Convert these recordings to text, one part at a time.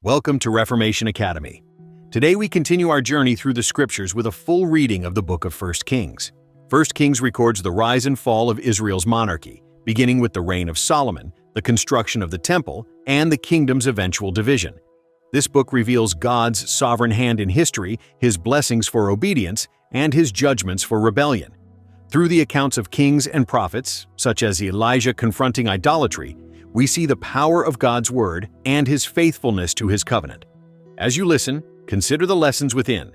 Welcome to Reformation Academy. Today we continue our journey through the scriptures with a full reading of the book of 1 Kings. 1 Kings records the rise and fall of Israel's monarchy, beginning with the reign of Solomon, the construction of the temple, and the kingdom's eventual division. This book reveals God's sovereign hand in history, his blessings for obedience, and his judgments for rebellion. Through the accounts of kings and prophets, such as Elijah confronting idolatry, we see the power of God's word and his faithfulness to his covenant. As you listen, consider the lessons within: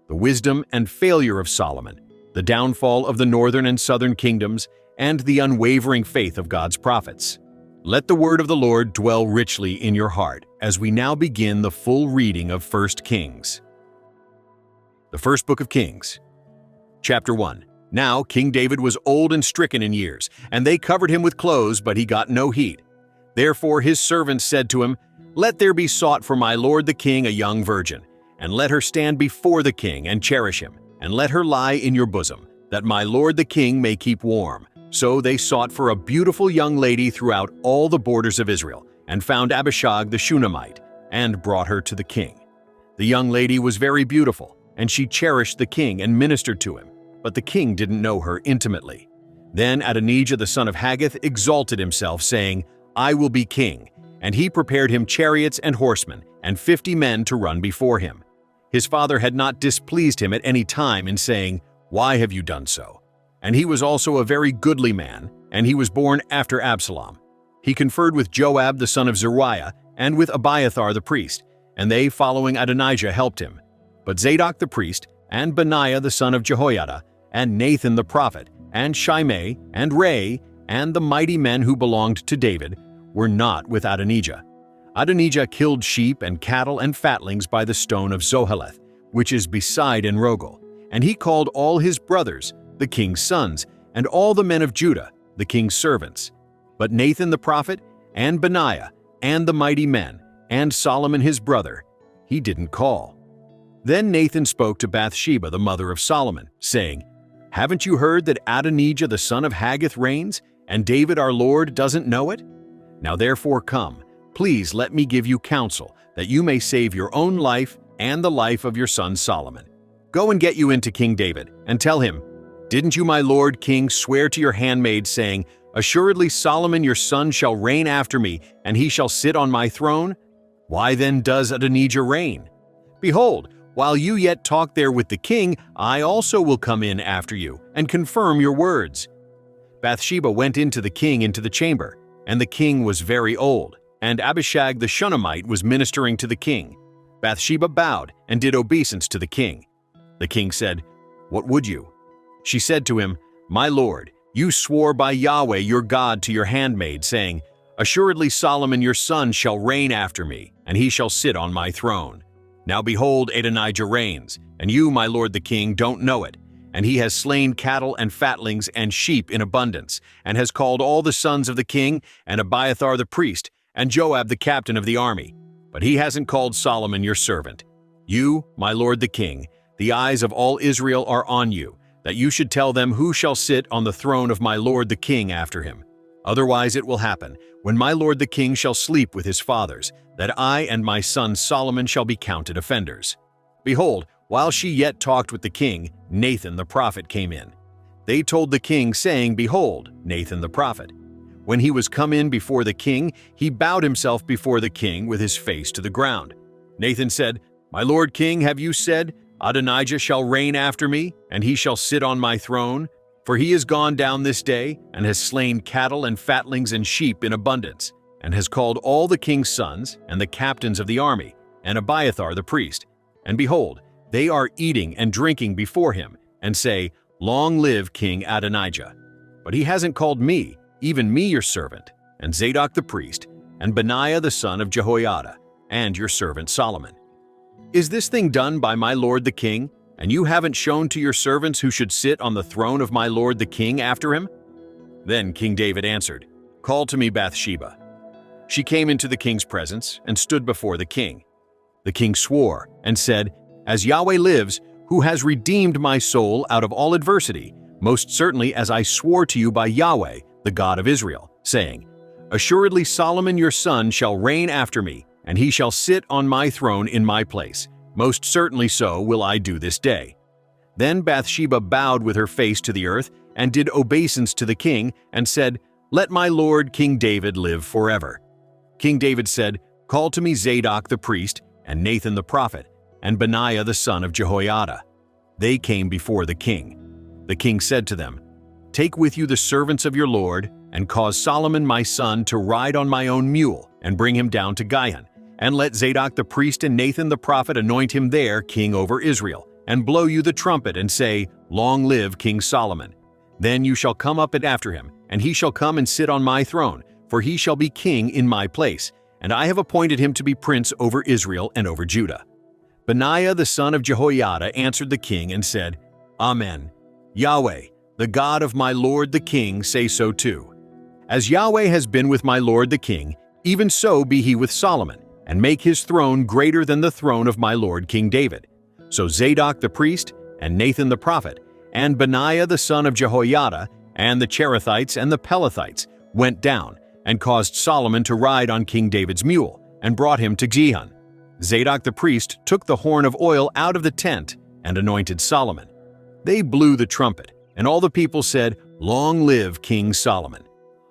the wisdom and failure of Solomon, the downfall of the northern and southern kingdoms, and the unwavering faith of God's prophets. Let the word of the Lord dwell richly in your heart as we now begin the full reading of 1 Kings. The first book of Kings. Chapter 1. Now King David was old and stricken in years, and they covered him with clothes, but he got no heed. Therefore his servants said to him, "Let there be sought for my lord the king a young virgin, and let her stand before the king and cherish him, and let her lie in your bosom, that my lord the king may keep warm." So they sought for a beautiful young lady throughout all the borders of Israel, and found Abishag the Shunammite, and brought her to the king. The young lady was very beautiful, and she cherished the king and ministered to him, but the king didn't know her intimately. Then Adonijah the son of Haggith exalted himself, saying, "I will be king," and he prepared him chariots and horsemen, and 50 men to run before him. His father had not displeased him at any time in saying, "Why have you done so?" And he was also a very goodly man, and he was born after Absalom. He conferred with Joab the son of Zeruiah, and with Abiathar the priest, and they, following Adonijah, helped him. But Zadok the priest, and Benaiah the son of Jehoiada, and Nathan the prophet, and Shimei, and Rei, and the mighty men who belonged to David, were not with Adonijah. Adonijah killed sheep and cattle and fatlings by the stone of Zoheleth, which is beside Enrogel, and he called all his brothers, the king's sons, and all the men of Judah, the king's servants. But Nathan the prophet, and Benaiah, and the mighty men, and Solomon his brother, he didn't call. Then Nathan spoke to Bathsheba, the mother of Solomon, saying, "Haven't you heard that Adonijah the son of Haggith reigns, and David our Lord doesn't know it? Now therefore come, please let me give you counsel, that you may save your own life and the life of your son Solomon. Go and get you into King David, and tell him, 'Didn't you, my lord king, swear to your handmaid, saying, Assuredly Solomon your son shall reign after me, and he shall sit on my throne? Why then does Adonijah reign? Behold, while you yet talk there with the king, I also will come in after you, and confirm your words.'" Bathsheba went into the king into the chamber, and the king was very old, and Abishag the Shunammite was ministering to the king. Bathsheba bowed and did obeisance to the king. The king said, "What would you?" She said to him, "My lord, you swore by Yahweh your God to your handmaid, saying, Assuredly Solomon your son shall reign after me, and he shall sit on my throne. Now behold, Adonijah reigns, and you, my lord the king, don't know it. And he has slain cattle and fatlings and sheep in abundance, and has called all the sons of the king, and Abiathar the priest, and Joab the captain of the army. But he hasn't called Solomon your servant. You, my lord the king, the eyes of all Israel are on you, that you should tell them who shall sit on the throne of my lord the king after him. Otherwise it will happen, when my lord the king shall sleep with his fathers, that I and my son Solomon shall be counted offenders." Behold, while she yet talked with the king, Nathan the prophet came in. They told the king, saying, "Behold, Nathan the prophet." When he was come in before the king, he bowed himself before the king with his face to the ground. Nathan said, "My lord king, have you said, Adonijah shall reign after me, and he shall sit on my throne? For he is gone down this day, and has slain cattle and fatlings and sheep in abundance, and has called all the king's sons, and the captains of the army, and Abiathar the priest. And behold, they are eating and drinking before him, and say, Long live King Adonijah. But he hasn't called me, even me your servant, and Zadok the priest, and Benaiah the son of Jehoiada, and your servant Solomon. Is this thing done by my lord the king, and you haven't shown to your servants who should sit on the throne of my lord the king after him?" Then King David answered, "Call to me Bathsheba." She came into the king's presence and stood before the king. The king swore and said, "As Yahweh lives, who has redeemed my soul out of all adversity, most certainly as I swore to you by Yahweh, the God of Israel, saying, Assuredly Solomon your son shall reign after me, and he shall sit on my throne in my place. Most certainly so will I do this day." Then Bathsheba bowed with her face to the earth, and did obeisance to the king, and said, "Let my lord King David live forever." King David said, "Call to me Zadok the priest, and Nathan the prophet, and Benaiah the son of Jehoiada." They came before the king. The king said to them, "Take with you the servants of your lord, and cause Solomon my son to ride on my own mule, and bring him down to Gihon. And let Zadok the priest and Nathan the prophet anoint him there king over Israel, and blow you the trumpet, and say, 'Long live King Solomon.' Then you shall come up after him, and he shall come and sit on my throne, for he shall be king in my place, and I have appointed him to be prince over Israel and over Judah." Benaiah the son of Jehoiada answered the king and said, "Amen. Yahweh, the God of my lord the king, say so too. As Yahweh has been with my lord the king, even so be he with Solomon, and make his throne greater than the throne of my lord King David." So Zadok the priest, and Nathan the prophet, and Benaiah the son of Jehoiada, and the Cherethites and the Pelethites went down, and caused Solomon to ride on King David's mule, and brought him to Gihon. Zadok the priest took the horn of oil out of the tent, and anointed Solomon. They blew the trumpet, and all the people said, "Long live King Solomon."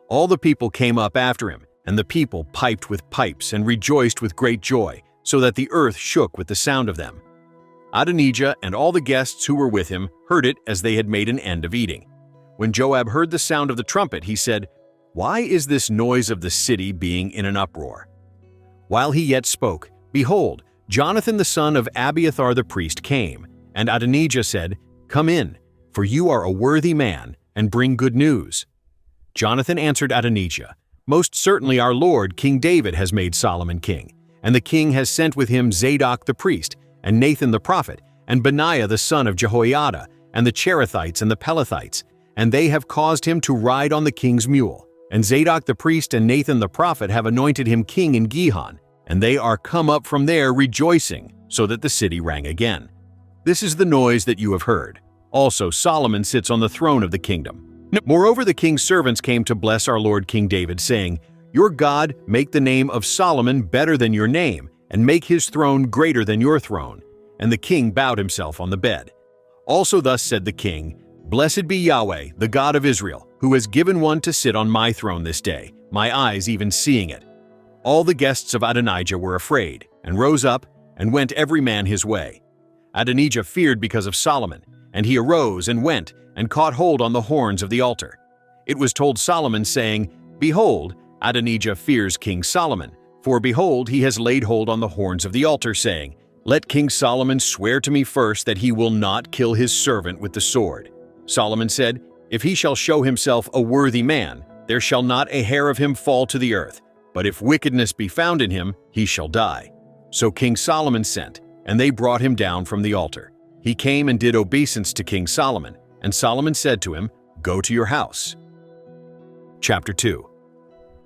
All the people came up after him, and the people piped with pipes and rejoiced with great joy, so that the earth shook with the sound of them. Adonijah and all the guests who were with him heard it as they had made an end of eating. When Joab heard the sound of the trumpet, he said, "Why is this noise of the city being in an uproar?" While he yet spoke, behold, Jonathan the son of Abiathar the priest came, and Adonijah said, "Come in, for you are a worthy man, and bring good news." Jonathan answered Adonijah, "Most certainly our lord King David has made Solomon king, and the king has sent with him Zadok the priest, and Nathan the prophet, and Benaiah the son of Jehoiada, and the Cherethites and the Pelethites, and they have caused him to ride on the king's mule. And Zadok the priest and Nathan the prophet have anointed him king in Gihon, and they are come up from there rejoicing, so that the city rang again. This is the noise that you have heard. Also Solomon sits on the throne of the kingdom. Moreover, the king's servants came to bless our lord King David, saying, 'Your God make the name of Solomon better than your name, and make his throne greater than your throne.' And the king bowed himself on the bed. Also thus said the king, 'Blessed be Yahweh, the God of Israel, who has given one to sit on my throne this day, my eyes even seeing it.' All the guests of Adonijah were afraid, and rose up, and went every man his way. Adonijah feared because of Solomon, and he arose and went, and caught hold on the horns of the altar. It was told Solomon, saying, 'Behold, Adonijah fears King Solomon, for behold, he has laid hold on the horns of the altar, saying, Let King Solomon swear to me first that he will not kill his servant with the sword.' Solomon said, 'If he shall show himself a worthy man, there shall not a hair of him fall to the earth. But if wickedness be found in him, he shall die.' So King Solomon sent, and they brought him down from the altar. He came and did obeisance to King Solomon, and Solomon said to him, 'Go to your house.'" Chapter 2.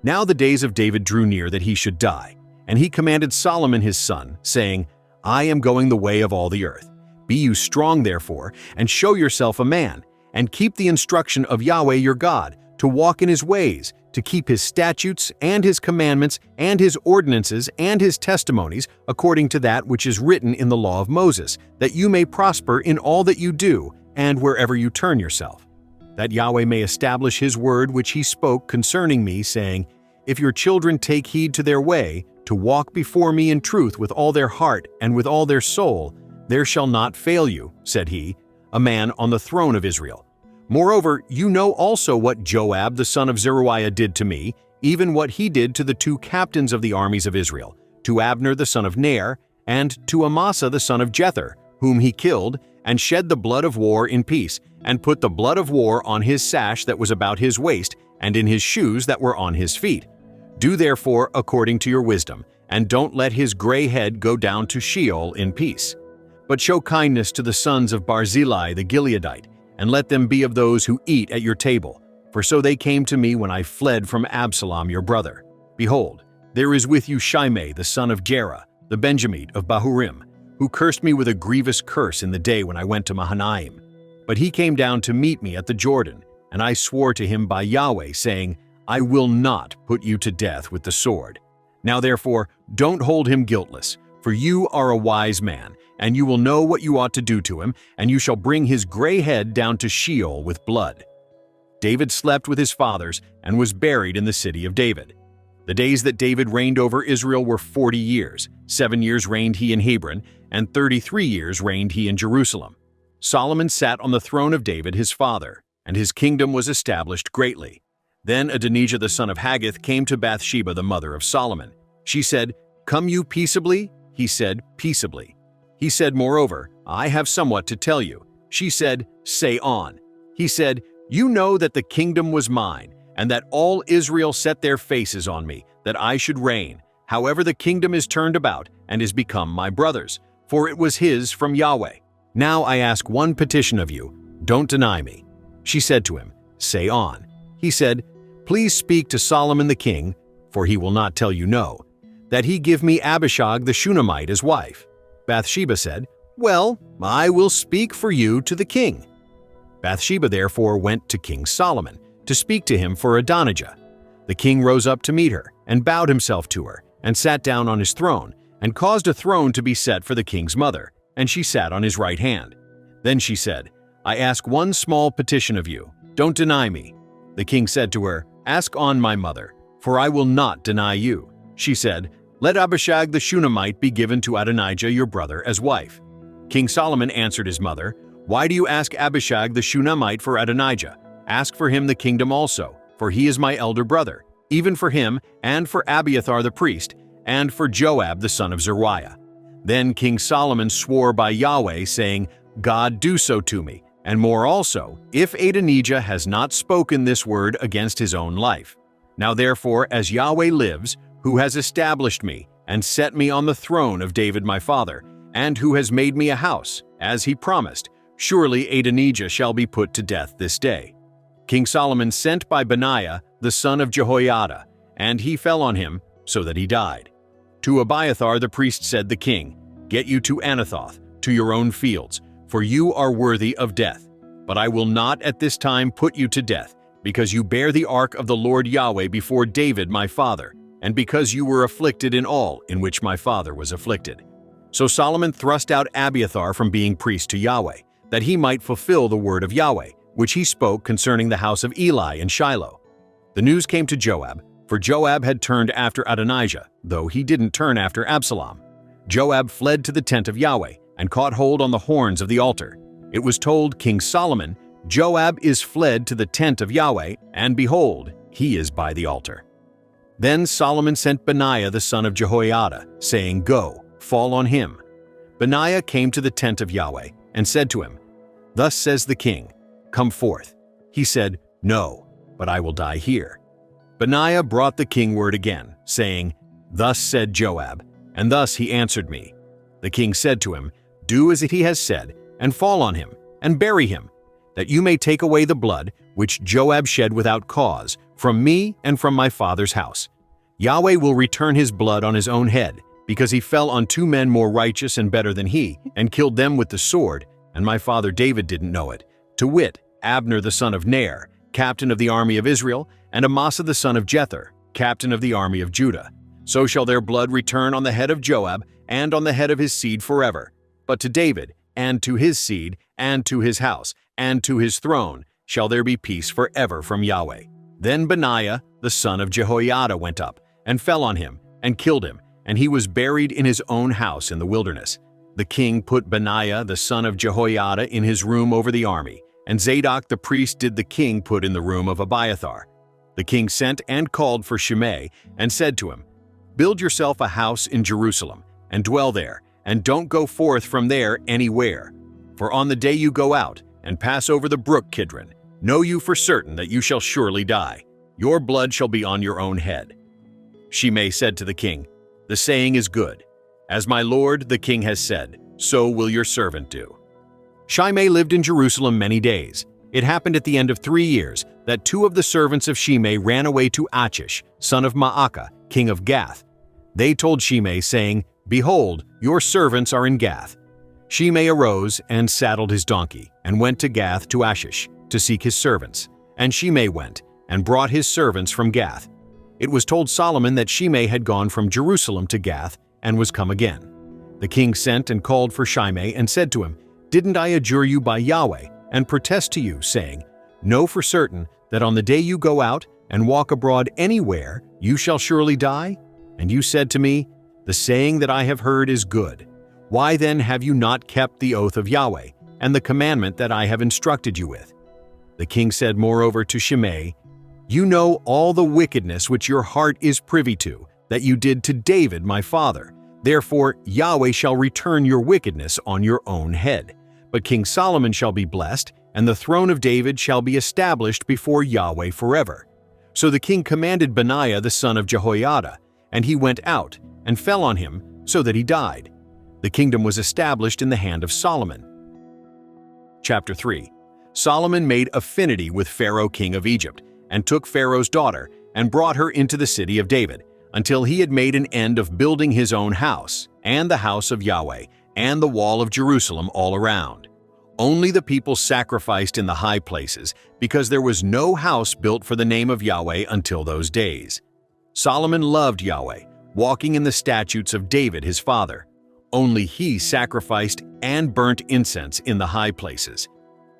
Now the days of David drew near that he should die, and he commanded Solomon his son, saying, "I am going the way of all the earth. Be you strong therefore, and show yourself a man, and keep the instruction of Yahweh your God, to walk in his ways, to keep his statutes and his commandments and his ordinances and his testimonies, according to that which is written in the law of Moses, that you may prosper in all that you do, and wherever you turn yourself. That Yahweh may establish his word which he spoke concerning me, saying, If your children take heed to their way, to walk before me in truth with all their heart and with all their soul, there shall not fail you, said he, a man on the throne of Israel. Moreover, you know also what Joab the son of Zeruiah did to me, even what he did to the two captains of the armies of Israel, to Abner the son of Ner, and to Amasa the son of Jether, whom he killed, and shed the blood of war in peace, and put the blood of war on his sash that was about his waist, and in his shoes that were on his feet. Do therefore according to your wisdom, and don't let his gray head go down to Sheol in peace. But show kindness to the sons of Barzillai the Gileadite, and let them be of those who eat at your table. For so they came to me when I fled from Absalom your brother. Behold, there is with you Shimei the son of Gera, the Benjamite of Bahurim, who cursed me with a grievous curse in the day when I went to Mahanaim. But he came down to meet me at the Jordan, and I swore to him by Yahweh, saying, I will not put you to death with the sword. Now therefore, "Don't hold him guiltless, for you are a wise man, and you will know what you ought to do to him, and you shall bring his gray head down to Sheol with blood." David slept with his fathers and was buried in the city of David. The days that David reigned over Israel were 40 years. 7 years reigned he in Hebron, and 33 years reigned he in Jerusalem. Solomon sat on the throne of David his father, and his kingdom was established greatly. Then Adonijah the son of Haggith came to Bathsheba the mother of Solomon. She said, "Come you peaceably?" He said, "Peaceably." He said, "Moreover, I have somewhat to tell you." She said, "Say on." He said, "You know that the kingdom was mine, and that all Israel set their faces on me, that I should reign. However, the kingdom is turned about and is become my brother's, for it was his from Yahweh. Now I ask one petition of you, don't deny me." She said to him, "Say on." He said, "Please speak to Solomon the king, for he will not tell you no, that he give me Abishag the Shunammite as wife." Bathsheba said, "Well, I will speak for you to the king." Bathsheba therefore went to King Solomon to speak to him for Adonijah. The king rose up to meet her, and bowed himself to her, and sat down on his throne, and caused a throne to be set for the king's mother, and she sat on his right hand. Then she said, "I ask one small petition of you, don't deny me." The king said to her, "Ask on, my mother, for I will not deny you." She said, "Let Abishag the Shunammite be given to Adonijah your brother as wife." King Solomon answered his mother, "Why do you ask Abishag the Shunammite for Adonijah? Ask for him the kingdom also, for he is my elder brother, even for him, and for Abiathar the priest, and for Joab the son of Zeruiah." Then King Solomon swore by Yahweh, saying, "God do so to me, and more also, if Adonijah has not spoken this word against his own life. Now therefore, as Yahweh lives, who has established me, and set me on the throne of David my father, and who has made me a house, as he promised, surely Adonijah shall be put to death this day." King Solomon sent by Benaiah the son of Jehoiada, and he fell on him, so that he died. To Abiathar the priest said the king, "Get you to Anathoth, to your own fields, for you are worthy of death. But I will not at this time put you to death, because you bear the ark of the Lord Yahweh before David my father, and because you were afflicted in all in which my father was afflicted." So Solomon thrust out Abiathar from being priest to Yahweh, that he might fulfill the word of Yahweh, which he spoke concerning the house of Eli in Shiloh. The news came to Joab, for Joab had turned after Adonijah, though he didn't turn after Absalom. Joab fled to the tent of Yahweh and caught hold on the horns of the altar. It was told King Solomon, "Joab is fled to the tent of Yahweh, and behold, he is by the altar." Then Solomon sent Benaiah the son of Jehoiada, saying, "Go, fall on him." Benaiah came to the tent of Yahweh and said to him, "Thus says the king, come forth." He said, "No, but I will die here." Benaiah brought the king word again, saying, "Thus said Joab, and thus he answered me." The king said to him, "Do as he has said, and fall on him, and bury him, that you may take away the blood which Joab shed without cause from me and from my father's house. Yahweh will return his blood on his own head, because he fell on 2 men more righteous and better than he, and killed them with the sword, and my father David didn't know it, to wit, Abner the son of Ner, captain of the army of Israel, and Amasa the son of Jether, captain of the army of Judah. So shall their blood return on the head of Joab, and on the head of his seed forever. But to David, and to his seed, and to his house, and to his throne, shall there be peace forever from Yahweh." Then Benaiah the son of Jehoiada went up, and fell on him, and killed him, and he was buried in his own house in the wilderness. The king put Benaiah the son of Jehoiada in his room over the army, and Zadok the priest did the king put in the room of Abiathar. The king sent and called for Shimei, and said to him, "Build yourself a house in Jerusalem, and dwell there, and don't go forth from there anywhere. For on the day you go out, and pass over the brook Kidron, know you for certain that you shall surely die. Your blood shall be on your own head." Shimei said to the king, "The saying is good. As my lord the king has said, so will your servant do." Shimei lived in Jerusalem many days. It happened at the end of 3 years that 2 of the servants of Shimei ran away to Achish, son of Maacah, king of Gath. They told Shimei, saying, "Behold, your servants are in Gath." Shimei arose and saddled his donkey, and went to Gath to Achish, to seek his servants. And Shimei went, and brought his servants from Gath. It was told Solomon that Shimei had gone from Jerusalem to Gath and was come again. The king sent and called for Shimei and said to him, "Didn't I adjure you by Yahweh and protest to you, saying, 'Know for certain that on the day you go out and walk abroad anywhere, you shall surely die?' And you said to me, 'The saying that I have heard is good. Why then have you not kept the oath of Yahweh and the commandment that I have instructed you with?' The king said moreover to Shimei, 'You know all the wickedness which your heart is privy to, that you did to David my father. Therefore Yahweh shall return your wickedness on your own head. But King Solomon shall be blessed, and the throne of David shall be established before Yahweh forever.' So the king commanded Benaiah the son of Jehoiada, and he went out and fell on him, so that he died. The kingdom was established in the hand of Solomon." Chapter 3. Solomon made affinity with Pharaoh king of Egypt, and took Pharaoh's daughter, and brought her into the city of David, until he had made an end of building his own house, and the house of Yahweh, and the wall of Jerusalem all around. Only the people sacrificed in the high places, because there was no house built for the name of Yahweh until those days. Solomon loved Yahweh, walking in the statutes of David his father. Only he sacrificed and burnt incense in the high places.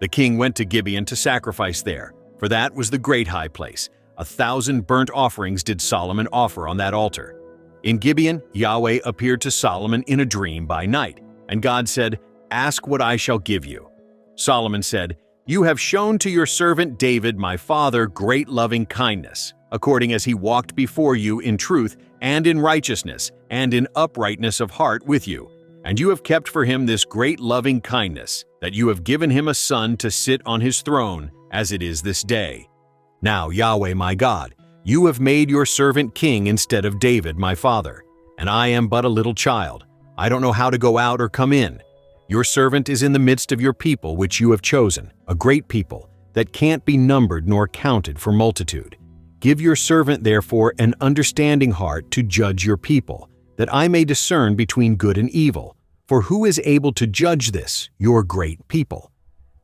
The king went to Gibeon to sacrifice there, for that was the great high place. 1,000 burnt offerings did Solomon offer on that altar. In Gibeon, Yahweh appeared to Solomon in a dream by night, and God said, "Ask what I shall give you." Solomon said, "You have shown to your servant David my father great loving kindness, according as he walked before you in truth and in righteousness and in uprightness of heart with you. And you have kept for him this great loving kindness, that you have given him a son to sit on his throne, as it is this day. Now, Yahweh my God, you have made your servant king instead of David my father, and I am but a little child. I don't know how to go out or come in. Your servant is in the midst of your people which you have chosen, a great people, that can't be numbered nor counted for multitude. Give your servant therefore an understanding heart to judge your people, that I may discern between good and evil. For who is able to judge this, your great people?"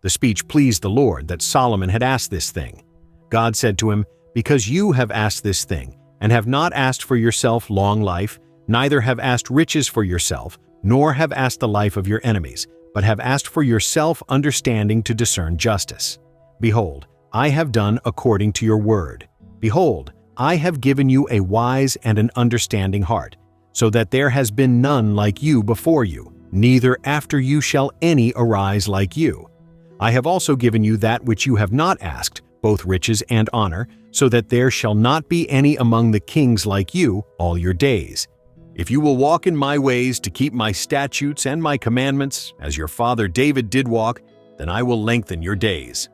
The speech pleased the Lord that Solomon had asked this thing. God said to him, "Because you have asked this thing, and have not asked for yourself long life, neither have asked riches for yourself, nor have asked the life of your enemies, but have asked for yourself understanding to discern justice. Behold, I have done according to your word. Behold, I have given you a wise and an understanding heart, so that there has been none like you before you, neither after you shall any arise like you. I have also given you that which you have not asked, both riches and honor, so that there shall not be any among the kings like you all your days. If you will walk in my ways to keep my statutes and my commandments, as your father David did walk, then I will lengthen your days."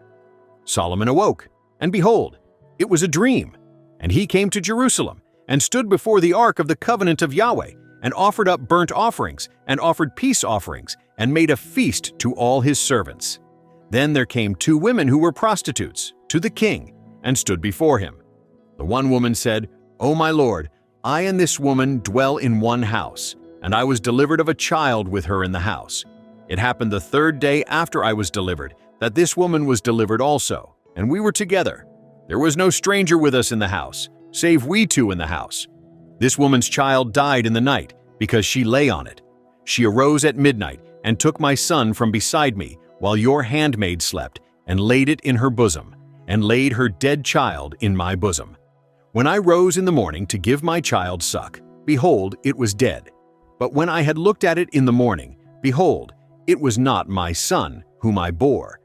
Solomon awoke, and behold, it was a dream. And he came to Jerusalem, and stood before the ark of the covenant of Yahweh, and offered up burnt offerings, and offered peace offerings, and made a feast to all his servants. Then there came 2 women who were prostitutes to the king, and stood before him. The one woman said, "O my lord, I and this woman dwell in one house, and I was delivered of a child with her in the house. It happened the 3rd day after I was delivered, that this woman was delivered also, and we were together. There was no stranger with us in the house, save we 2 in the house. This woman's child died in the night, because she lay on it. She arose at midnight, and took my son from beside me, while your handmaid slept, and laid it in her bosom, and laid her dead child in my bosom. When I rose in the morning to give my child suck, behold, it was dead. But when I had looked at it in the morning, behold, it was not my son, whom I bore."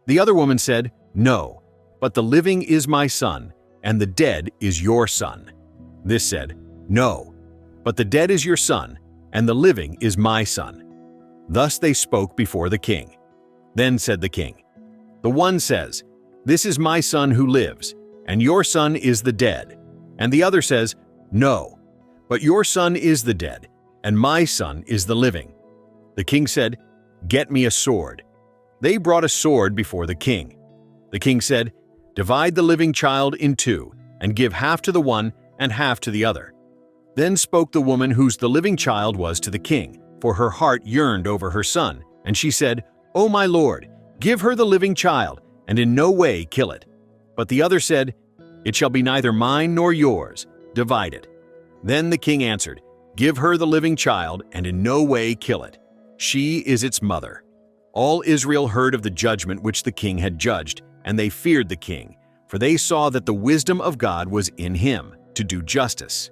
The other woman said, "No, but the living is my son, and the dead is your son." This said, "No, but the dead is your son, and the living is my son." Thus they spoke before the king. Then said the king, "The one says, 'This is my son who lives, and your son is the dead.' And the other says, 'No, but your son is the dead, and my son is the living.' The king said, 'Get me a sword.' They brought a sword before the king. The king said, 'Divide the living child in 2, and give half to the one and half to the other.' Then spoke the woman whose the living child was to the king, for her heart yearned over her son, and she said, 'O my lord, give her the living child, and in no way kill it.' But the other said, 'It shall be neither mine nor yours, divide it." Then the king answered, "Give her the living child, and in no way kill it. She is its mother." All Israel heard of the judgment which the king had judged, and they feared the king, for they saw that the wisdom of God was in him to do justice.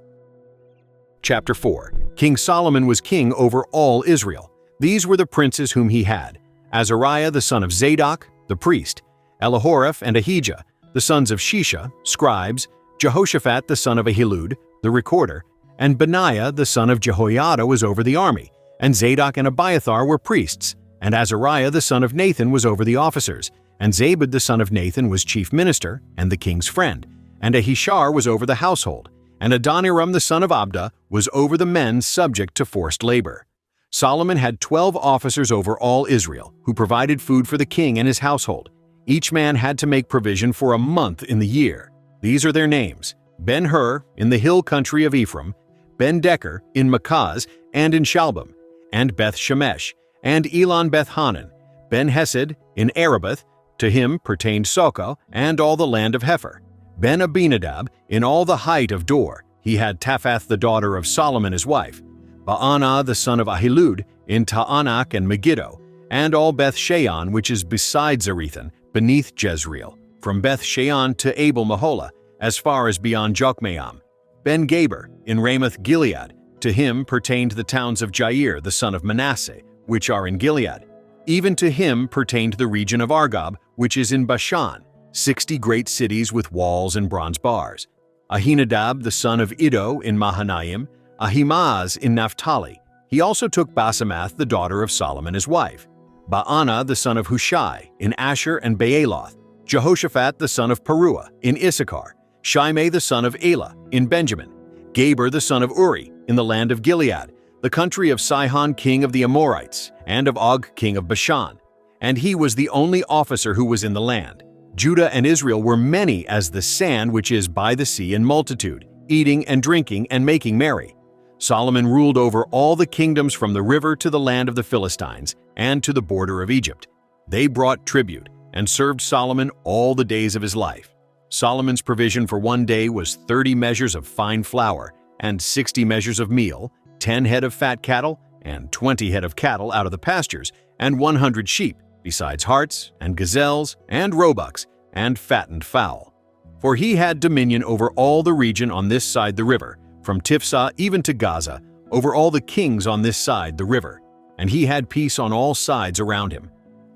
Chapter 4. King Solomon was king over all Israel. These were the princes whom he had: Azariah the son of Zadok, the priest; Elihoreph and Ahijah, the sons of Shisha, scribes; Jehoshaphat the son of Ahilud, the recorder; and Benaiah the son of Jehoiada was over the army; and Zadok and Abiathar were priests; and Azariah the son of Nathan was over the officers; and Zabud the son of Nathan was chief minister and the king's friend; and Ahishar was over the household; and Adoniram the son of Abda was over the men subject to forced labor. Solomon had 12 officers over all Israel, who provided food for the king and his household. Each man had to make provision for a month in the year. These are their names: Ben-Hur in the hill country of Ephraim, Ben-Decker in Makaz and in Shalbim, and Beth-Shemesh, and Elon Beth-Hanan, Ben-Hesed in Arabeth, to him pertained Socoh and all the land of Hepher, Ben-Abinadab in all the height of Dor, he had Taphath the daughter of Solomon his wife, Baanah the son of Ahilud in Taanach and Megiddo, and all Beth-Shean which is beside Zarethan, beneath Jezreel, from Beth-Shean to Abel-Meholah, as far as beyond Jokmeam, Ben-Gaber in Ramoth-Gilead, to him pertained the towns of Jair the son of Manasseh, which are in Gilead. Even to him pertained the region of Argob, which is in Bashan, 60 great cities with walls and bronze bars. Ahinadab the son of Iddo in Mahanaim, Ahimaaz in Naphtali. He also took Basemath the daughter of Solomon his wife, Baanah the son of Hushai in Asher and Baaloth, Jehoshaphat the son of Peruah in Issachar, Shimei the son of Elah in Benjamin, Gaber the son of Uri in the land of Gilead, the country of Sihon king of the Amorites, and of Og king of Bashan. And he was the only officer who was in the land. Judah and Israel were many as the sand which is by the sea in multitude, eating and drinking and making merry. Solomon ruled over all the kingdoms from the river to the land of the Philistines and to the border of Egypt. They brought tribute and served Solomon all the days of his life. Solomon's provision for one day was 30 measures of fine flour and 60 measures of meal, 10 head of fat cattle and 20 head of cattle out of the pastures, and 100 sheep, besides harts and gazelles and roebucks and fattened fowl. For he had dominion over all the region on this side the river, from Tiphsah even to Gaza, over all the kings on this side the river, and he had peace on all sides around him.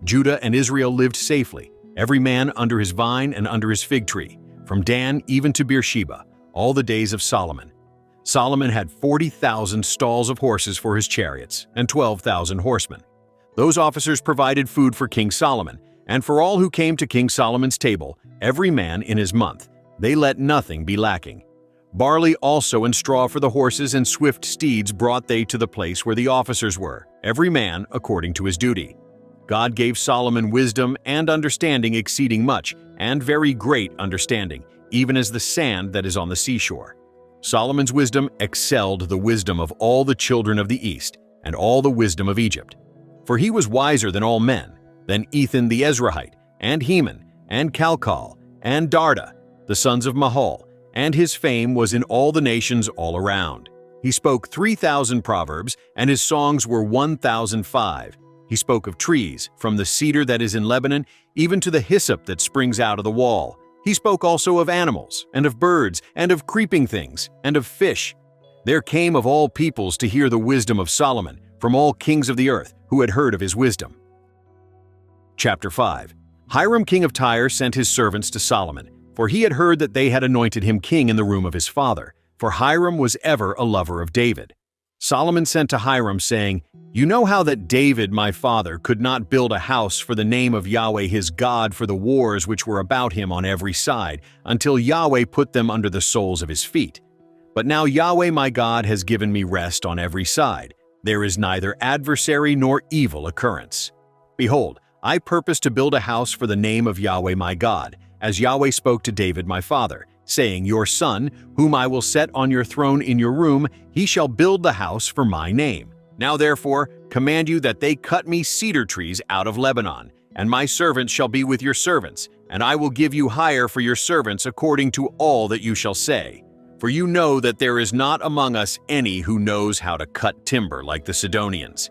Judah and Israel lived safely, every man under his vine and under his fig tree, from Dan even to Beersheba, all the days of Solomon. Solomon had 40,000 stalls of horses for his chariots and 12,000 horsemen. Those officers provided food for King Solomon, and for all who came to King Solomon's table, every man in his month. They let nothing be lacking. Barley also and straw for the horses and swift steeds brought they to the place where the officers were, every man according to his duty. God gave Solomon wisdom and understanding exceeding much, and very great understanding, even as the sand that is on the seashore. Solomon's wisdom excelled the wisdom of all the children of the East, and all the wisdom of Egypt. For he was wiser than all men, than Ethan the Ezrahite, and Heman, and Calcol, and Darda, the sons of Mahol, and his fame was in all the nations all around. He spoke 3,000 proverbs, and his songs were 1,005. He spoke of trees, from the cedar that is in Lebanon, even to the hyssop that springs out of the wall. He spoke also of animals, and of birds, and of creeping things, and of fish. There came of all peoples to hear the wisdom of Solomon, from all kings of the earth, who had heard of his wisdom. Chapter 5. Hiram king of Tyre sent his servants to Solomon, for he had heard that they had anointed him king in the room of his father, for Hiram was ever a lover of David. Solomon sent to Hiram, saying, "You know how that David my father could not build a house for the name of Yahweh his God for the wars which were about him on every side, until Yahweh put them under the soles of his feet. But now Yahweh my God has given me rest on every side. There is neither adversary nor evil occurrence. Behold, I purpose to build a house for the name of Yahweh my God, as Yahweh spoke to David my father, saying, Your son, whom I will set on your throne in your room, he shall build the house for my name. Now therefore, command you that they cut me cedar trees out of Lebanon, and my servants shall be with your servants, and I will give you hire for your servants according to all that you shall say. For you know that there is not among us any who knows how to cut timber like the Sidonians."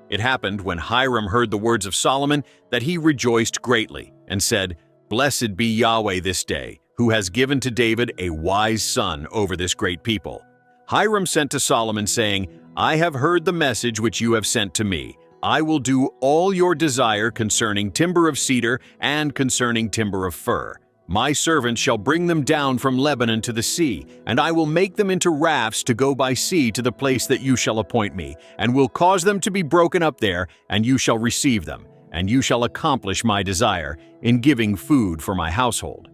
It happened when Hiram heard the words of Solomon that he rejoiced greatly and said, "Blessed be Yahweh this day, who has given to David a wise son over this great people." Hiram sent to Solomon saying, "I have heard the message which you have sent to me. I will do all your desire concerning timber of cedar and concerning timber of fir. My servant shall bring them down from Lebanon to the sea, and I will make them into rafts to go by sea to the place that you shall appoint me, and will cause them to be broken up there, and you shall receive them, and you shall accomplish my desire in giving food for my household."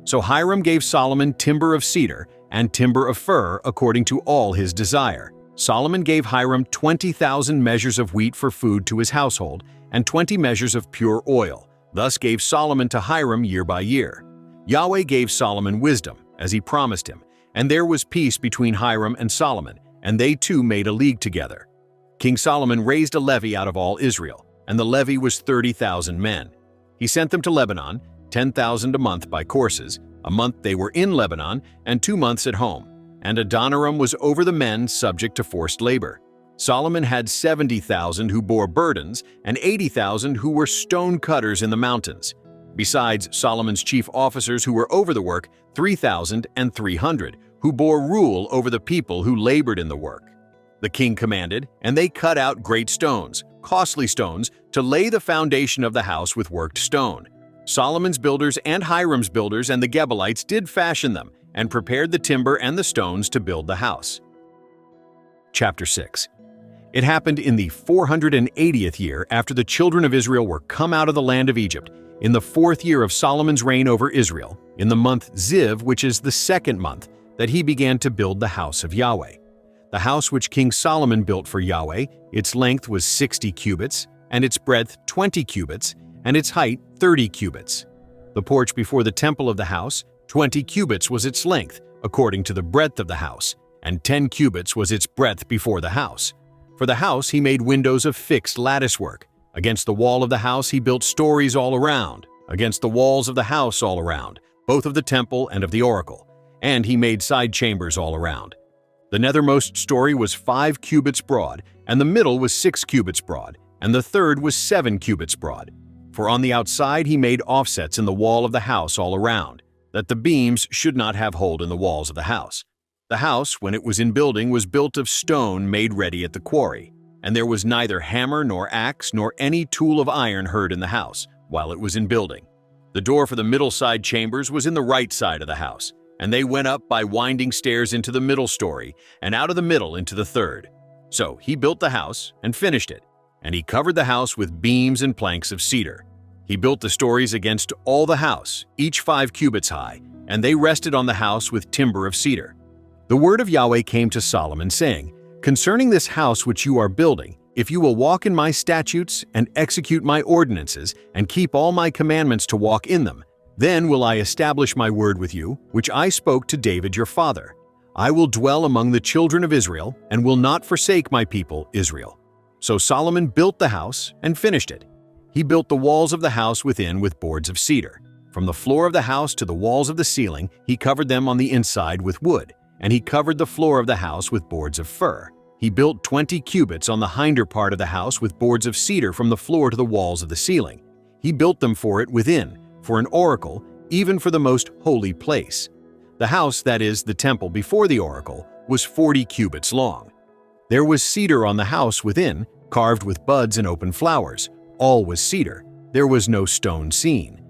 So Hiram gave Solomon timber of cedar and timber of fir according to all his desire. Solomon gave Hiram 20,000 measures of wheat for food to his household, and 20 measures of pure oil. Thus gave Solomon to Hiram year by year. Yahweh gave Solomon wisdom, as he promised him, and there was peace between Hiram and Solomon, and they two made a league together. King Solomon raised a levy out of all Israel, and the levy was 30,000 men. He sent them to Lebanon, 10,000 a month by courses. A month they were in Lebanon, and 2 months at home. And Adoniram was over the men subject to forced labor. Solomon had 70,000 who bore burdens, and 80,000 who were stone cutters in the mountains. Besides Solomon's chief officers who were over the work, 3,300, who bore rule over the people who labored in the work. The king commanded, and they cut out great stones, costly stones, to lay the foundation of the house with worked stone. Solomon's builders and Hiram's builders and the Gebalites did fashion them, and prepared the timber and the stones to build the house. Chapter 6. It happened in the 480th year after the children of Israel were come out of the land of Egypt, in the 4th year of Solomon's reign over Israel, in the month Ziv, which is the 2nd month, that he began to build the house of Yahweh. The house which King Solomon built for Yahweh, its length was 60 cubits, and its breadth 20 cubits, and its height 30 cubits. The porch before the temple of the house, 20 cubits was its length, according to the breadth of the house, and 10 cubits was its breadth before the house. For the house he made windows of fixed lattice work. Against the wall of the house he built stories all around, against the walls of the house all around, both of the temple and of the oracle, and he made side chambers all around. The nethermost story was 5 cubits broad, and the middle was 6 cubits broad, and the third was 7 cubits broad. For on the outside he made offsets in the wall of the house all around, that the beams should not have hold in the walls of the house. The house, when it was in building, was built of stone made ready at the quarry, and there was neither hammer nor axe nor any tool of iron heard in the house, while it was in building. The door for the middle side chambers was in the right side of the house, and they went up by winding stairs into the middle story, and out of the middle into the third. So he built the house and finished it, and he covered the house with beams and planks of cedar. He built the stories against all the house, each 5 cubits high, and they rested on the house with timber of cedar. The word of Yahweh came to Solomon, saying, "Concerning this house which you are building, if you will walk in my statutes and execute my ordinances and keep all my commandments to walk in them, then will I establish my word with you, which I spoke to David your father. I will dwell among the children of Israel and will not forsake my people Israel." So Solomon built the house and finished it. He built the walls of the house within with boards of cedar. From the floor of the house to the walls of the ceiling, he covered them on the inside with wood, and he covered the floor of the house with boards of fir. He built 20 cubits on the hinder part of the house with boards of cedar from the floor to the walls of the ceiling. He built them for it within, for an oracle, even for the most holy place. The house, that is, the temple before the oracle, was 40 cubits long. There was cedar on the house within, carved with buds and open flowers. All was cedar. There was no stone seen.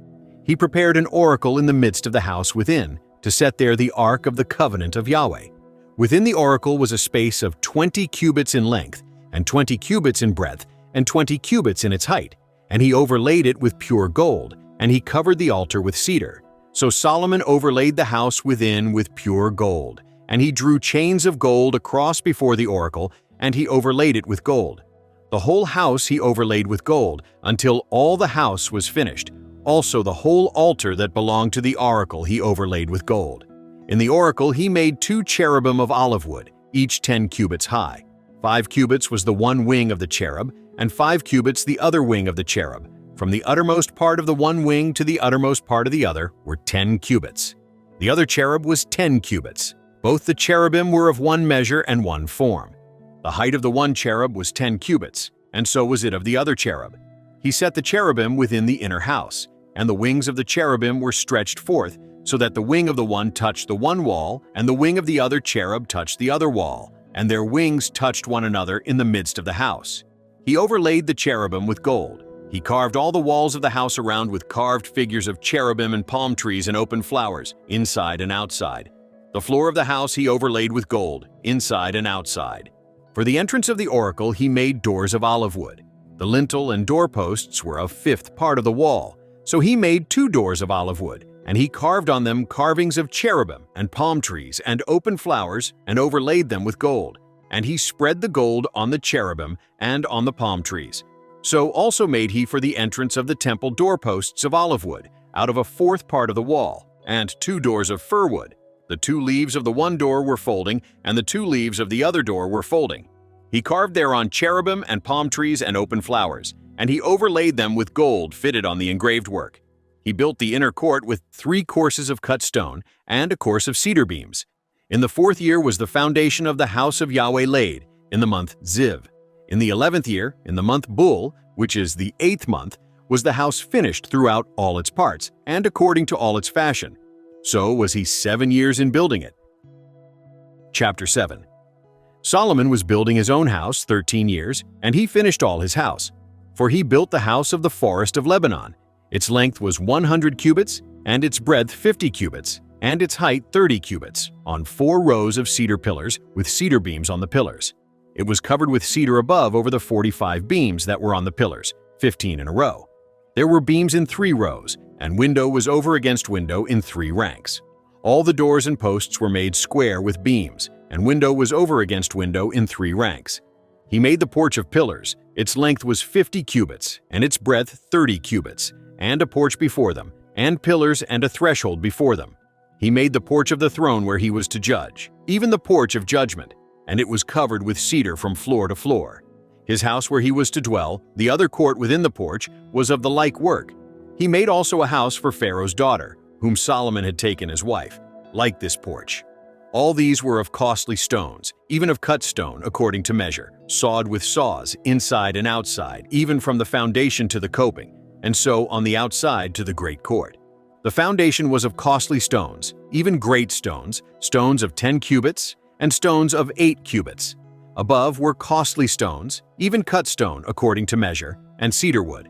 He prepared an oracle in the midst of the house within, to set there the ark of the covenant of Yahweh. Within the oracle was a space of 20 cubits in length, and 20 cubits in breadth, and 20 cubits in its height. And he overlaid it with pure gold, and he covered the altar with cedar. So Solomon overlaid the house within with pure gold, and he drew chains of gold across before the oracle, and he overlaid it with gold. The whole house he overlaid with gold, until all the house was finished. Also the whole altar that belonged to the oracle he overlaid with gold. In the oracle he made 2 cherubim of olive wood, each 10 cubits high. 5 cubits was the one wing of the cherub, and 5 cubits the other wing of the cherub. From the uttermost part of the one wing to the uttermost part of the other were 10 cubits. The other cherub was 10 cubits. Both the cherubim were of one measure and one form. The height of the one cherub was 10 cubits, and so was it of the other cherub. He set the cherubim within the inner house, and the wings of the cherubim were stretched forth, so that the wing of the one touched the one wall, and the wing of the other cherub touched the other wall, and their wings touched one another in the midst of the house. He overlaid the cherubim with gold. He carved all the walls of the house around with carved figures of cherubim and palm trees and open flowers, inside and outside. The floor of the house he overlaid with gold, inside and outside. For the entrance of the oracle he made doors of olive wood. The lintel and doorposts were a fifth part of the wall, so he made 2 doors of olive wood, and he carved on them carvings of cherubim and palm trees and open flowers, and overlaid them with gold. And he spread the gold on the cherubim and on the palm trees. So also made he for the entrance of the temple doorposts of olive wood, out of a 4th part of the wall, and 2 doors of fir wood. The 2 leaves of the one door were folding, and the 2 leaves of the other door were folding. He carved thereon cherubim and palm trees and open flowers, and he overlaid them with gold fitted on the engraved work. He built the inner court with 3 courses of cut stone and a course of cedar beams. In the 4th year was the foundation of the house of Yahweh laid, in the month Ziv. In the 11th year, in the month Bul, which is the 8th month, was the house finished throughout all its parts, and according to all its fashion. So was he 7 years in building it. Chapter 7. Solomon was building his own house 13 years, and he finished all his house. For he built the house of the forest of Lebanon. Its length was 100 cubits, and its breadth 50 cubits, and its height 30 cubits, on 4 rows of cedar pillars with cedar beams on the pillars. It was covered with cedar above over the 45 beams that were on the pillars, 15 in a row. There were beams in 3 rows, and window was over against window in 3 ranks. All the doors and posts were made square with beams, and window was over against window in 3 ranks. He made the porch of pillars. Its length was 50 cubits, and its breadth 30 cubits, and a porch before them, and pillars and a threshold before them. He made the porch of the throne where he was to judge, even the porch of judgment, and it was covered with cedar from floor to floor. His house where he was to dwell, the other court within the porch, was of the like work. He made also a house for Pharaoh's daughter, whom Solomon had taken as wife, like this porch. All these were of costly stones, even of cut stone according to measure, sawed with saws, inside and outside, even from the foundation to the coping, and so on the outside to the great court. The foundation was of costly stones, even great stones, stones of 10 cubits, and stones of 8 cubits. Above were costly stones, even cut stone according to measure, and cedar wood.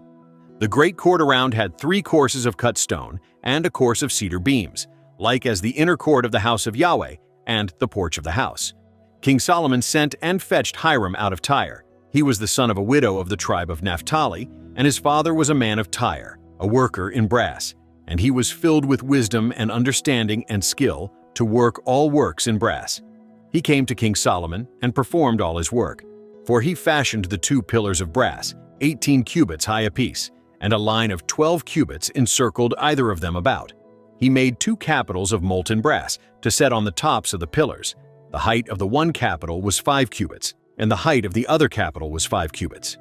The great court around had 3 courses of cut stone and a course of cedar beams, like as the inner court of the house of Yahweh and the porch of the house. King Solomon sent and fetched Hiram out of Tyre. He was the son of a widow of the tribe of Naphtali, and his father was a man of Tyre, a worker in brass, and he was filled with wisdom and understanding and skill to work all works in brass. He came to King Solomon and performed all his work, for he fashioned the 2 pillars of brass, 18 cubits high apiece, and a line of 12 cubits encircled either of them about. He made 2 capitals of molten brass to set on the tops of the pillars. The height of the one capital was 5 cubits, and the height of the other capital was 5 cubits.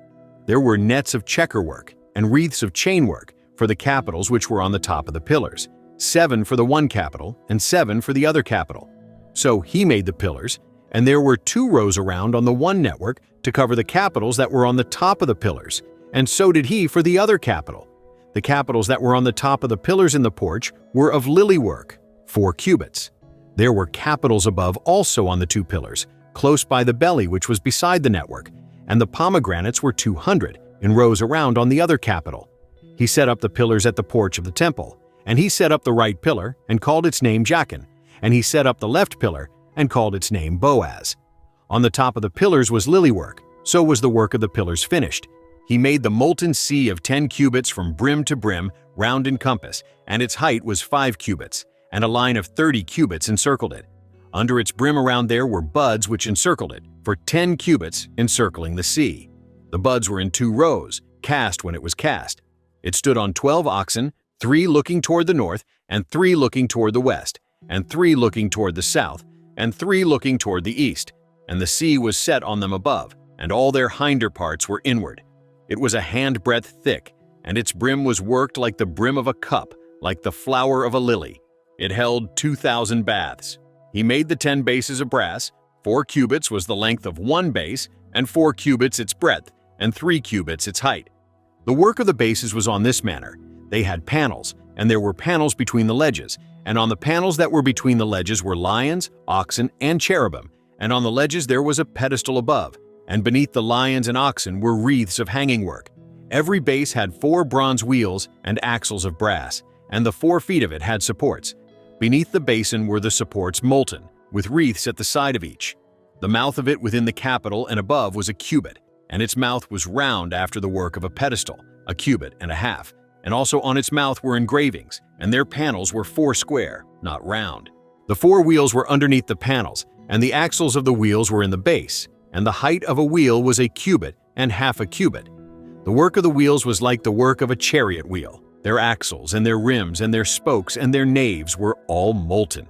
There were nets of checkerwork and wreaths of chainwork for the capitals which were on the top of the pillars, 7 for the one capital and 7 for the other capital. So he made the pillars, and there were 2 rows around on the one network to cover the capitals that were on the top of the pillars, and so did he for the other capital. The capitals that were on the top of the pillars in the porch were of lily work, 4 cubits. There were capitals above also on the 2 pillars, close by the belly which was beside the network, and the pomegranates were 200 in rows around on the other capital. He set up the pillars at the porch of the temple, and he set up the right pillar and called its name Jachin, and he set up the left pillar and called its name Boaz. On the top of the pillars was lily work, so was the work of the pillars finished. He made the molten sea of 10 cubits from brim to brim, round in compass, and its height was 5 cubits, and a line of 30 cubits encircled it. Under its brim around there were buds which encircled it, for 10 cubits encircling the sea. The buds were in 2 rows, cast when it was cast. It stood on 12 oxen, 3 looking toward the north, and 3 looking toward the west, and 3 looking toward the south, and 3 looking toward the east. And the sea was set on them above, and all their hinder parts were inward. It was a handbreadth thick, and its brim was worked like the brim of a cup, like the flower of a lily. It held 2,000 baths. He made the 10 bases of brass. 4 cubits was the length of one base, and 4 cubits its breadth, and 3 cubits its height. The work of the bases was on this manner. They had panels, and there were panels between the ledges, and on the panels that were between the ledges were lions, oxen, and cherubim, and on the ledges there was a pedestal above, and beneath the lions and oxen were wreaths of hanging work. Every base had 4 bronze wheels and axles of brass, and the 4 feet of it had supports. Beneath the basin were the supports molten, with wreaths at the side of each. The mouth of it within the capital and above was a cubit, and its mouth was round after the work of a pedestal, a cubit and a half, and also on its mouth were engravings, and their panels were 4 square, not round. The 4 wheels were underneath the panels, and the axles of the wheels were in the base, and the height of a wheel was a cubit and half a cubit. The work of the wheels was like the work of a chariot wheel. Their axles and their rims and their spokes and their naves were all molten.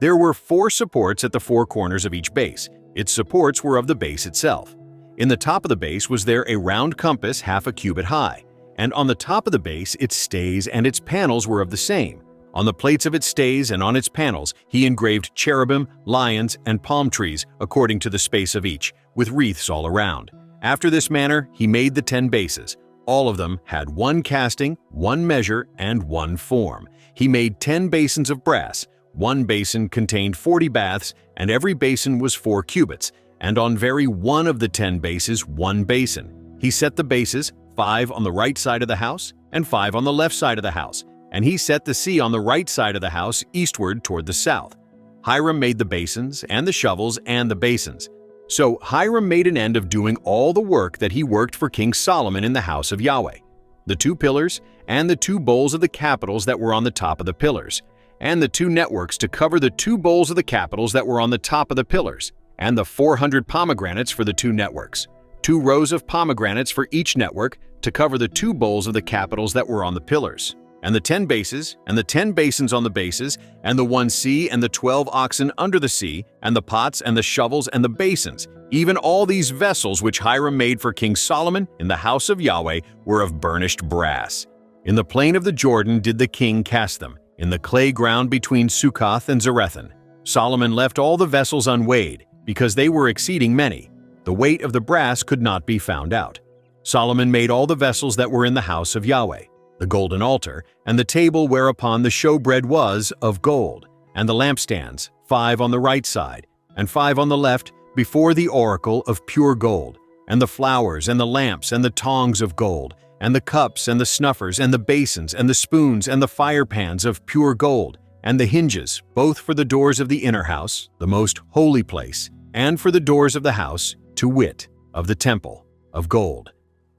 There were 4 supports at the 4 corners of each base. Its supports were of the base itself. In the top of the base was there a round compass half a cubit high, and on the top of the base its stays and its panels were of the same. On the plates of its stays and on its panels he engraved cherubim, lions, and palm trees according to the space of each, with wreaths all around. After this manner he made the 10 bases. All of them had 1 casting, 1 measure, and 1 form. He made 10 basins of brass. 1 basin contained 40 baths, and every basin was 4 cubits, and on very one of the 10 bases 1 basin. He set the bases, 5 on the right side of the house, and 5 on the left side of the house, and he set the sea on the right side of the house eastward toward the south. Hiram made the basins, and the shovels, and the basins. So Hiram made an end of doing all the work that he worked for King Solomon in the house of Yahweh, the 2 pillars, and the 2 bowls of the capitals that were on the top of the pillars, and the 2 networks to cover the 2 bowls of the capitals that were on the top of the pillars, and the 400 pomegranates for the 2 networks, 2 rows of pomegranates for each network to cover the 2 bowls of the capitals that were on the pillars, and the 10 bases, and the 10 basins on the bases, and the 1 sea, and the 12 oxen under the sea, and the pots, and the shovels, and the basins. Even all these vessels which Hiram made for King Solomon in the house of Yahweh were of burnished brass. In the plain of the Jordan did the king cast them, in the clay ground between Succoth and Zarethan. Solomon left all the vessels unweighed, because they were exceeding many. The weight of the brass could not be found out. Solomon made all the vessels that were in the house of Yahweh, the golden altar, and the table whereupon the showbread was, of gold, and the lampstands, 5 on the right side, and 5 on the left, before the oracle of pure gold, and the flowers, and the lamps, and the tongs of gold, and the cups, and the snuffers, and the basins, and the spoons, and the firepans of pure gold, and the hinges, both for the doors of the inner house, the most holy place, and for the doors of the house, to wit, of the temple, of gold.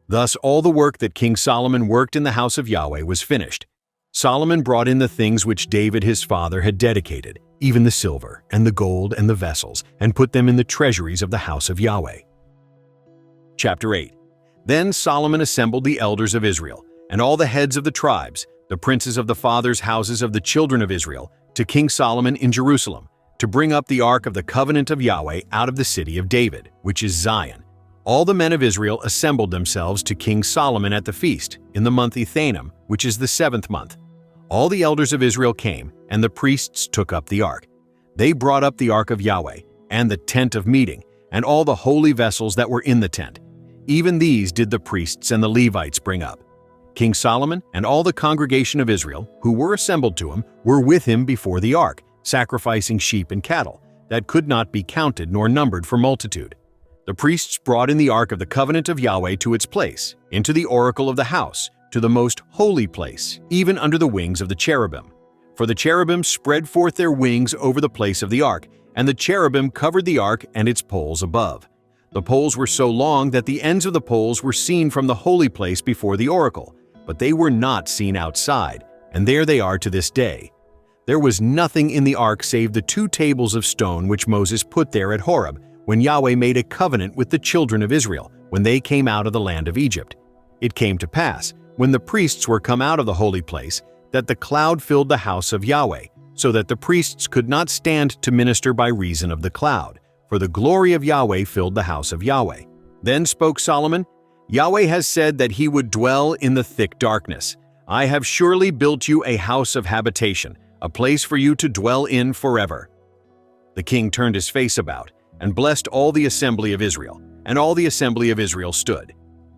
Thus all the work that King Solomon worked in the house of Yahweh was finished. Solomon brought in the things which David his father had dedicated, even the silver, and the gold, and the vessels, and put them in the treasuries of the house of Yahweh. Chapter 8. Then Solomon assembled the elders of Israel, and all the heads of the tribes, the princes of the fathers' houses of the children of Israel, to King Solomon in Jerusalem, to bring up the ark of the covenant of Yahweh out of the city of David, which is Zion. All the men of Israel assembled themselves to King Solomon at the feast, in the month Ethanim, which is the 7th month. All the elders of Israel came, and the priests took up the ark. They brought up the ark of Yahweh, and the tent of meeting, and all the holy vessels that were in the tent. Even these did the priests and the Levites bring up. King Solomon and all the congregation of Israel, who were assembled to him, were with him before the ark, sacrificing sheep and cattle, that could not be counted nor numbered for multitude. The priests brought in the ark of the covenant of Yahweh to its place, into the oracle of the house, to the most holy place, even under the wings of the cherubim. For the cherubim spread forth their wings over the place of the ark, and the cherubim covered the ark and its poles above. The poles were so long that the ends of the poles were seen from the holy place before the oracle, but they were not seen outside, and there they are to this day. There was nothing in the ark save the 2 tables of stone which Moses put there at Horeb, when Yahweh made a covenant with the children of Israel, when they came out of the land of Egypt. It came to pass, when the priests were come out of the holy place, that the cloud filled the house of Yahweh, so that the priests could not stand to minister by reason of the cloud, for the glory of Yahweh filled the house of Yahweh. Then spoke Solomon, Yahweh has said that he would dwell in the thick darkness. I have surely built you a house of habitation, a place for you to dwell in forever. The king turned his face about and blessed all the assembly of Israel, and all the assembly of Israel stood.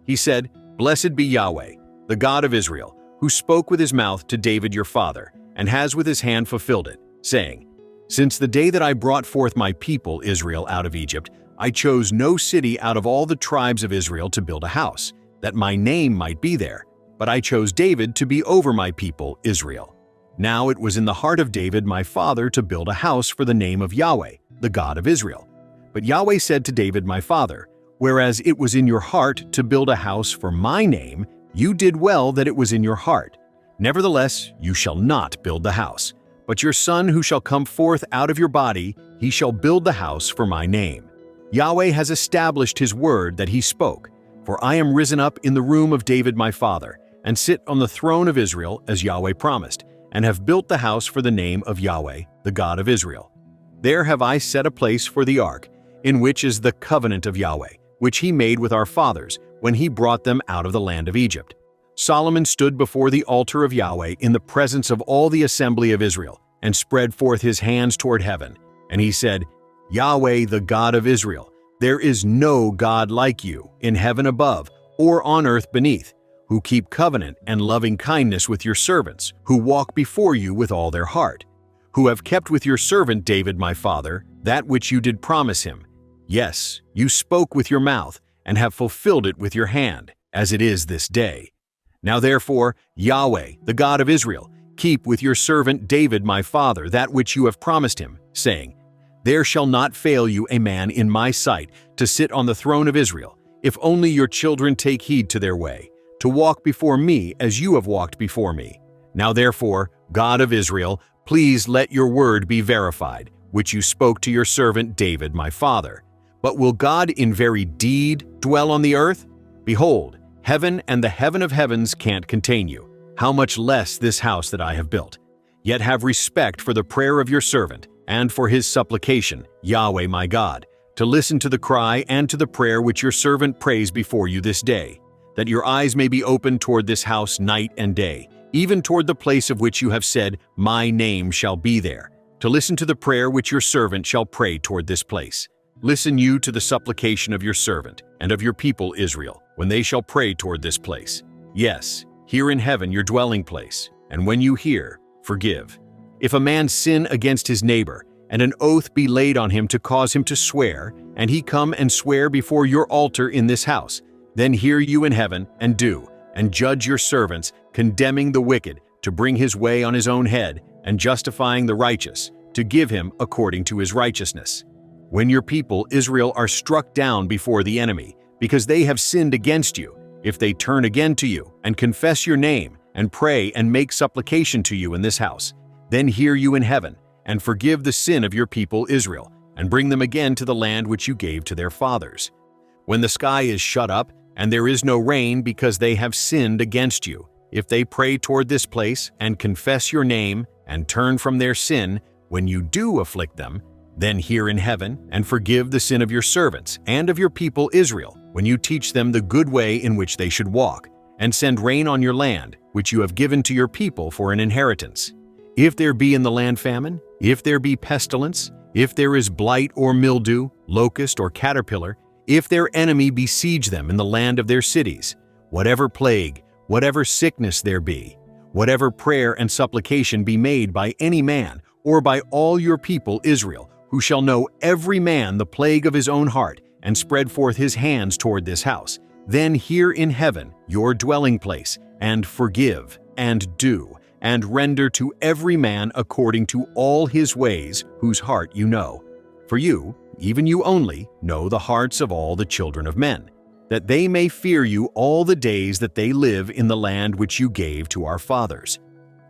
He said, "Blessed be Yahweh, the God of Israel, who spoke with his mouth to David your father, and has with his hand fulfilled it, saying, Since the day that I brought forth my people Israel out of Egypt, I chose no city out of all the tribes of Israel to build a house, that my name might be there, but I chose David to be over my people Israel. Now it was in the heart of David my father to build a house for the name of Yahweh, the God of Israel. But Yahweh said to David my father, Whereas it was in your heart to build a house for my name, you did well that it was in your heart. Nevertheless, you shall not build the house, but your son who shall come forth out of your body, he shall build the house for my name. Yahweh has established his word that he spoke, for I am risen up in the room of David my father, and sit on the throne of Israel as Yahweh promised, and have built the house for the name of Yahweh, the God of Israel. There have I set a place for the ark, in which is the covenant of Yahweh, which he made with our fathers when he brought them out of the land of Egypt. Solomon stood before the altar of Yahweh in the presence of all the assembly of Israel, and spread forth his hands toward heaven. And he said, Yahweh, the God of Israel, there is no God like you, in heaven above, or on earth beneath, who keep covenant and loving kindness with your servants, who walk before you with all their heart, who have kept with your servant David my father that which you did promise him. Yes, you spoke with your mouth, and have fulfilled it with your hand, as it is this day. Now therefore, Yahweh, the God of Israel, keep with your servant David my father that which you have promised him, saying, There shall not fail you a man in my sight to sit on the throne of Israel, if only your children take heed to their way, to walk before me as you have walked before me. Now therefore, God of Israel, please let your word be verified, which you spoke to your servant David my father. But will God in very deed dwell on the earth? Behold, heaven and the heaven of heavens can't contain you. How much less this house that I have built? Yet have respect for the prayer of your servant, and for his supplication, Yahweh my God, to listen to the cry and to the prayer which your servant prays before you this day, that your eyes may be open toward this house night and day, even toward the place of which you have said, My name shall be there, to listen to the prayer which your servant shall pray toward this place. Listen you to the supplication of your servant and of your people Israel, when they shall pray toward this place. Yes, here in heaven your dwelling place, and when you hear, forgive. If a man sin against his neighbor, and an oath be laid on him to cause him to swear, and he come and swear before your altar in this house, then hear you in heaven, and do, and judge your servants, condemning the wicked, to bring his way on his own head, and justifying the righteous, to give him according to his righteousness. When your people Israel are struck down before the enemy, because they have sinned against you, if they turn again to you, and confess your name, and pray and make supplication to you in this house, then hear you in heaven, and forgive the sin of your people Israel, and bring them again to the land which you gave to their fathers. When the sky is shut up, and there is no rain because they have sinned against you, if they pray toward this place, and confess your name, and turn from their sin, when you do afflict them, then hear in heaven, and forgive the sin of your servants and of your people Israel, when you teach them the good way in which they should walk, and send rain on your land, which you have given to your people for an inheritance. If there be in the land famine, if there be pestilence, if there is blight or mildew, locust or caterpillar, if their enemy besiege them in the land of their cities, whatever plague, whatever sickness there be, whatever prayer and supplication be made by any man, or by all your people Israel, who shall know every man the plague of his own heart, and spread forth his hands toward this house, then hear in heaven your dwelling place, and forgive, and do, and render to every man according to all his ways, whose heart you know. For you, even you only, know the hearts of all the children of men, that they may fear you all the days that they live in the land which you gave to our fathers.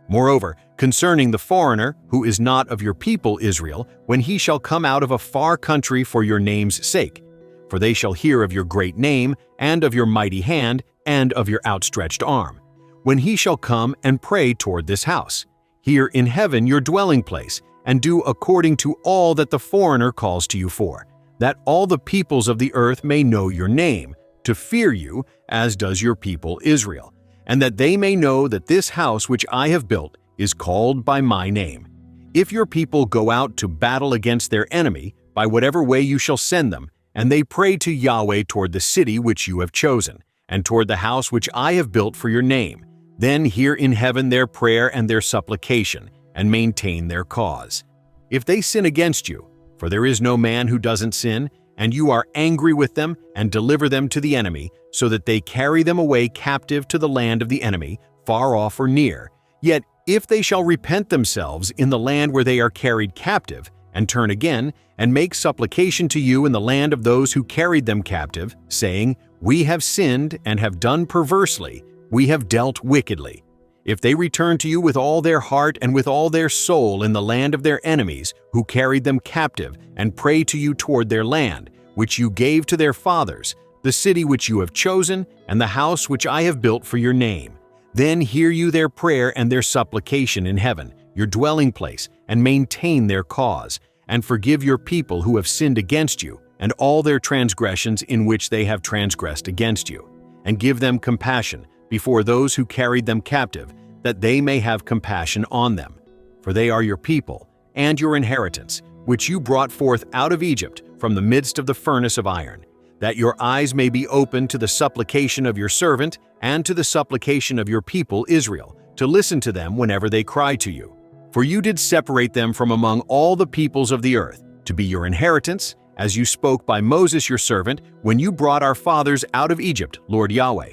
Moreover, concerning the foreigner, who is not of your people Israel, when he shall come out of a far country for your name's sake, for they shall hear of your great name, and of your mighty hand, and of your outstretched arm, when he shall come and pray toward this house, hear in heaven your dwelling place, and do according to all that the foreigner calls to you for, that all the peoples of the earth may know your name, to fear you, as does your people Israel, and that they may know that this house which I have built is called by my name. If your people go out to battle against their enemy, by whatever way you shall send them, and they pray to Yahweh toward the city which you have chosen, and toward the house which I have built for your name, then hear in heaven their prayer and their supplication, and maintain their cause. If they sin against you, for there is no man who doesn't sin, and you are angry with them, and deliver them to the enemy, so that they carry them away captive to the land of the enemy, far off or near, yet if they shall repent themselves in the land where they are carried captive, and turn again, and make supplication to you in the land of those who carried them captive, saying, We have sinned and have done perversely, we have dealt wickedly. If they return to you with all their heart and with all their soul in the land of their enemies, who carried them captive, and pray to you toward their land, which you gave to their fathers, the city which you have chosen, and the house which I have built for your name, then hear you their prayer and their supplication in heaven, your dwelling place, and maintain their cause, and forgive your people who have sinned against you, and all their transgressions in which they have transgressed against you, and give them compassion before those who carried them captive, that they may have compassion on them. For they are your people, and your inheritance, which you brought forth out of Egypt from the midst of the furnace of iron, that your eyes may be open to the supplication of your servant, and to the supplication of your people Israel, to listen to them whenever they cry to you. For you did separate them from among all the peoples of the earth, to be your inheritance, as you spoke by Moses your servant, when you brought our fathers out of Egypt, Lord Yahweh.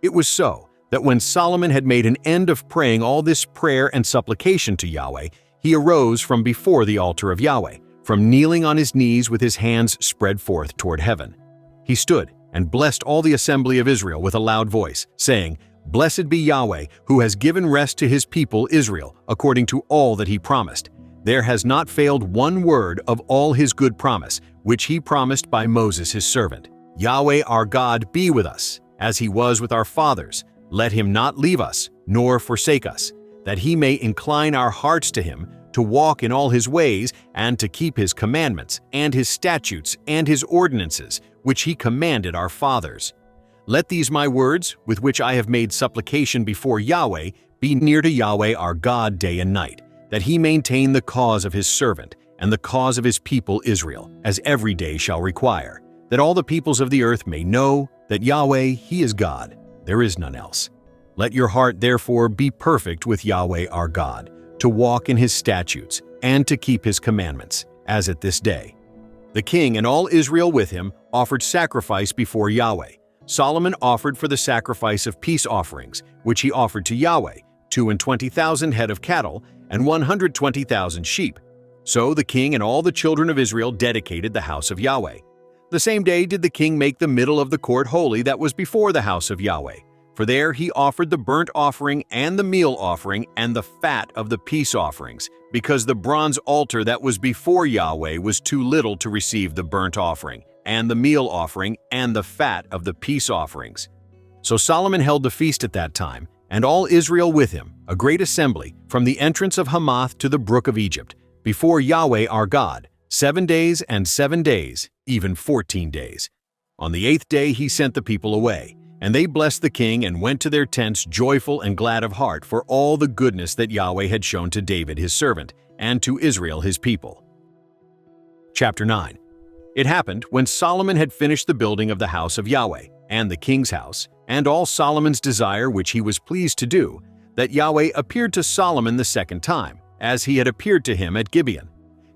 It was so, that when Solomon had made an end of praying all this prayer and supplication to Yahweh, he arose from before the altar of Yahweh, from kneeling on his knees with his hands spread forth toward heaven. He stood and blessed all the assembly of Israel with a loud voice, saying, Blessed be Yahweh, who has given rest to his people Israel, according to all that he promised. There has not failed one word of all his good promise, which he promised by Moses his servant. Yahweh our God be with us, as he was with our fathers. Let him not leave us, nor forsake us, that he may incline our hearts to him, to walk in all his ways, and to keep his commandments, and his statutes, and his ordinances, which he commanded our fathers. Let these my words, with which I have made supplication before Yahweh, be near to Yahweh our God day and night, that he maintain the cause of his servant, and the cause of his people Israel, as every day shall require, that all the peoples of the earth may know that Yahweh, he is God, there is none else. Let your heart therefore be perfect with Yahweh our God, to walk in his statutes, and to keep his commandments, as at this day. The king and all Israel with him offered sacrifice before Yahweh. Solomon offered for the sacrifice of peace offerings, which he offered to Yahweh, 22,000 head of cattle, and 120,000 sheep. So the king and all the children of Israel dedicated the house of Yahweh. The same day did the king make the middle of the court holy that was before the house of Yahweh. For there he offered the burnt offering and the meal offering and the fat of the peace offerings, because the bronze altar that was before Yahweh was too little to receive the burnt offering, and the meal offering, and the fat of the peace offerings. So Solomon held the feast at that time, and all Israel with him, a great assembly, from the entrance of Hamath to the brook of Egypt, before Yahweh our God, 7 days and 7 days, even 14 days. On the 8th day he sent the people away, and they blessed the king and went to their tents joyful and glad of heart for all the goodness that Yahweh had shown to David his servant, and to Israel his people. Chapter 9. It happened, when Solomon had finished the building of the house of Yahweh, and the king's house, and all Solomon's desire which he was pleased to do, that Yahweh appeared to Solomon the second time, as he had appeared to him at Gibeon.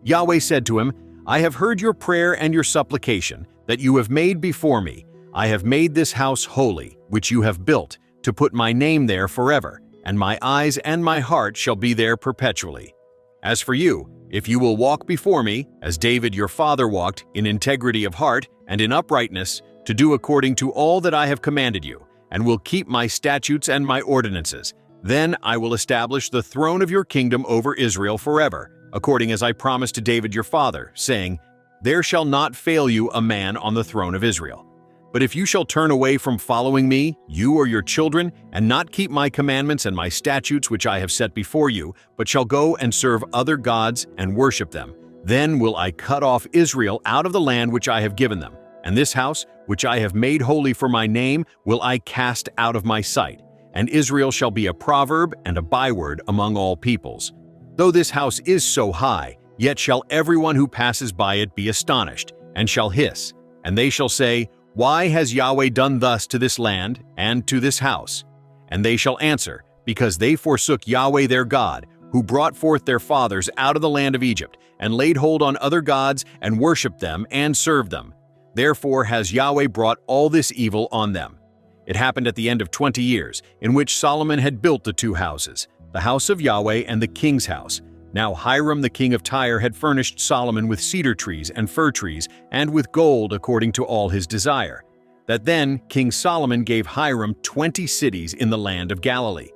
Yahweh said to him, I have heard your prayer and your supplication, that you have made before me. I have made this house holy, which you have built, to put my name there forever, and my eyes and my heart shall be there perpetually. As for you, if you will walk before me, as David your father walked, in integrity of heart and in uprightness, to do according to all that I have commanded you, and will keep my statutes and my ordinances, then I will establish the throne of your kingdom over Israel forever, according as I promised to David your father, saying, There shall not fail you a man on the throne of Israel. But if you shall turn away from following me, you or your children, and not keep my commandments and my statutes which I have set before you, but shall go and serve other gods and worship them, then will I cut off Israel out of the land which I have given them, and this house, which I have made holy for my name, will I cast out of my sight, and Israel shall be a proverb and a byword among all peoples. Though this house is so high, yet shall everyone who passes by it be astonished, and shall hiss, and they shall say, Why has Yahweh done thus to this land and to this house? And they shall answer, Because they forsook Yahweh their God, who brought forth their fathers out of the land of Egypt, and laid hold on other gods, and worshipped them, and served them. Therefore has Yahweh brought all this evil on them. It happened at the end of 20 years, in which Solomon had built the two houses, the house of Yahweh and the king's house. Now Hiram the king of Tyre had furnished Solomon with cedar trees and fir trees, and with gold according to all his desire. That then King Solomon gave Hiram 20 cities in the land of Galilee.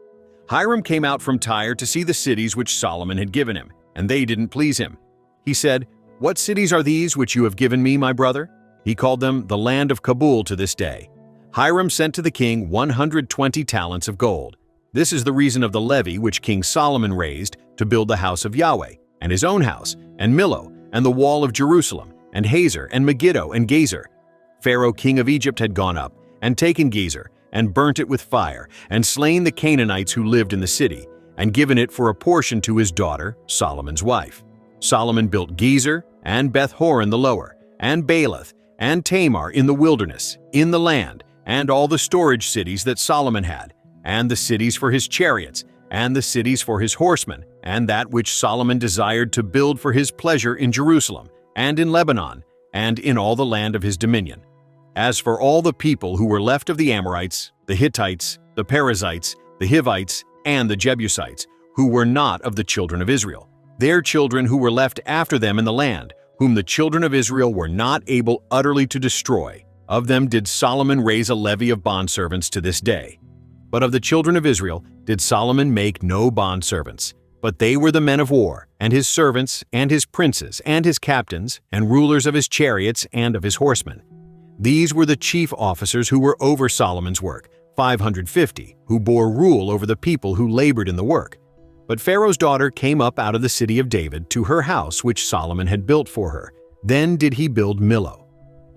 Hiram came out from Tyre to see the cities which Solomon had given him, and they didn't please him. He said, What cities are these which you have given me, my brother? He called them the land of Kabul to this day. Hiram sent to the king 120 talents of gold. This is the reason of the levy which King Solomon raised to build the house of Yahweh, and his own house, and Millo, and the wall of Jerusalem, and Hazor, and Megiddo, and Gezer. Pharaoh king of Egypt had gone up, and taken Gezer, and burnt it with fire, and slain the Canaanites who lived in the city, and given it for a portion to his daughter, Solomon's wife. Solomon built Gezer, and Beth-horon the lower, and Baalath, and Tamar in the wilderness, in the land, and all the storage cities that Solomon had, and the cities for his chariots, and the cities for his horsemen, and that which Solomon desired to build for his pleasure in Jerusalem, and in Lebanon, and in all the land of his dominion. As for all the people who were left of the Amorites, the Hittites, the Perizzites, the Hivites, and the Jebusites, who were not of the children of Israel, their children who were left after them in the land, whom the children of Israel were not able utterly to destroy, of them did Solomon raise a levy of bondservants to this day. But of the children of Israel did Solomon make no bondservants, but they were the men of war, and his servants, and his princes, and his captains, and rulers of his chariots and of his horsemen. These were the chief officers who were over Solomon's work, 550, who bore rule over the people who labored in the work. But Pharaoh's daughter came up out of the city of David to her house which Solomon had built for her. Then did he build Millo.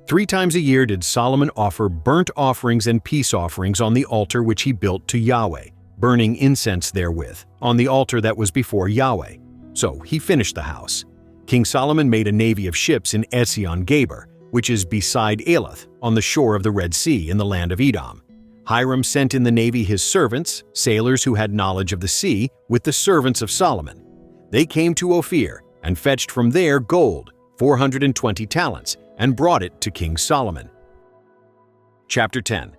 3 times a year did Solomon offer burnt offerings and peace offerings on the altar which he built to Yahweh, burning incense therewith, on the altar that was before Yahweh. So he finished the house. King Solomon made a navy of ships in Ezion-Geber, which is beside Elath, on the shore of the Red Sea in the land of Edom. Hiram sent in the navy his servants, sailors who had knowledge of the sea, with the servants of Solomon. They came to Ophir, and fetched from there gold, 420 talents, and brought it to King Solomon. Chapter 10.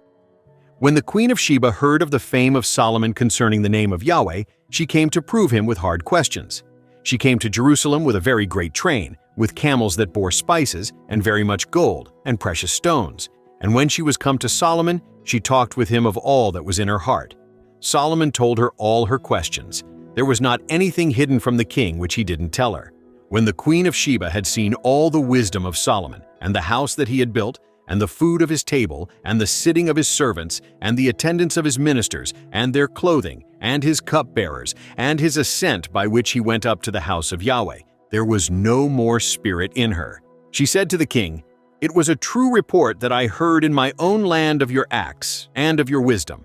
When the queen of Sheba heard of the fame of Solomon concerning the name of Yahweh, she came to prove him with hard questions. She came to Jerusalem with a very great train, with camels that bore spices, and very much gold, and precious stones. And when she was come to Solomon, she talked with him of all that was in her heart. Solomon told her all her questions. There was not anything hidden from the king which he didn't tell her. When the queen of Sheba had seen all the wisdom of Solomon, and the house that he had built, and the food of his table, and the sitting of his servants, and the attendance of his ministers, and their clothing, and his cupbearers, and his ascent by which he went up to the house of Yahweh, there was no more spirit in her. She said to the king, It was a true report that I heard in my own land of your acts and of your wisdom.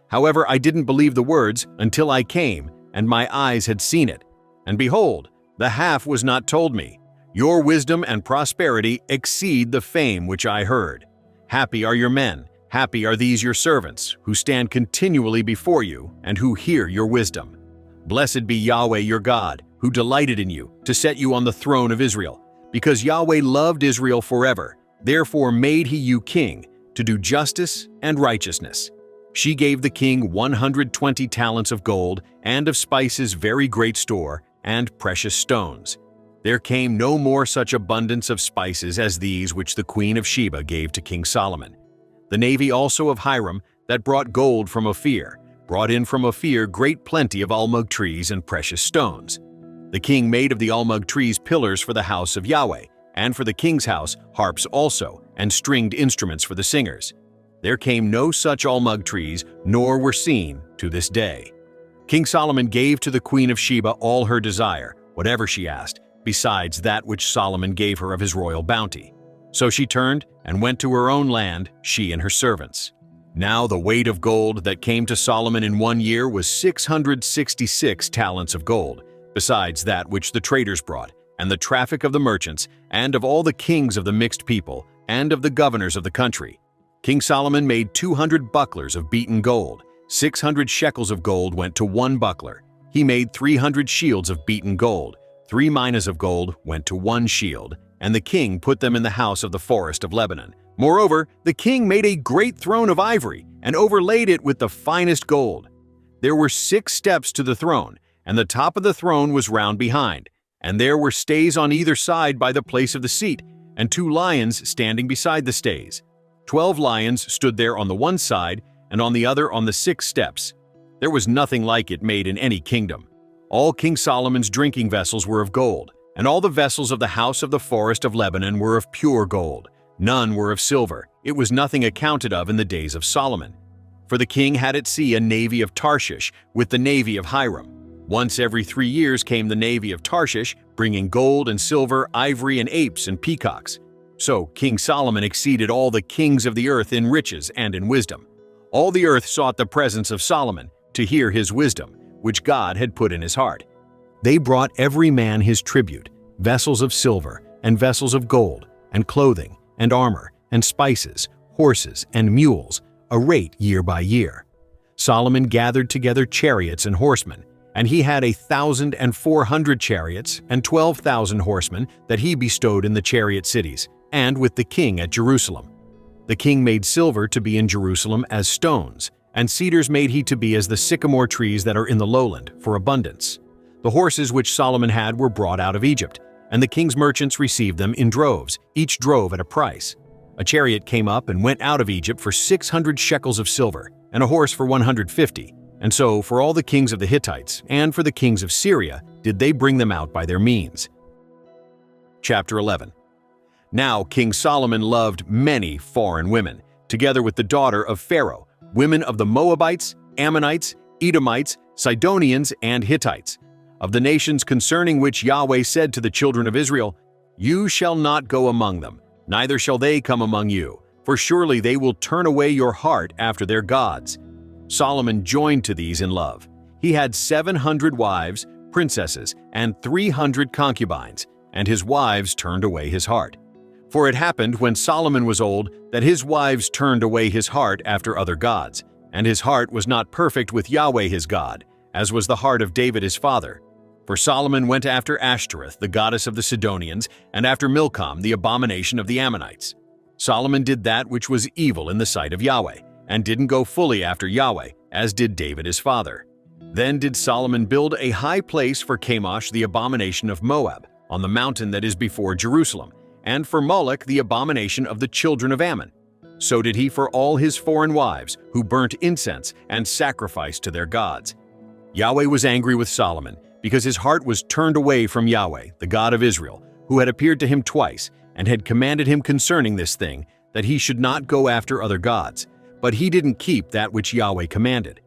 However, I didn't believe the words until I came, and my eyes had seen it. And behold, the half was not told me. Your wisdom and prosperity exceed the fame which I heard. Happy are your men, happy are these your servants, who stand continually before you, and who hear your wisdom. Blessed be Yahweh your God, who delighted in you, to set you on the throne of Israel. Because Yahweh loved Israel forever, therefore made he you king, to do justice and righteousness. She gave the king 120 talents of gold, and of spices very great store, and precious stones. There came no more such abundance of spices as these which the queen of Sheba gave to King Solomon. The navy also of Hiram, that brought gold from Ophir, brought in from Ophir great plenty of almug trees and precious stones. The king made of the almug trees pillars for the house of Yahweh, and for the king's house harps also, and stringed instruments for the singers. There came no such almug trees, nor were seen to this day. King Solomon gave to the queen of Sheba all her desire, whatever she asked, besides that which Solomon gave her of his royal bounty. So she turned and went to her own land, she and her servants. Now the weight of gold that came to Solomon in 1 year was 666 talents of gold, besides that which the traders brought, and the traffic of the merchants, and of all the kings of the mixed people, and of the governors of the country. King Solomon made 200 bucklers of beaten gold. 600 shekels of gold went to one buckler. He made 300 shields of beaten gold. 3 minas of gold went to one shield, and the king put them in the house of the forest of Lebanon. Moreover, the king made a great throne of ivory, and overlaid it with the finest gold. There were 6 steps to the throne, and the top of the throne was round behind, and there were stays on either side by the place of the seat, and 2 lions standing beside the stays. 12 lions stood there on the one side, and on the other on the 6 steps. There was nothing like it made in any kingdom. All King Solomon's drinking vessels were of gold, and all the vessels of the house of the forest of Lebanon were of pure gold. None were of silver. It was nothing accounted of in the days of Solomon. For the king had at sea a navy of Tarshish with the navy of Hiram. Once every 3 years came the navy of Tarshish, bringing gold and silver, ivory and apes and peacocks. So King Solomon exceeded all the kings of the earth in riches and in wisdom. All the earth sought the presence of Solomon to hear his wisdom, which God had put in his heart. They brought every man his tribute, vessels of silver and vessels of gold, and clothing and armor and spices, horses and mules, a rate year by year. Solomon gathered together chariots and horsemen, and he had 1,400 chariots and 12,000 horsemen that he bestowed in the chariot cities, and with the king at Jerusalem. The king made silver to be in Jerusalem as stones, and cedars made he to be as the sycamore trees that are in the lowland, for abundance. The horses which Solomon had were brought out of Egypt, and the king's merchants received them in droves, each drove at a price. A chariot came up and went out of Egypt for 600 shekels of silver, and a horse for 150. And so for all the kings of the Hittites, and for the kings of Syria, did they bring them out by their means. Chapter 11. Now King Solomon loved many foreign women, together with the daughter of Pharaoh, women of the Moabites, Ammonites, Edomites, Sidonians, and Hittites, of the nations concerning which Yahweh said to the children of Israel, "You shall not go among them, neither shall they come among you, for surely they will turn away your heart after their gods." Solomon joined to these in love. He had 700 wives, princesses, and 300 concubines, and his wives turned away his heart. For it happened when Solomon was old that his wives turned away his heart after other gods, and his heart was not perfect with Yahweh his God, as was the heart of David his father. For Solomon went after Ashtoreth, the goddess of the Sidonians, and after Milcom, the abomination of the Ammonites. Solomon did that which was evil in the sight of Yahweh, and didn't go fully after Yahweh, as did David his father. Then did Solomon build a high place for Chemosh, the abomination of Moab, on the mountain that is before Jerusalem, and for Moloch, the abomination of the children of Ammon. So did he for all his foreign wives, who burnt incense and sacrificed to their gods. Yahweh was angry with Solomon, because his heart was turned away from Yahweh, the God of Israel, who had appeared to him twice, and had commanded him concerning this thing, that he should not go after other gods. But he didn't keep that which Yahweh commanded.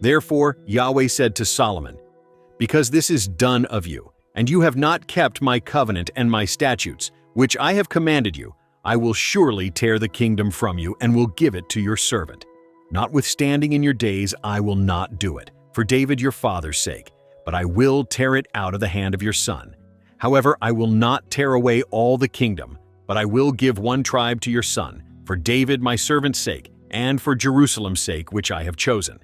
Therefore Yahweh said to Solomon, "Because this is done of you, and you have not kept my covenant and my statutes, which I have commanded you, I will surely tear the kingdom from you and will give it to your servant. Notwithstanding in your days I will not do it, for David your father's sake, but I will tear it out of the hand of your son. However, I will not tear away all the kingdom, but I will give one tribe to your son, for David my servant's sake, and for Jerusalem's sake which I have chosen."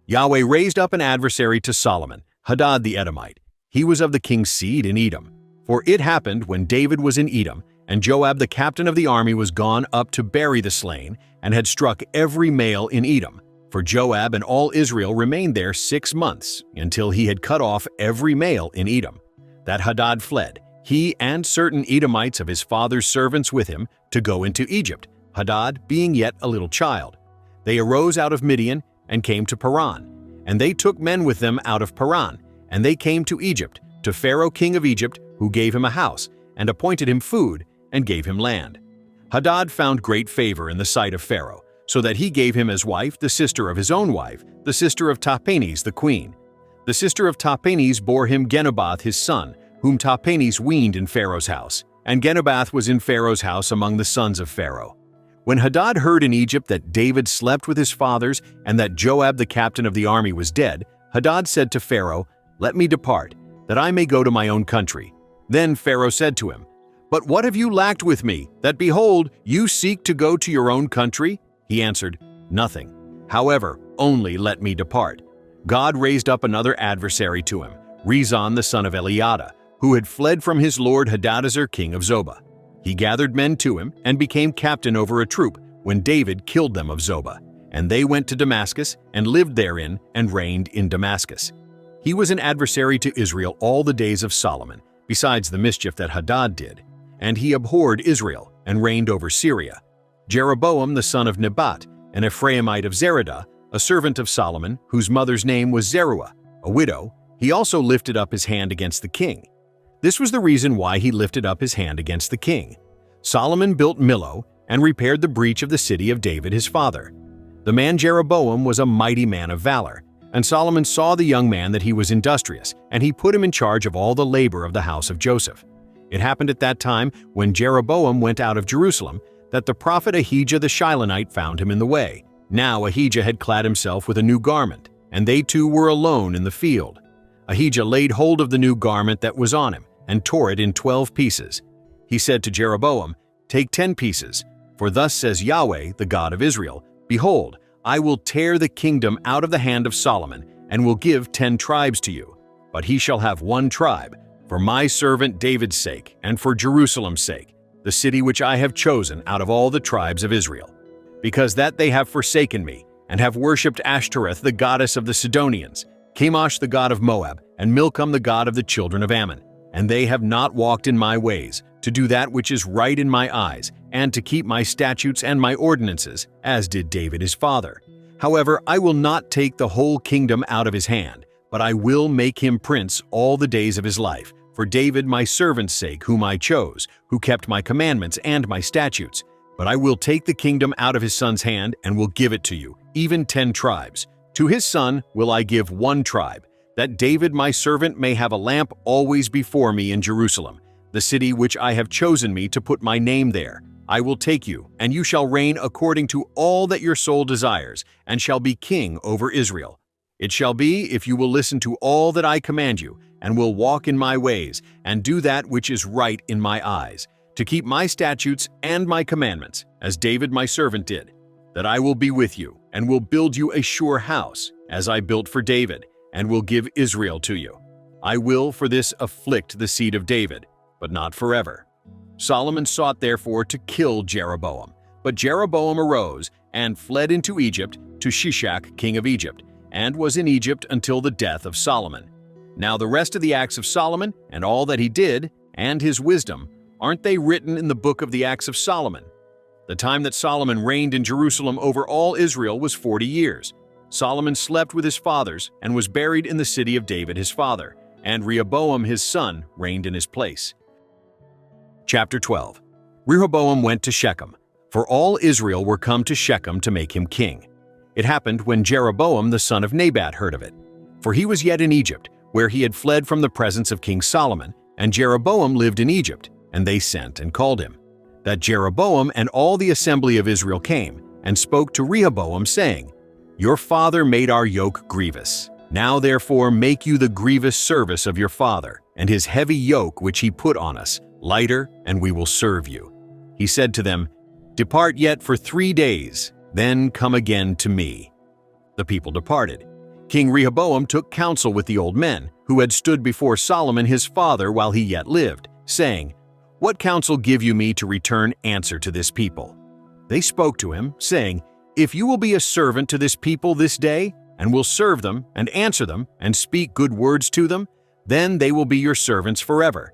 Yahweh raised up an adversary to Solomon, Hadad the Edomite. He was of the king's seed in Edom. For it happened when David was in Edom, and Joab the captain of the army was gone up to bury the slain, and had struck every male in Edom. For Joab and all Israel remained there 6 months, until he had cut off every male in Edom. That Hadad fled, he and certain Edomites of his father's servants with him, to go into Egypt, Hadad being yet a little child. They arose out of Midian, and came to Paran. And they took men with them out of Paran, and they came to Egypt, to Pharaoh king of Egypt, who gave him a house, and appointed him food, and gave him land. Hadad found great favor in the sight of Pharaoh, so that he gave him as wife the sister of his own wife, the sister of Tahpenes the queen. The sister of Tahpenes bore him Genubath his son, whom Tahpenes weaned in Pharaoh's house, and Genubath was in Pharaoh's house among the sons of Pharaoh. When Hadad heard in Egypt that David slept with his fathers, and that Joab the captain of the army was dead, Hadad said to Pharaoh, "Let me depart, that I may go to my own country." Then Pharaoh said to him, "But what have you lacked with me, that behold, you seek to go to your own country?" He answered, "Nothing. However, only let me depart." God raised up another adversary to him, Rezon the son of Eliada, who had fled from his lord Hadadezer king of Zobah. He gathered men to him and became captain over a troop when David killed them of Zobah. And they went to Damascus and lived therein and reigned in Damascus. He was an adversary to Israel all the days of Solomon, besides the mischief that Hadad did. And he abhorred Israel and reigned over Syria. Jeroboam the son of Nebat, an Ephraimite of Zeradah, a servant of Solomon, whose mother's name was Zeruah, a widow, he also lifted up his hand against the king. This was the reason why he lifted up his hand against the king. Solomon built Millo and repaired the breach of the city of David his father. The man Jeroboam was a mighty man of valor, and Solomon saw the young man that he was industrious, and he put him in charge of all the labor of the house of Joseph. It happened at that time, when Jeroboam went out of Jerusalem, that the prophet Ahijah the Shilonite found him in the way. Now Ahijah had clad himself with a new garment, and they two were alone in the field. Ahijah laid hold of the new garment that was on him, and tore it in 12 pieces. He said to Jeroboam, "Take 10 pieces, for thus says Yahweh, the God of Israel, Behold, I will tear the kingdom out of the hand of Solomon, and will give 10 tribes to you. But he shall have 1 tribe, for my servant David's sake, and for Jerusalem's sake, the city which I have chosen out of all the tribes of Israel. Because that they have forsaken me, and have worshipped Ashtoreth the goddess of the Sidonians, Chemosh the god of Moab, and Milcom the god of the children of Ammon. And they have not walked in my ways, to do that which is right in my eyes, and to keep my statutes and my ordinances, as did David his father. However, I will not take the whole kingdom out of his hand, but I will make him prince all the days of his life, for David my servant's sake, whom I chose, who kept my commandments and my statutes. But I will take the kingdom out of his son's hand, and will give it to you, even 10 tribes. To his son will I give 1 tribe, that David my servant may have a lamp always before me in Jerusalem, the city which I have chosen me to put my name there. I will take you, and you shall reign according to all that your soul desires, and shall be king over Israel. It shall be, if you will listen to all that I command you, and will walk in my ways, and do that which is right in my eyes, to keep my statutes and my commandments, as David my servant did, that I will be with you, and will build you a sure house, as I built for David, and will give Israel to you. I will for this afflict the seed of David, but not forever." Solomon sought therefore to kill Jeroboam. But Jeroboam arose and fled into Egypt to Shishak king of Egypt, and was in Egypt until the death of Solomon. Now the rest of the acts of Solomon, and all that he did, and his wisdom, aren't they written in the book of the acts of Solomon? The time that Solomon reigned in Jerusalem over all Israel was 40 years. Solomon slept with his fathers and was buried in the city of David his father, and Rehoboam his son reigned in his place. Chapter 12. Rehoboam went to Shechem, for all Israel were come to Shechem to make him king. It happened when Jeroboam the son of Nabat heard of it. For he was yet in Egypt, where he had fled from the presence of King Solomon, and Jeroboam lived in Egypt, and they sent and called him. That Jeroboam and all the assembly of Israel came, and spoke to Rehoboam, saying, Your father made our yoke grievous. Now therefore make you the grievous service of your father, and his heavy yoke which he put on us, lighter, and we will serve you. He said to them, Depart yet for 3 days, then come again to me. The people departed. King Rehoboam took counsel with the old men, who had stood before Solomon his father while he yet lived, saying, What counsel give you me to return answer to this people? They spoke to him, saying, If you will be a servant to this people this day, and will serve them, and answer them, and speak good words to them, then they will be your servants forever.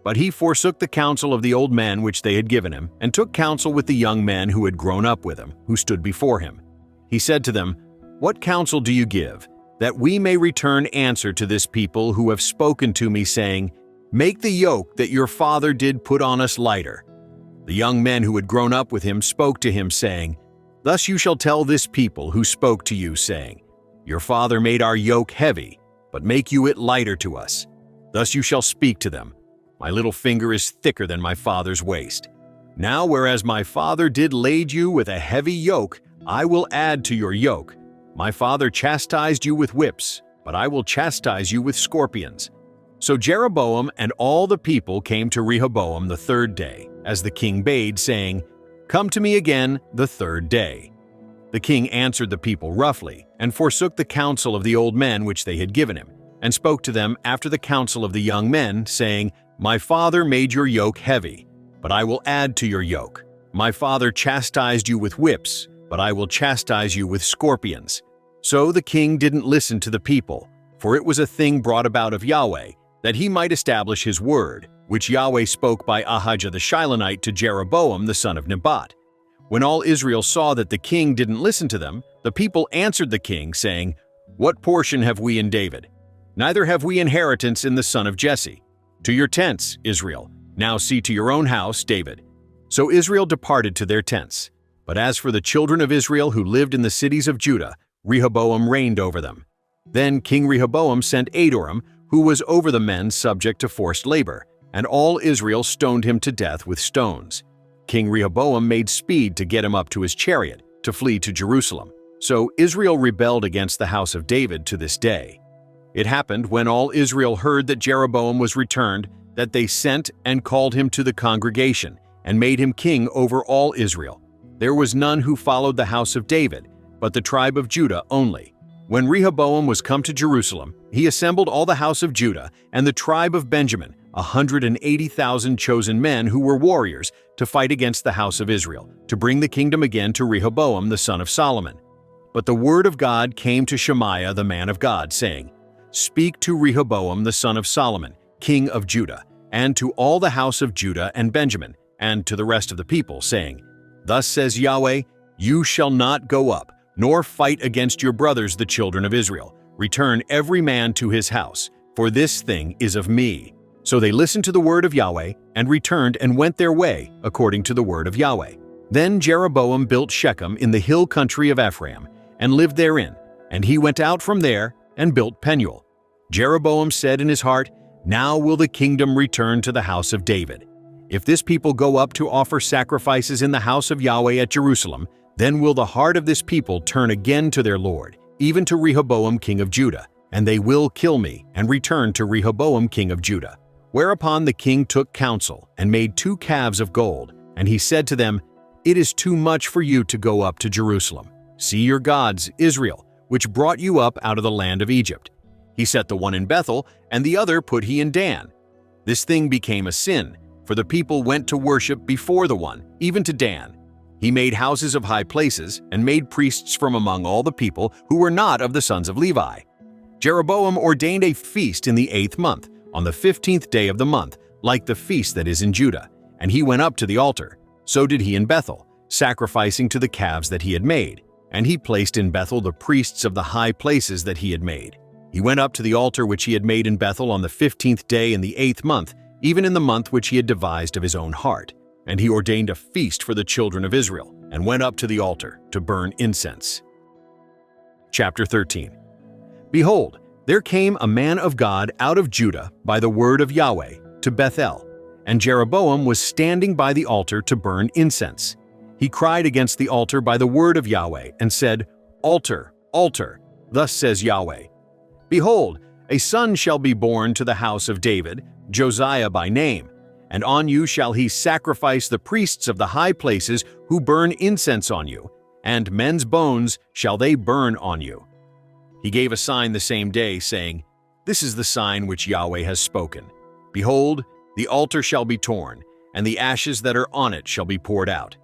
But he forsook the counsel of the old men which they had given him, and took counsel with the young men who had grown up with him, who stood before him. He said to them, What counsel do you give, that we may return answer to this people who have spoken to me, saying, Make the yoke that your father did put on us lighter? The young men who had grown up with him spoke to him, saying, Thus you shall tell this people who spoke to you, saying, Your father made our yoke heavy, but make you it lighter to us. Thus you shall speak to them, My little finger is thicker than my father's waist. Now whereas my father did lade you with a heavy yoke, I will add to your yoke. My father chastised you with whips, but I will chastise you with scorpions. So Jeroboam and all the people came to Rehoboam the third day, as the king bade, saying, "Come to me again the third day." The king answered the people roughly, and forsook the counsel of the old men which they had given him, and spoke to them after the counsel of the young men, saying, "My father made your yoke heavy, but I will add to your yoke. My father chastised you with whips, but I will chastise you with scorpions." So the king didn't listen to the people, for it was a thing brought about of Yahweh, that he might establish his word, which Yahweh spoke by Ahijah the Shilonite to Jeroboam the son of Naboth. When all Israel saw that the king didn't listen to them, the people answered the king, saying, "What portion have we in David? Neither have we inheritance in the son of Jesse. To your tents, Israel. Now see to your own house, David." So Israel departed to their tents. But as for the children of Israel who lived in the cities of Judah, Rehoboam reigned over them. Then King Rehoboam sent Adoram, who was over the men subject to forced labor, and all Israel stoned him to death with stones. King Rehoboam made speed to get him up to his chariot, to flee to Jerusalem. So Israel rebelled against the house of David to this day. It happened when all Israel heard that Jeroboam was returned, that they sent and called him to the congregation, and made him king over all Israel. There was none who followed the house of David, but the tribe of Judah only. When Rehoboam was come to Jerusalem, he assembled all the house of Judah and the tribe of Benjamin, 180,000 chosen men who were warriors, to fight against the house of Israel, to bring the kingdom again to Rehoboam the son of Solomon. But the word of God came to Shemaiah the man of God, saying, "Speak to Rehoboam the son of Solomon, king of Judah, and to all the house of Judah and Benjamin, and to the rest of the people, saying, Thus says Yahweh, you shall not go up, nor fight against your brothers the children of Israel. Return every man to his house, for this thing is of me." So they listened to the word of Yahweh, and returned and went their way, according to the word of Yahweh. Then Jeroboam built Shechem in the hill country of Ephraim, and lived therein, and he went out from there, and built Penuel. Jeroboam said in his heart, "Now will the kingdom return to the house of David. If this people go up to offer sacrifices in the house of Yahweh at Jerusalem, then will the heart of this people turn again to their Lord, even to Rehoboam king of Judah, and they will kill me, and return to Rehoboam king of Judah." Whereupon the king took counsel, and made 2 calves of gold, and he said to them, "It is too much for you to go up to Jerusalem. See your gods, Israel, which brought you up out of the land of Egypt." He set the one in Bethel, and the other put he in Dan. This thing became a sin, for the people went to worship before the one, even to Dan. He made houses of high places, and made priests from among all the people who were not of the sons of Levi. Jeroboam ordained a feast in the 8th month, on the 15th day of the month, like the feast that is in Judah, and he went up to the altar. So did he in Bethel, sacrificing to the calves that he had made. And he placed in Bethel the priests of the high places that he had made. He went up to the altar which he had made in Bethel on the 15th day in the 8th month, even in the month which he had devised of his own heart. And he ordained a feast for the children of Israel, and went up to the altar to burn incense. Chapter 13. Behold, there came a man of God out of Judah by the word of Yahweh to Bethel, and Jeroboam was standing by the altar to burn incense. He cried against the altar by the word of Yahweh, and said, "Altar, altar, thus says Yahweh. Behold, a son shall be born to the house of David, Josiah by name, and on you shall he sacrifice the priests of the high places who burn incense on you, and men's bones shall they burn on you." He gave a sign the same day, saying, "This is the sign which Yahweh has spoken. Behold, the altar shall be torn, and the ashes that are on it shall be poured out."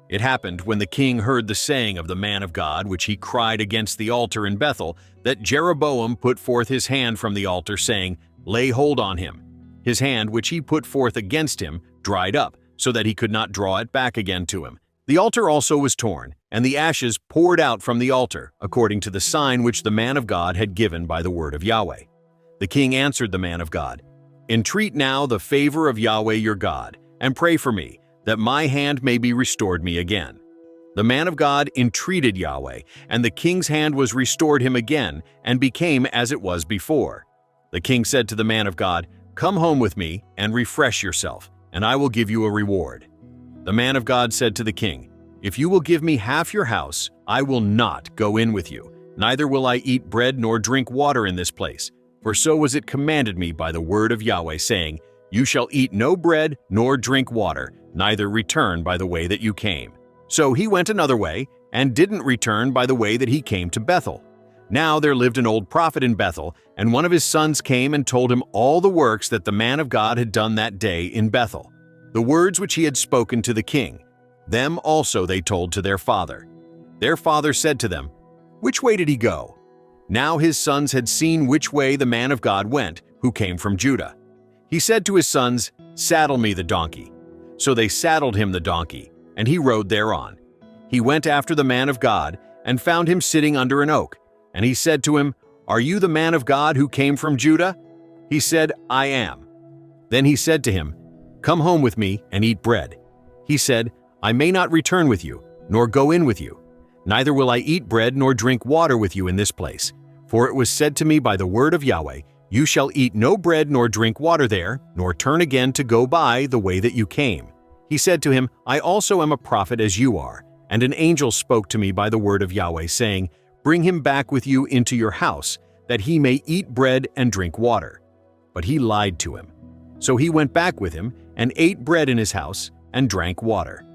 It happened when the king heard the saying of the man of God which he cried against the altar in Bethel, that Jeroboam put forth his hand from the altar, saying, "Lay hold on him." His hand which he put forth against him dried up, so that he could not draw it back again to him. The altar also was torn, and the ashes poured out from the altar, according to the sign which the man of God had given by the word of Yahweh. The king answered the man of God, "Entreat now the favor of Yahweh your God, and pray for me, that my hand may be restored me again." The man of God entreated Yahweh, and the king's hand was restored him again, and became as it was before. The king said to the man of God, "Come home with me, and refresh yourself, and I will give you a reward." The man of God said to the king, "If you will give me half your house, I will not go in with you, neither will I eat bread nor drink water in this place, For so was it commanded me by the word of Yahweh, saying, You shall eat no bread nor drink water, neither return by the way that you came. So he went another way, and didn't return by the way that he came to Bethel. Now there lived an old prophet in Bethel, and one of his sons came and told him all the works that the man of God had done that day in Bethel, the words which he had spoken to the king. Them also they told to their father. Their father said to them, Which way did he go? Now his sons had seen which way the man of God went, who came from Judah. He said to his sons, Saddle me the donkey. So they saddled him the donkey, and he rode thereon. He went after the man of God, and found him sitting under an oak. And he said to him, Are you the man of God who came from Judah? He said, I am. Then he said to him, Come home with me and eat bread. He said, I may not return with you, nor go in with you. Neither will I eat bread nor drink water with you in this place. For it was said to me by the word of Yahweh, You shall eat no bread nor drink water there, nor turn again to go by the way that you came. He said to him, I also am a prophet as you are. And an angel spoke to me by the word of Yahweh, saying, Bring him back with you into your house, that he may eat bread and drink water. But he lied to him. So he went back with him, and ate bread in his house, and drank water.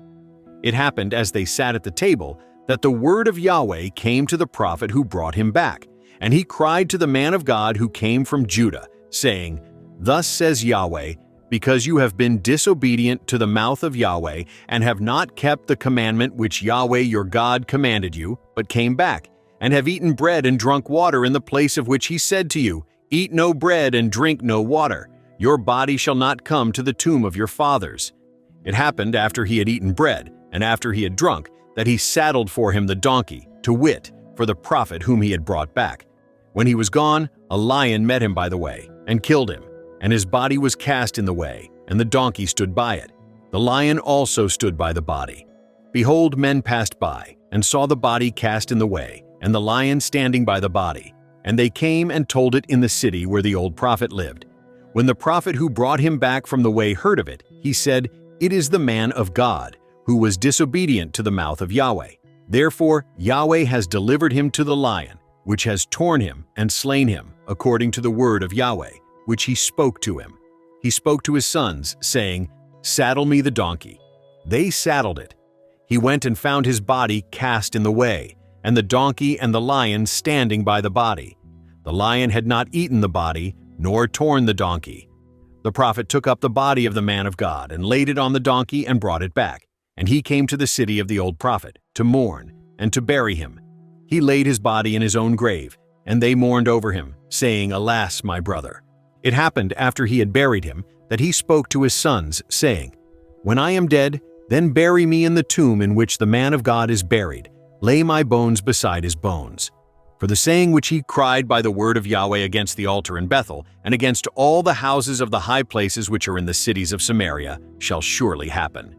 It happened as they sat at the table, that the word of Yahweh came to the prophet who brought him back, and he cried to the man of God who came from Judah, saying, Thus says Yahweh, because you have been disobedient to the mouth of Yahweh, and have not kept the commandment which Yahweh your God commanded you, but came back, and have eaten bread and drunk water in the place of which he said to you, Eat no bread and drink no water. Your body shall not come to the tomb of your fathers. It happened after he had eaten bread, and after he had drunk, that he saddled for him the donkey, to wit, for the prophet whom he had brought back. When he was gone, a lion met him by the way, and killed him, and his body was cast in the way, and the donkey stood by it. The lion also stood by the body. Behold, men passed by, and saw the body cast in the way, and the lion standing by the body. And they came and told it in the city where the old prophet lived. When the prophet who brought him back from the way heard of it, he said, It is the man of God, who was disobedient to the mouth of Yahweh. Therefore Yahweh has delivered him to the lion, which has torn him and slain him, according to the word of Yahweh, which he spoke to him. He spoke to his sons, saying, Saddle me the donkey. They saddled it. He went and found his body cast in the way, and the donkey and the lion standing by the body. The lion had not eaten the body, nor torn the donkey. The prophet took up the body of the man of God, and laid it on the donkey and brought it back. And he came to the city of the old prophet, to mourn, and to bury him. He laid his body in his own grave, and they mourned over him, saying, Alas, my brother. It happened after he had buried him, that he spoke to his sons, saying, When I am dead, then bury me in the tomb in which the man of God is buried. Lay my bones beside his bones. For the saying which he cried by the word of Yahweh against the altar in Bethel, and against all the houses of the high places which are in the cities of Samaria, shall surely happen.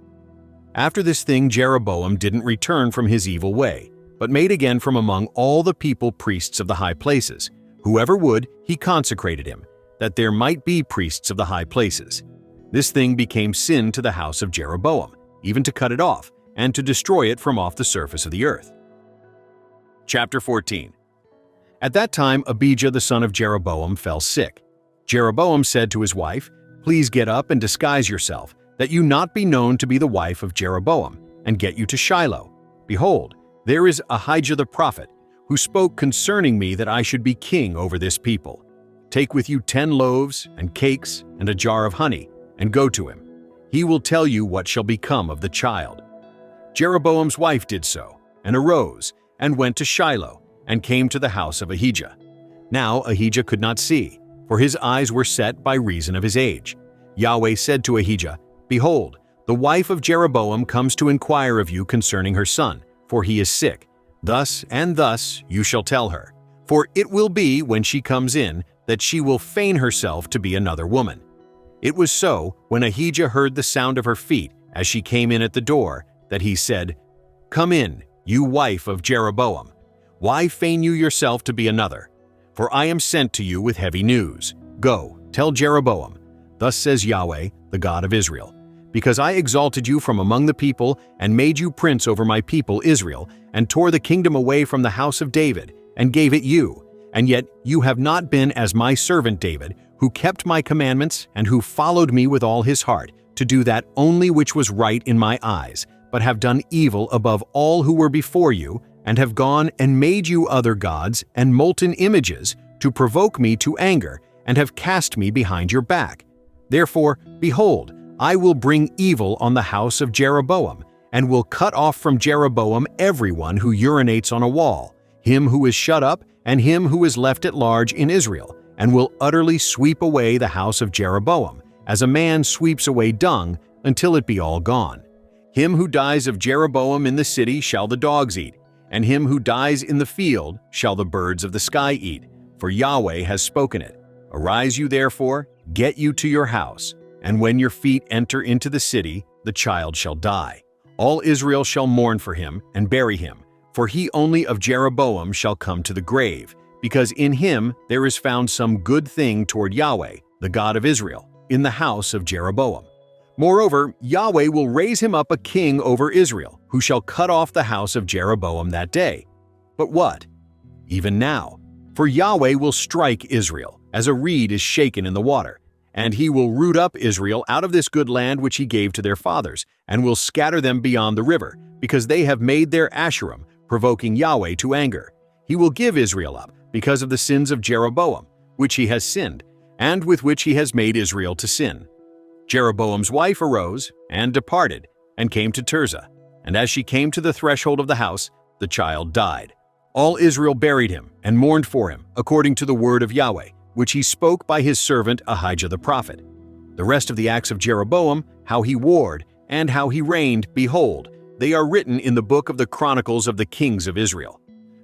After this thing Jeroboam didn't return from his evil way, but made again from among all the people priests of the high places. Whoever would, he consecrated him, that there might be priests of the high places. This thing became sin to the house of Jeroboam, even to cut it off, and to destroy it from off the surface of the earth. Chapter 14. At that time Abijah the son of Jeroboam fell sick. Jeroboam said to his wife, Please get up and disguise yourself, that you not be known to be the wife of Jeroboam, and get you to Shiloh. Behold, there is Ahijah the prophet, who spoke concerning me that I should be king over this people. Take with you 10 loaves and cakes and a jar of honey, and go to him. He will tell you what shall become of the child. Jeroboam's wife did so, and arose, and went to Shiloh, and came to the house of Ahijah. Now Ahijah could not see, for his eyes were set by reason of his age. Yahweh said to Ahijah, Behold, the wife of Jeroboam comes to inquire of you concerning her son, for he is sick. Thus and thus you shall tell her. For it will be, when she comes in, that she will feign herself to be another woman. It was so, when Ahijah heard the sound of her feet, as she came in at the door, that he said, Come in, you wife of Jeroboam. Why feign you yourself to be another? For I am sent to you with heavy news. Go, tell Jeroboam, Thus says Yahweh, the God of Israel, Because I exalted you from among the people, and made you prince over my people Israel, and tore the kingdom away from the house of David, and gave it you, And yet you have not been as my servant David, who kept my commandments and who followed me with all his heart, to do that only which was right in my eyes, but have done evil above all who were before you, and have gone and made you other gods and molten images to provoke me to anger, and have cast me behind your back. Therefore, behold, I will bring evil on the house of Jeroboam, and will cut off from Jeroboam everyone who urinates on a wall, him who is shut up, and him who is left at large in Israel, and will utterly sweep away the house of Jeroboam, as a man sweeps away dung, until it be all gone. Him who dies of Jeroboam in the city shall the dogs eat, and him who dies in the field shall the birds of the sky eat, for Yahweh has spoken it. Arise you therefore, get you to your house, and when your feet enter into the city, the child shall die. All Israel shall mourn for him and bury him, for he only of Jeroboam shall come to the grave, because in him there is found some good thing toward Yahweh, the God of Israel, in the house of Jeroboam. Moreover, Yahweh will raise him up a king over Israel, who shall cut off the house of Jeroboam that day. But what? Even now. For Yahweh will strike Israel, as a reed is shaken in the water, and he will root up Israel out of this good land which he gave to their fathers, and will scatter them beyond the river, because they have made their Asherim, provoking Yahweh to anger. He will give Israel up, because of the sins of Jeroboam, which he has sinned, and with which he has made Israel to sin. Jeroboam's wife arose, and departed, and came to Tirzah, and as she came to the threshold of the house, the child died. All Israel buried him, and mourned for him, according to the word of Yahweh, which he spoke by his servant Ahijah the prophet. The rest of the acts of Jeroboam, how he warred, and how he reigned, behold, they are written in the book of the Chronicles of the kings of Israel.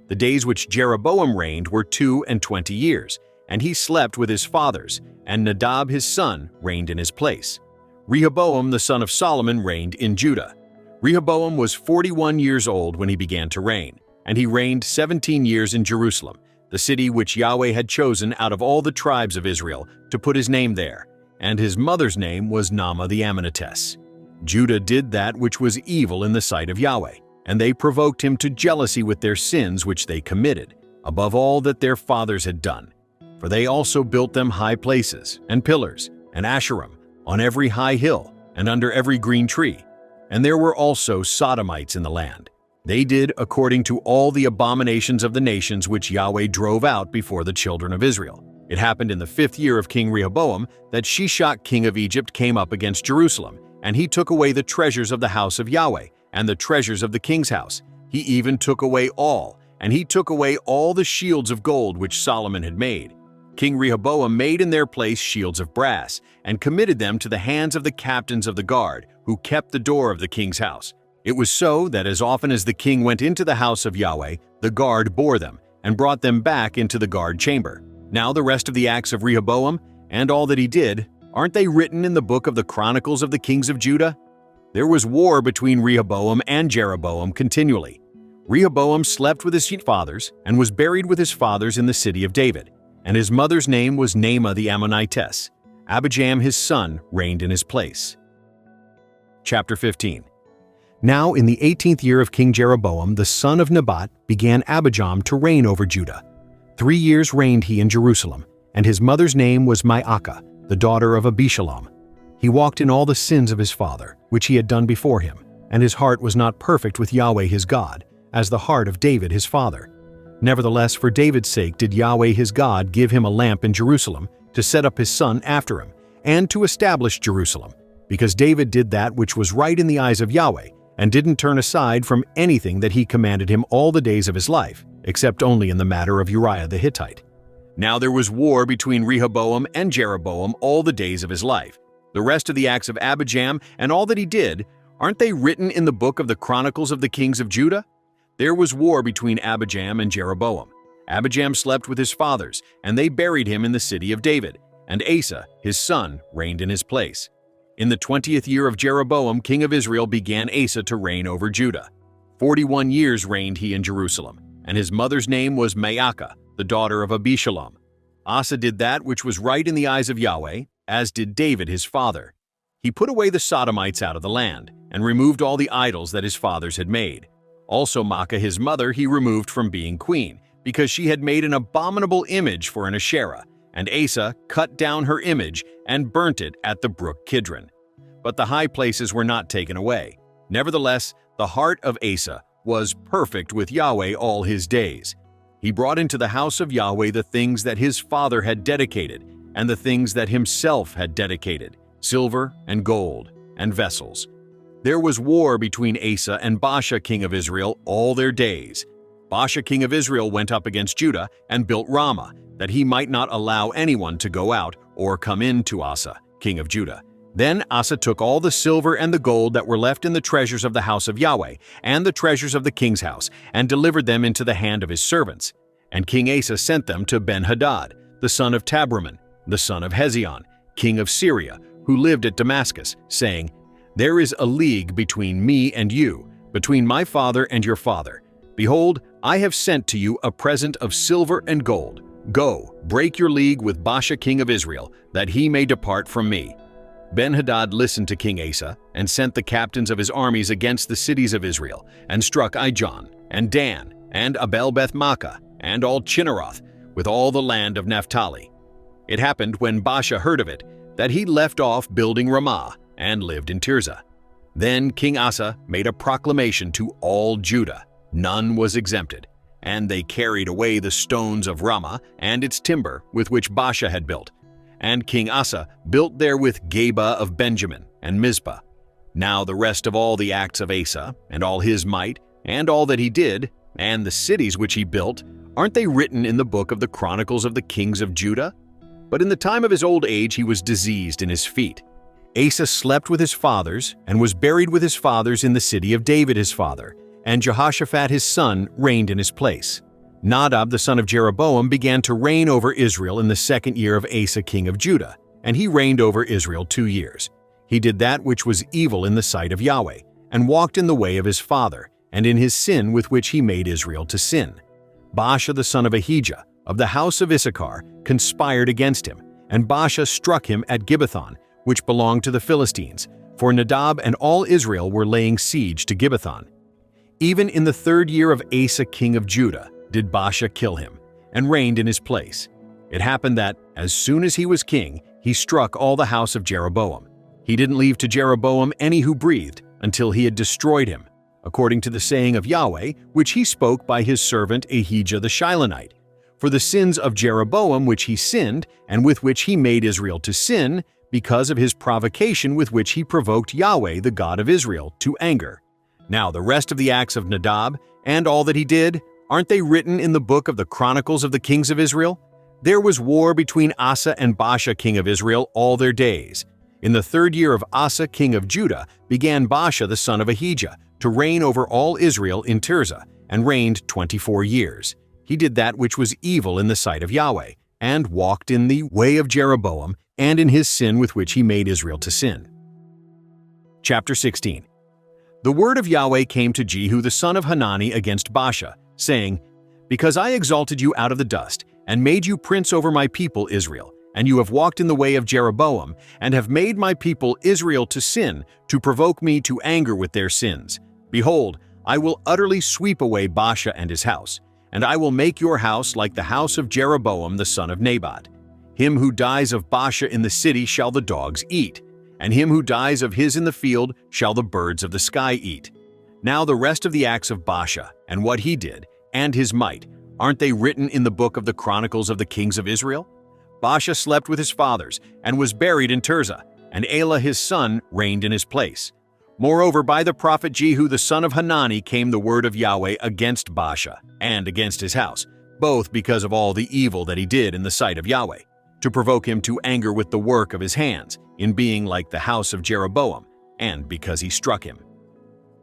The days which Jeroboam reigned were 22 years, and he slept with his fathers, and Nadab his son reigned in his place. Rehoboam the son of Solomon reigned in Judah. Rehoboam was 41 years old when he began to reign, and he reigned 17 years in Jerusalem, the city which Yahweh had chosen out of all the tribes of Israel to put his name there, and his mother's name was Naamah the Ammonitess. Judah did that which was evil in the sight of Yahweh, and they provoked him to jealousy with their sins which they committed, above all that their fathers had done. For they also built them high places, and pillars, and Asherim, on every high hill, and under every green tree. And there were also Sodomites in the land. They did according to all the abominations of the nations which Yahweh drove out before the children of Israel. It happened in the 5th year of King Rehoboam that Shishak king of Egypt came up against Jerusalem, and he took away the treasures of the house of Yahweh, and the treasures of the king's house. He even took away all, and he took away all the shields of gold which Solomon had made. King Rehoboam made in their place shields of brass, and committed them to the hands of the captains of the guard, who kept the door of the king's house. It was so that as often as the king went into the house of Yahweh, the guard bore them, and brought them back into the guard chamber. Now the rest of the acts of Rehoboam, and all that he did, aren't they written in the book of the Chronicles of the kings of Judah? There was war between Rehoboam and Jeroboam continually. Rehoboam slept with his fathers, and was buried with his fathers in the city of David, and his mother's name was Naamah the Ammonitess. Abijam his son reigned in his place. Chapter 15. Now in the 18th year of King Jeroboam, the son of Naboth, began Abijam to reign over Judah. 3 years reigned he in Jerusalem, and his mother's name was Micaiah, the daughter of Abishalom. He walked in all the sins of his father, which he had done before him, and his heart was not perfect with Yahweh his God, as the heart of David his father. Nevertheless, for David's sake did Yahweh his God give him a lamp in Jerusalem, to set up his son after him, and to establish Jerusalem, because David did that which was right in the eyes of Yahweh, and didn't turn aside from anything that he commanded him all the days of his life, except only in the matter of Uriah the Hittite. Now there was war between Rehoboam and Jeroboam all the days of his life. The rest of the acts of Abijam and all that he did, aren't they written in the book of the Chronicles of the kings of Judah? There was war between Abijam and Jeroboam. Abijam slept with his fathers, and they buried him in the city of David, and Asa, his son, reigned in his place. In the 20th year of Jeroboam, king of Israel, began Asa to reign over Judah. 41 years reigned he in Jerusalem, and his mother's name was Maacah, the daughter of Abishalom. Asa did that which was right in the eyes of Yahweh, as did David his father. He put away the Sodomites out of the land, and removed all the idols that his fathers had made. Also Maacah his mother he removed from being queen, because she had made an abominable image for an Asherah, and Asa cut down her image and burnt it at the brook Kidron. But the high places were not taken away. Nevertheless, the heart of Asa was perfect with Yahweh all his days. He brought into the house of Yahweh the things that his father had dedicated, and the things that himself had dedicated, silver and gold and vessels. There was war between Asa and Baasha king of Israel all their days. Baasha king of Israel went up against Judah and built Ramah, that he might not allow anyone to go out or come in to Asa, king of Judah. Then Asa took all the silver and the gold that were left in the treasures of the house of Yahweh and the treasures of the king's house, and delivered them into the hand of his servants. And King Asa sent them to Ben-Hadad, the son of Tabraman, the son of Hezion, king of Syria, who lived at Damascus, saying, "There is a league between me and you, between my father and your father. Behold, I have sent to you a present of silver and gold. Go, break your league with Baasha king of Israel, that he may depart from me." Ben-Hadad listened to King Asa, and sent the captains of his armies against the cities of Israel, and struck Ijon, and Dan, and Abel-Beth-Maachah, and all Chinneroth, with all the land of Naphtali. It happened, when Baasha heard of it, that he left off building Ramah, and lived in Tirzah. Then King Asa made a proclamation to all Judah. None was exempted, and they carried away the stones of Ramah and its timber with which Baasha had built. And King Asa built there with Geba of Benjamin and Mizpah. Now the rest of all the acts of Asa, and all his might, and all that he did, and the cities which he built, aren't they written in the book of the Chronicles of the kings of Judah? But in the time of his old age he was diseased in his feet. Asa slept with his fathers, and was buried with his fathers in the city of David his father, and Jehoshaphat his son reigned in his place. Nadab the son of Jeroboam began to reign over Israel in the 2nd year of Asa king of Judah, and he reigned over Israel 2 years. He did that which was evil in the sight of Yahweh, and walked in the way of his father, and in his sin with which he made Israel to sin. Baasha the son of Ahijah, of the house of Issachar, conspired against him, and Baasha struck him at Gibbethon, which belonged to the Philistines, for Nadab and all Israel were laying siege to Gibbethon. Even in the 3rd year of Asa king of Judah did Baasha kill him, and reigned in his place. It happened that, as soon as he was king, he struck all the house of Jeroboam. He didn't leave to Jeroboam any who breathed, until he had destroyed him, according to the saying of Yahweh, which he spoke by his servant Ahijah the Shilonite. For the sins of Jeroboam which he sinned, and with which he made Israel to sin, because of his provocation with which he provoked Yahweh the God of Israel to anger. Now the rest of the acts of Nadab, and all that he did, aren't they written in the book of the Chronicles of the kings of Israel? There was war between Asa and Baasha king of Israel all their days. In the 3rd year of Asa king of Judah began Baasha the son of Ahijah to reign over all Israel in Tirzah, and reigned 24 years. He did that which was evil in the sight of Yahweh, and walked in the way of Jeroboam, and in his sin with which he made Israel to sin. Chapter 16. The word of Yahweh came to Jehu the son of Hanani against Baasha, saying, "Because I exalted you out of the dust, and made you prince over my people Israel, and you have walked in the way of Jeroboam, and have made my people Israel to sin, to provoke me to anger with their sins. Behold, I will utterly sweep away Baasha and his house, and I will make your house like the house of Jeroboam the son of Naboth. Him who dies of Baasha in the city shall the dogs eat, and him who dies of his in the field shall the birds of the sky eat." Now the rest of the acts of Baasha, and what he did, and his might, aren't they written in the book of the Chronicles of the kings of Israel? Baasha slept with his fathers, and was buried in Tirzah, and Elah his son reigned in his place. Moreover, by the prophet Jehu the son of Hanani came the word of Yahweh against Baasha, and against his house, both because of all the evil that he did in the sight of Yahweh, to provoke him to anger with the work of his hands, in being like the house of Jeroboam, and because he struck him.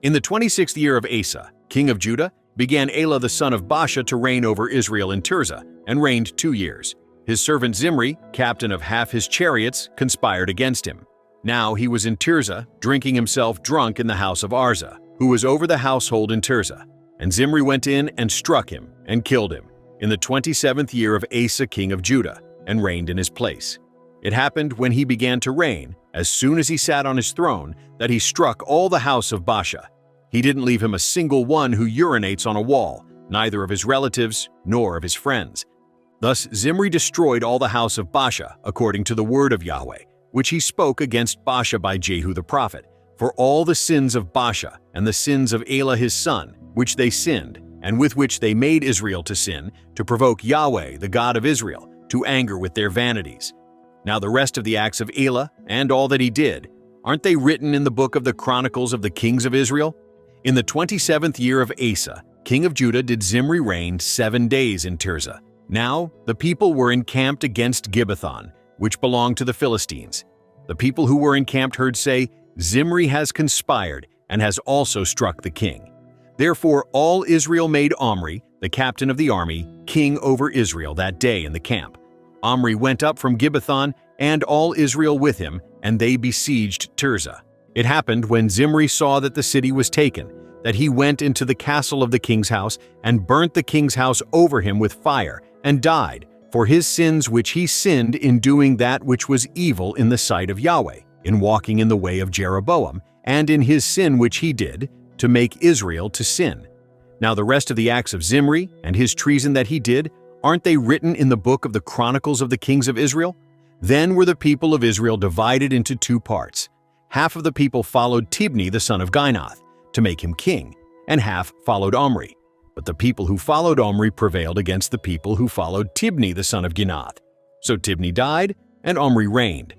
In the 26th year of Asa, king of Judah, began Elah the son of Baasha to reign over Israel in Tirzah, and reigned 2 years. His servant Zimri, captain of half his chariots, conspired against him. Now he was in Tirzah, drinking himself drunk in the house of Arza, who was over the household in Tirzah. And Zimri went in and struck him, and killed him, in the 27th year of Asa king of Judah, and reigned in his place. It happened when he began to reign, as soon as he sat on his throne, that he struck all the house of Baasha. He didn't leave him a single one who urinates on a wall, neither of his relatives nor of his friends. Thus Zimri destroyed all the house of Baasha, according to the word of Yahweh, which he spoke against Baasha by Jehu the prophet, for all the sins of Baasha and the sins of Elah his son, which they sinned, and with which they made Israel to sin, to provoke Yahweh, the God of Israel, to anger with their vanities. Now the rest of the acts of Elah, and all that he did, aren't they written in the book of the Chronicles of the Kings of Israel? In the 27th year of Asa, king of Judah, did Zimri reign 7 days in Tirzah. Now the people were encamped against Gibbethon, which belonged to the Philistines. The people who were encamped heard say, Zimri has conspired and has also struck the king. Therefore all Israel made Omri, the captain of the army, king over Israel that day in the camp. Omri went up from Gibbethon, and all Israel with him, and they besieged Tirzah. It happened when Zimri saw that the city was taken, that he went into the castle of the king's house, and burnt the king's house over him with fire, and died, for his sins which he sinned in doing that which was evil in the sight of Yahweh, in walking in the way of Jeroboam, and in his sin which he did, to make Israel to sin. Now the rest of the acts of Zimri, and his treason that he did, aren't they written in the book of the Chronicles of the Kings of Israel? Then were the people of Israel divided into 2 parts. Half of the people followed Tibni the son of Ginath, to make him king, and half followed Omri. But the people who followed Omri prevailed against the people who followed Tibni the son of Ginath. So Tibni died, and Omri reigned.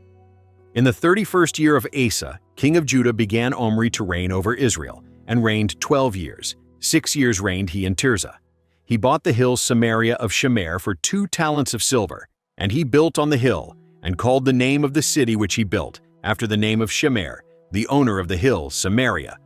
In the 31st year of Asa, king of Judah, began Omri to reign over Israel, and reigned 12 years. 6 years reigned he in Tirzah. He bought the hill Samaria of Shemer for 2 talents of silver, and he built on the hill, and called the name of the city which he built, after the name of Shemer, the owner of the hill Samaria.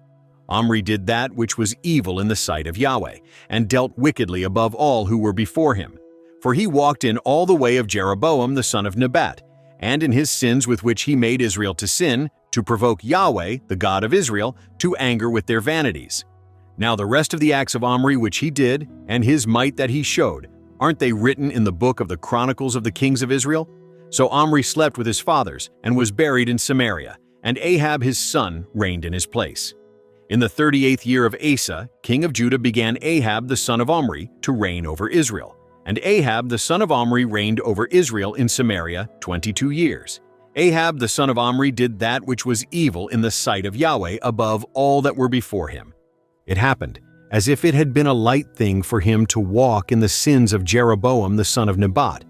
Omri did that which was evil in the sight of Yahweh, and dealt wickedly above all who were before him. For he walked in all the way of Jeroboam the son of Naboth, and in his sins with which he made Israel to sin, to provoke Yahweh, the God of Israel, to anger with their vanities. Now the rest of the acts of Omri which he did, and his might that he showed, aren't they written in the book of the Chronicles of the Kings of Israel? So Omri slept with his fathers, and was buried in Samaria, and Ahab his son reigned in his place. In the 38th year of Asa, king of Judah, began Ahab the son of Omri to reign over Israel. And Ahab the son of Omri reigned over Israel in Samaria 22 years. Ahab the son of Omri did that which was evil in the sight of Yahweh above all that were before him. It happened, as if it had been a light thing for him to walk in the sins of Jeroboam the son of Nebat,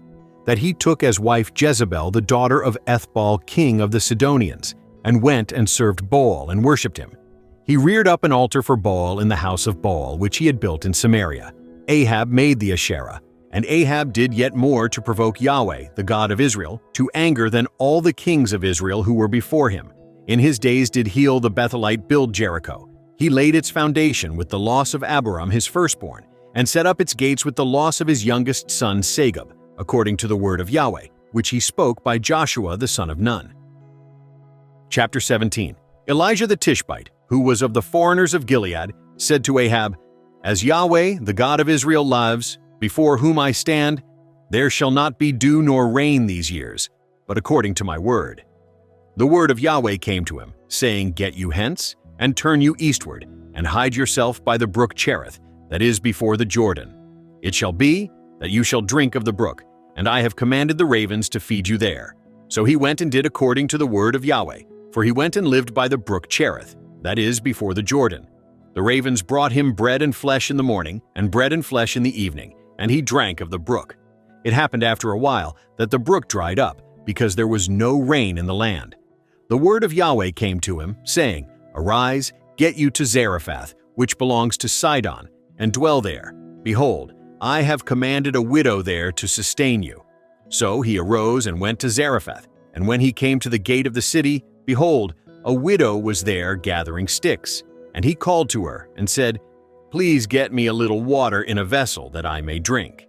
that he took as wife Jezebel the daughter of Ethbaal king of the Sidonians, and went and served Baal and worshipped him. He reared up an altar for Baal in the house of Baal, which he had built in Samaria. Ahab made the Asherah, and Ahab did yet more to provoke Yahweh, the God of Israel, to anger than all the kings of Israel who were before him. In his days did Heel the Bethelite build Jericho. He laid its foundation with the loss of Abiram his firstborn, and set up its gates with the loss of his youngest son Segub, according to the word of Yahweh, which he spoke by Joshua the son of Nun. Chapter 17. Elijah the Tishbite, who was of the foreigners of Gilead, said to Ahab, As Yahweh, the God of Israel, lives, before whom I stand, there shall not be dew nor rain these years, but according to my word. The word of Yahweh came to him, saying, Get you hence, and turn you eastward, and hide yourself by the brook Cherith, that is before the Jordan. It shall be that you shall drink of the brook, and I have commanded the ravens to feed you there. So he went and did according to the word of Yahweh, for he went and lived by the brook Cherith, that is before the Jordan. The ravens brought him bread and flesh in the morning, and bread and flesh in the evening, and he drank of the brook. It happened after a while that the brook dried up, because there was no rain in the land. The word of Yahweh came to him, saying, Arise, get you to Zarephath, which belongs to Sidon, and dwell there. Behold, I have commanded a widow there to sustain you. So he arose and went to Zarephath, and when he came to the gate of the city, behold, a widow was there gathering sticks. And he called to her and said, Please get me a little water in a vessel that I may drink.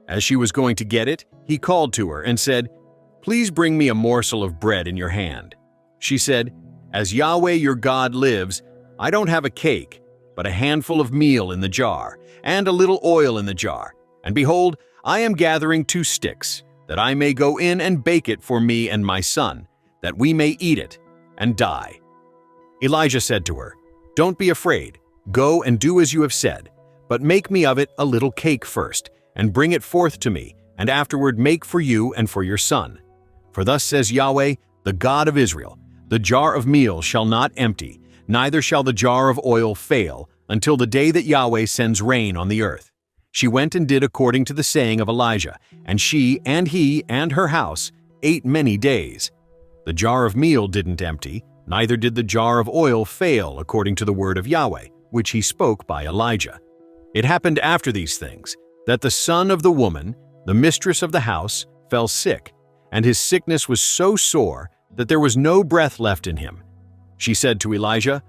As she was going to get it, he called to her and said, Please bring me a morsel of bread in your hand. She said, As Yahweh your God lives, I don't have a cake, but a handful of meal in the jar, and a little oil in the jar. And behold, I am gathering 2 sticks, that I may go in and bake it for me and my son, that we may eat it and die. Elijah said to her, Don't be afraid. Go and do as you have said, But make me of it a little cake first, and bring it forth to me, and afterward make for you and for your son. For thus says Yahweh, the God of Israel, the jar of meal shall not empty, neither shall the jar of oil fail, until the day that Yahweh sends rain on the earth. She went and did according to the saying of Elijah, and she and he and her house ate many days. The jar of meal didn't empty, neither did the jar of oil fail according to the word of Yahweh, which he spoke by Elijah. It happened after these things, that the son of the woman, the mistress of the house, fell sick, and his sickness was so sore that there was no breath left in him. She said to Elijah,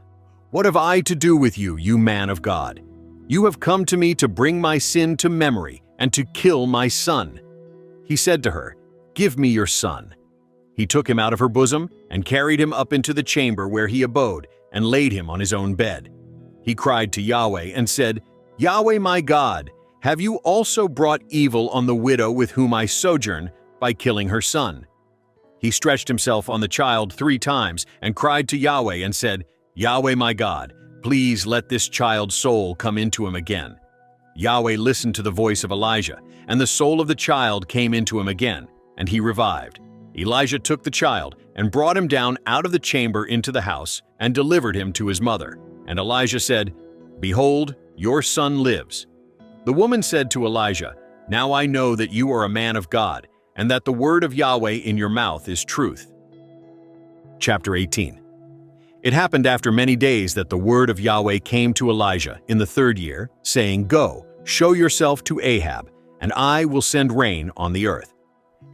"What have I to do with you, you man of God? You have come to me to bring my sin to memory and to kill my son." He said to her, "Give me your son." He took him out of her bosom and carried him up into the chamber where he abode and laid him on his own bed. He cried to Yahweh and said, "Yahweh my God, have you also brought evil on the widow with whom I sojourn by killing her son?" He stretched himself on the child 3 times and cried to Yahweh and said, "Yahweh my God, please let this child's soul come into him again." Yahweh listened to the voice of Elijah, and the soul of the child came into him again, and he revived. Elijah took the child and brought him down out of the chamber into the house and delivered him to his mother. And Elijah said, "Behold, your son lives." The woman said to Elijah, "Now I know that you are a man of God, and that the word of Yahweh in your mouth is truth." Chapter 18. It happened after many days that the word of Yahweh came to Elijah in the 3rd year, saying, "Go, show yourself to Ahab, and I will send rain on the earth."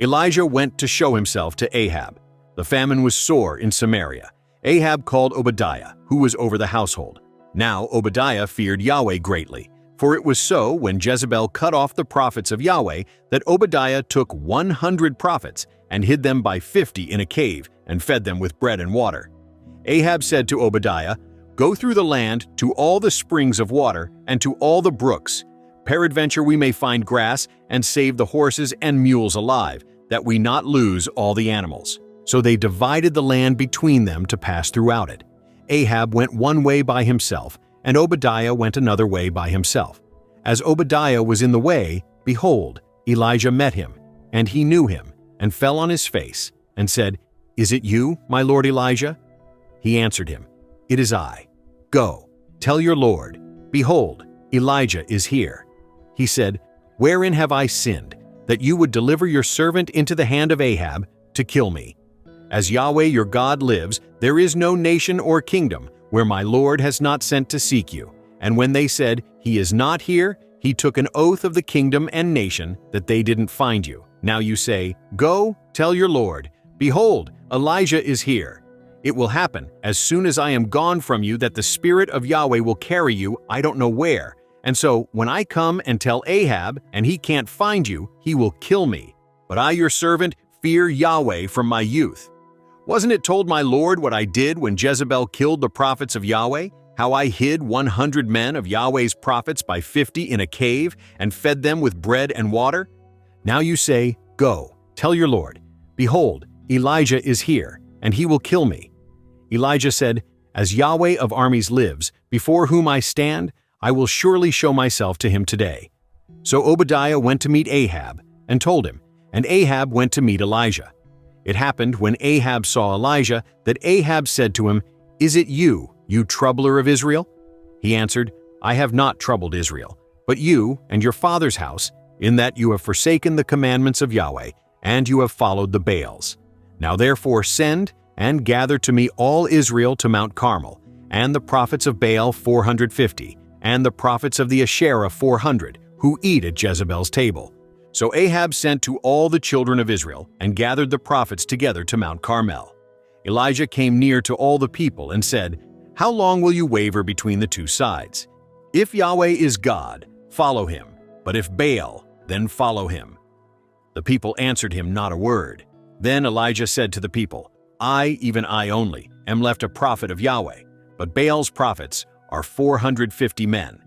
Elijah went to show himself to Ahab. The famine was sore in Samaria. Ahab called Obadiah, who was over the household. Now Obadiah feared Yahweh greatly, for it was so when Jezebel cut off the prophets of Yahweh that Obadiah took 100 prophets and hid them by 50 in a cave and fed them with bread and water. Ahab said to Obadiah, "Go through the land to all the springs of water and to all the brooks. Peradventure we may find grass and save the horses and mules alive, that we not lose all the animals." So they divided the land between them to pass throughout it. Ahab went one way by himself, and Obadiah went another way by himself. As Obadiah was in the way, behold, Elijah met him, and he knew him, and fell on his face, and said, "Is it you, my lord Elijah?" He answered him, "It is I. Go, tell your lord, behold, Elijah is here." He said, "Wherein have I sinned, that you would deliver your servant into the hand of Ahab to kill me? As Yahweh your God lives, there is no nation or kingdom where my Lord has not sent to seek you." And when they said, "He is not here," he took an oath of the kingdom and nation that they didn't find you. Now you say, "Go, tell your Lord, behold, Elijah is here." It will happen, as soon as I am gone from you, that the Spirit of Yahweh will carry you, I don't know where. And so, when I come and tell Ahab, and he can't find you, he will kill me. But I, your servant, fear Yahweh from my youth. Wasn't it told my Lord what I did when Jezebel killed the prophets of Yahweh? How I hid 100 men of Yahweh's prophets by 50 in a cave and fed them with bread and water? Now you say, "Go, tell your Lord, behold, Elijah is here, and he will kill me." Elijah said, "As Yahweh of armies lives, before whom I stand, I will surely show myself to him today." So Obadiah went to meet Ahab and told him, and Ahab went to meet Elijah. It happened when Ahab saw Elijah that Ahab said to him, "Is it you, you troubler of Israel?" He answered, "I have not troubled Israel, but you and your father's house, in that you have forsaken the commandments of Yahweh, and you have followed the Baals. Now therefore send and gather to me all Israel to Mount Carmel, and the prophets of Baal 450, and the prophets of the Asherah 400, who eat at Jezebel's table." So Ahab sent to all the children of Israel and gathered the prophets together to Mount Carmel. Elijah came near to all the people and said, "How long will you waver between the 2 sides? If Yahweh is God, follow him, but if Baal, then follow him." The people answered him not a word. Then Elijah said to the people, "I, even I only, am left a prophet of Yahweh, but Baal's prophets are 450 men.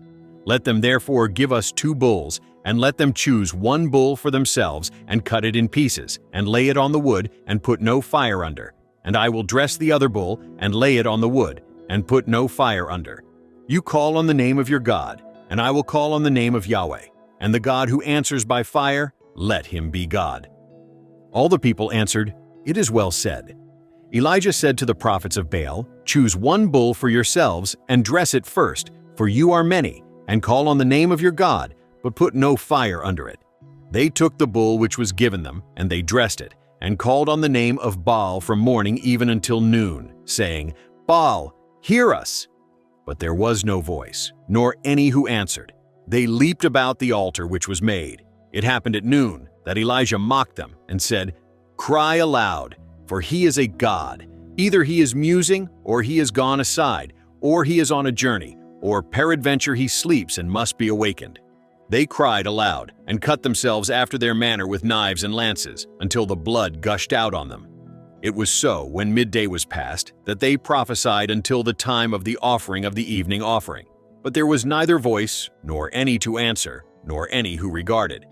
Let them therefore give us 2 bulls, and let them choose 1 bull for themselves, and cut it in pieces, and lay it on the wood, and put no fire under. And I will dress the other bull, and lay it on the wood, and put no fire under. You call on the name of your God, and I will call on the name of Yahweh, and the God who answers by fire, let him be God." All the people answered, "It is well said." Elijah said to the prophets of Baal, "Choose one bull for yourselves and dress it first, for you are many, and call on the name of your God, but put no fire under it." They took the bull which was given them, and they dressed it, and called on the name of Baal from morning even until noon, saying, "Baal, hear us!" But there was no voice, nor any who answered. They leaped about the altar which was made. It happened at noon that Elijah mocked them and said, "Cry aloud, for he is a god. Either he is musing, or he is gone aside, or he is on a journey, or peradventure he sleeps and must be awakened." They cried aloud and cut themselves after their manner with knives and lances until the blood gushed out on them. It was so, when midday was past, that they prophesied until the time of the offering of the evening offering. But there was neither voice, nor any to answer, nor any who regarded.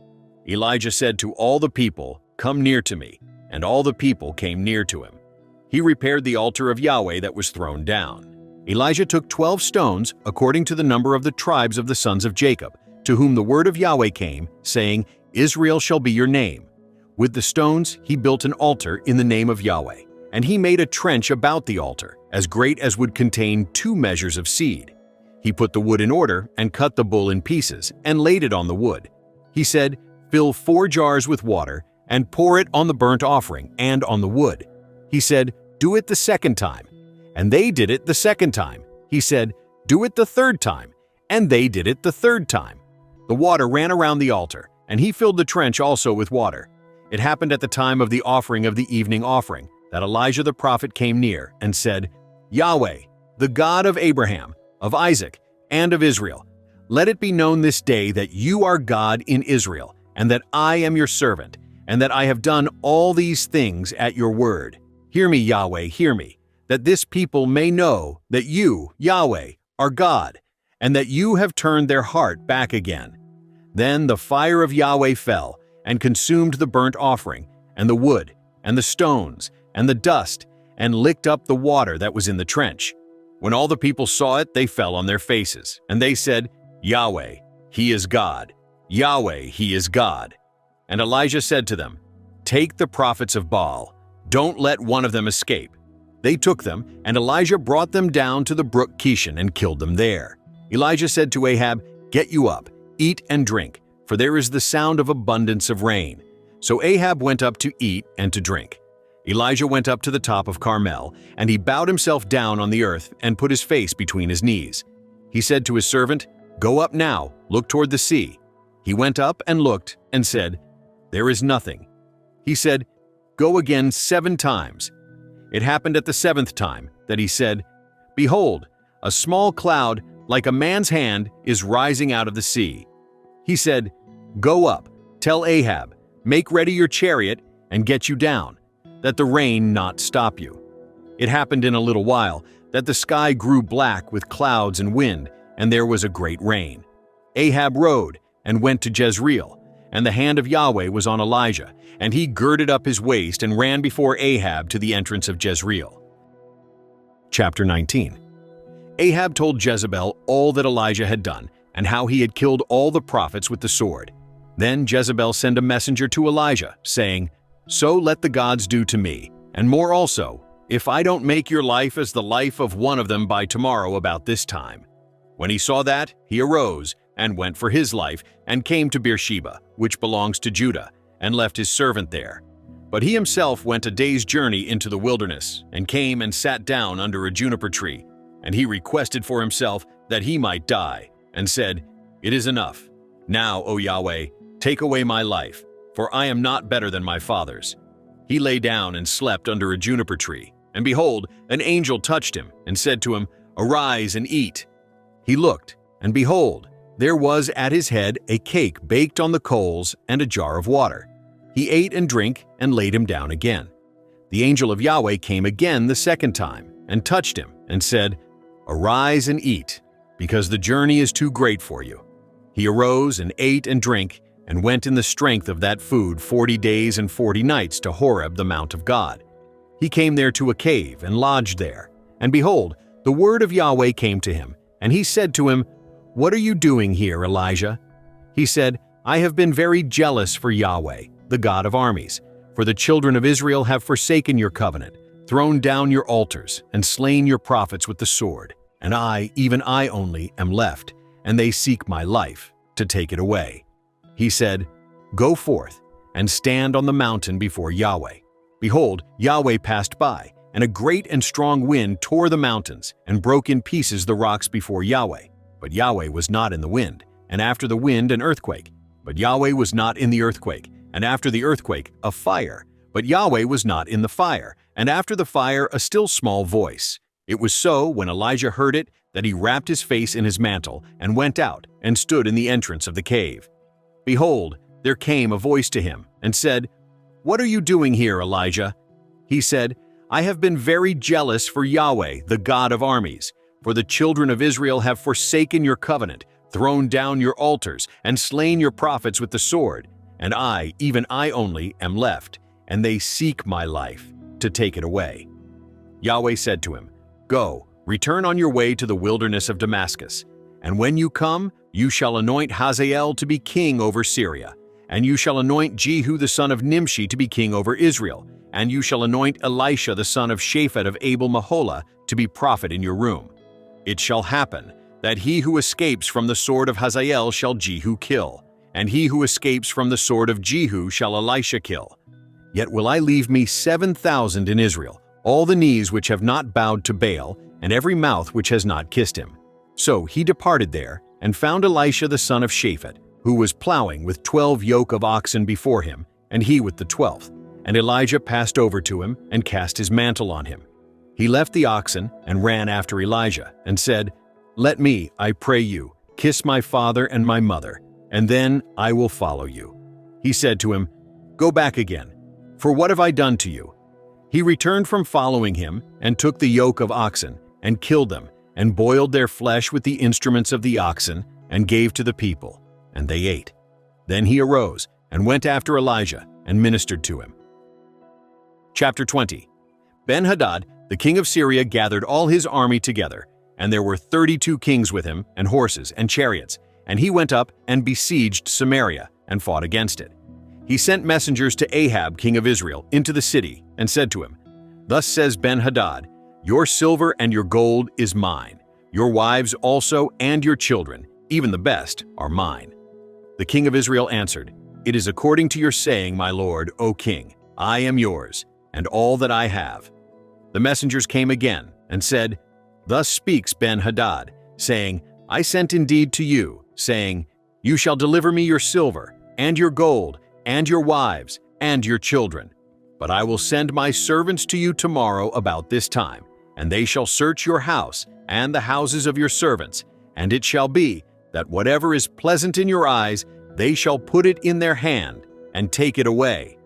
Elijah said to all the people, "Come near to me," and all the people came near to him. He repaired the altar of Yahweh that was thrown down. Elijah took 12 stones, according to the number of the tribes of the sons of Jacob, to whom the word of Yahweh came, saying, "Israel shall be your name." With the stones he built an altar in the name of Yahweh, and he made a trench about the altar, as great as would contain 2 measures of seed. He put the wood in order and cut the bull in pieces and laid it on the wood. He said, "Fill 4 jars with water and pour it on the burnt offering and on the wood." He said, "Do it the second time." And they did it the second time. He said, "Do it the third time." And they did it the third time. The water ran around the altar, and he filled the trench also with water. It happened at the time of the offering of the evening offering that Elijah the prophet came near and said, "Yahweh, the God of Abraham, of Isaac, and of Israel, let it be known this day that you are God in Israel, and that I am your servant, and that I have done all these things at your word. Hear me, Yahweh, hear me, that this people may know that you, Yahweh, are God, and that you have turned their heart back again." Then the fire of Yahweh fell and consumed the burnt offering, and the wood, and the stones, and the dust, and licked up the water that was in the trench. When all the people saw it, they fell on their faces, and they said, "Yahweh, he is God. Yahweh, he is God." And Elijah said to them, "Take the prophets of Baal. Don't let one of them escape." They took them, and Elijah brought them down to the brook Kishon and killed them there. Elijah said to Ahab, "Get you up, eat and drink, for there is the sound of abundance of rain." So Ahab went up to eat and to drink. Elijah went up to the top of Carmel, and he bowed himself down on the earth and put his face between his knees. He said to his servant, "Go up now, look toward the sea." He went up and looked and said, "There is nothing." He said, "Go again 7 times." It happened at the 7th time that he said, "Behold, a small cloud like a man's hand is rising out of the sea." He said, "Go up, tell Ahab, make ready your chariot and get you down, that the rain not stop you." It happened in a little while that the sky grew black with clouds and wind, and there was a great rain. Ahab rode and went to Jezreel, and the hand of Yahweh was on Elijah, and he girded up his waist and ran before Ahab to the entrance of Jezreel. Chapter 19. Ahab told Jezebel all that Elijah had done, and how he had killed all the prophets with the sword. Then Jezebel sent a messenger to Elijah, saying, "So let the gods do to me, and more also, if I don't make your life as the life of one of them by tomorrow about this time." When he saw that, he arose and went for his life, and came to Beersheba, which belongs to Judah, and left his servant there. But he himself went a day's journey into the wilderness, and came and sat down under a juniper tree. And he requested for himself that he might die, and said, "It is enough. Now, O Yahweh, take away my life, for I am not better than my fathers." He lay down and slept under a juniper tree, and behold, an angel touched him, and said to him, "Arise and eat." He looked, and behold, there was at his head a cake baked on the coals and a jar of water. He ate and drank, and laid him down again. The angel of Yahweh came again the 2nd time, and touched him, and said, "Arise and eat, because the journey is too great for you." He arose and ate and drank, and went in the strength of that food 40 days and 40 nights to Horeb, the mount of God. He came there to a cave and lodged there. And behold, the word of Yahweh came to him, and he said to him, "What are you doing here, Elijah?" He said, "I have been very jealous for Yahweh, the God of armies, for the children of Israel have forsaken your covenant, thrown down your altars, and slain your prophets with the sword. And I, even I only, am left, and they seek my life, to take it away." He said, "Go forth, and stand on the mountain before Yahweh." Behold, Yahweh passed by, and a great and strong wind tore the mountains, and broke in pieces the rocks before Yahweh. But Yahweh was not in the wind, and after the wind an earthquake. But Yahweh was not in the earthquake, and after the earthquake a fire. But Yahweh was not in the fire, and after the fire a still small voice. It was so, when Elijah heard it, that he wrapped his face in his mantle, and went out, and stood in the entrance of the cave. Behold, there came a voice to him, and said, "What are you doing here, Elijah?" He said, "I have been very jealous for Yahweh, the God of armies, for the children of Israel have forsaken your covenant, thrown down your altars, and slain your prophets with the sword. And I, even I only, am left, and they seek my life, to take it away." Yahweh said to him, "Go, return on your way to the wilderness of Damascus. And when you come, you shall anoint Hazael to be king over Syria. And you shall anoint Jehu the son of Nimshi to be king over Israel. And you shall anoint Elisha the son of Shaphat of Abel-Meholah to be prophet in your room. It shall happen that he who escapes from the sword of Hazael shall Jehu kill, and he who escapes from the sword of Jehu shall Elisha kill. Yet will I leave me 7,000 in Israel, all the knees which have not bowed to Baal, and every mouth which has not kissed him." So he departed there, and found Elisha the son of Shaphat, who was plowing with 12 yoke of oxen before him, and he with the 12th. And Elijah passed over to him, and cast his mantle on him. He left the oxen, and ran after Elijah, and said, "Let me, I pray you, kiss my father and my mother, and then I will follow you." He said to him, "Go back again, for what have I done to you?" He returned from following him, and took the yoke of oxen, and killed them, and boiled their flesh with the instruments of the oxen, and gave to the people, and they ate. Then he arose, and went after Elijah, and ministered to him. Chapter 20. Ben-Hadad, the king of Syria, gathered all his army together, and there were 32 kings with him, and horses, and chariots, and he went up and besieged Samaria, and fought against it. He sent messengers to Ahab, king of Israel, into the city, and said to him, "Thus says Ben-Hadad, your silver and your gold is mine. Your wives also and your children, even the best, are mine." The king of Israel answered, "It is according to your saying, my lord, O king. I am yours, and all that I have." The messengers came again, and said, "Thus speaks Ben-Hadad, saying, I sent indeed to you, saying, You shall deliver me your silver, and your gold, and your wives, and your children. But I will send my servants to you tomorrow about this time, and they shall search your house, and the houses of your servants, and it shall be, that whatever is pleasant in your eyes, they shall put it in their hand, and take it away."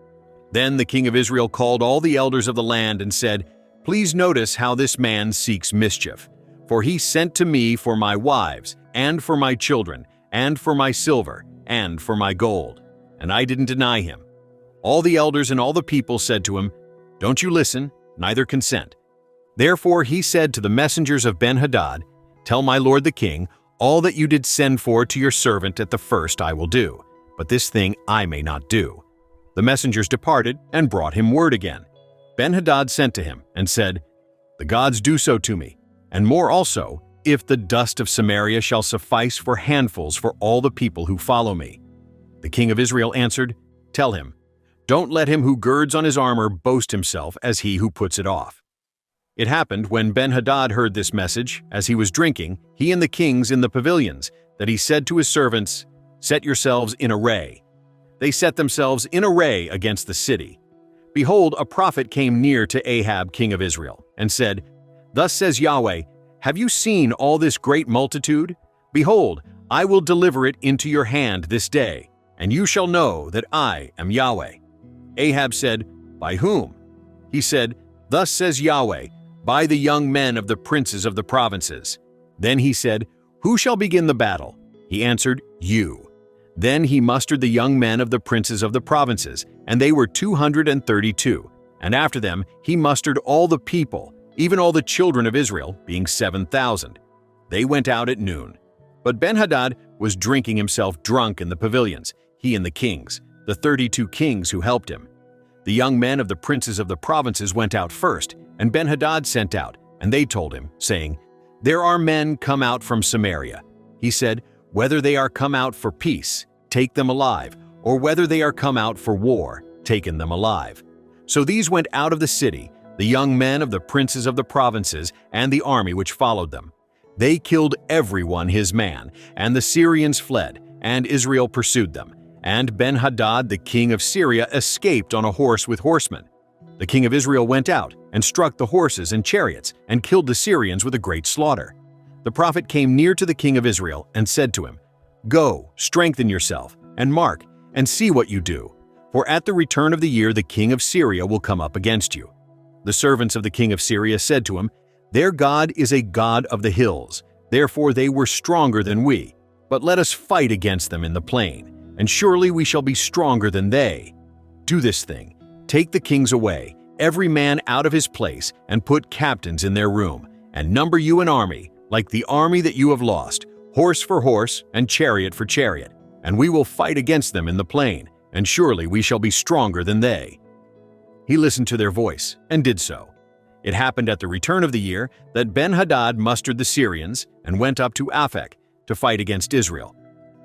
Then the king of Israel called all the elders of the land and said, "Please notice how this man seeks mischief. For he sent to me for my wives, and for my children, and for my silver, and for my gold. And I didn't deny him." All the elders and all the people said to him, "Don't you listen, neither consent." Therefore he said to the messengers of Ben-Hadad, "Tell my lord the king, all that you did send for to your servant at the first I will do, but this thing I may not do." The messengers departed and brought him word again. Ben-Hadad sent to him and said, "The gods do so to me, and more also, if the dust of Samaria shall suffice for handfuls for all the people who follow me." The king of Israel answered, "Tell him, don't let him who girds on his armor boast himself as he who puts it off." It happened when Ben-Hadad heard this message, as he was drinking, he and the kings in the pavilions, that he said to his servants, "Set yourselves in array." They set themselves in array against the city. Behold, a prophet came near to Ahab, king of Israel, and said, "Thus says Yahweh, have you seen all this great multitude? Behold, I will deliver it into your hand this day, and you shall know that I am Yahweh." Ahab said, "By whom?" He said, "Thus says Yahweh, by the young men of the princes of the provinces." Then he said, "Who shall begin the battle?" He answered, "You." Then he mustered the young men of the princes of the provinces, and they were 232. And after them he mustered all the people, even all the children of Israel, being 7,000. They went out at noon. But Ben-Hadad was drinking himself drunk in the pavilions, he and the kings, the 32 kings who helped him. The young men of the princes of the provinces went out first, and Ben-Hadad sent out, and they told him, saying, "There are men come out from Samaria." He said, "Whether they are come out for peace, take them alive, or whether they are come out for war, taken them alive." So these went out of the city, the young men of the princes of the provinces and the army which followed them. They killed everyone his man, and the Syrians fled, and Israel pursued them. And Ben-Hadad the king of Syria escaped on a horse with horsemen. The king of Israel went out and struck the horses and chariots and killed the Syrians with a great slaughter. The prophet came near to the king of Israel and said to him, "Go, strengthen yourself, and mark, and see what you do. For at the return of the year the king of Syria will come up against you." The servants of the king of Syria said to him, "Their God is a God of the hills, therefore they were stronger than we. But let us fight against them in the plain, and surely we shall be stronger than they. Do this thing, take the kings away, every man out of his place, and put captains in their room, and number you an army, like the army that you have lost, horse for horse, and chariot for chariot, and we will fight against them in the plain, and surely we shall be stronger than they." He listened to their voice, and did so. It happened at the return of the year that Ben-Hadad mustered the Syrians and went up to Aphek to fight against Israel.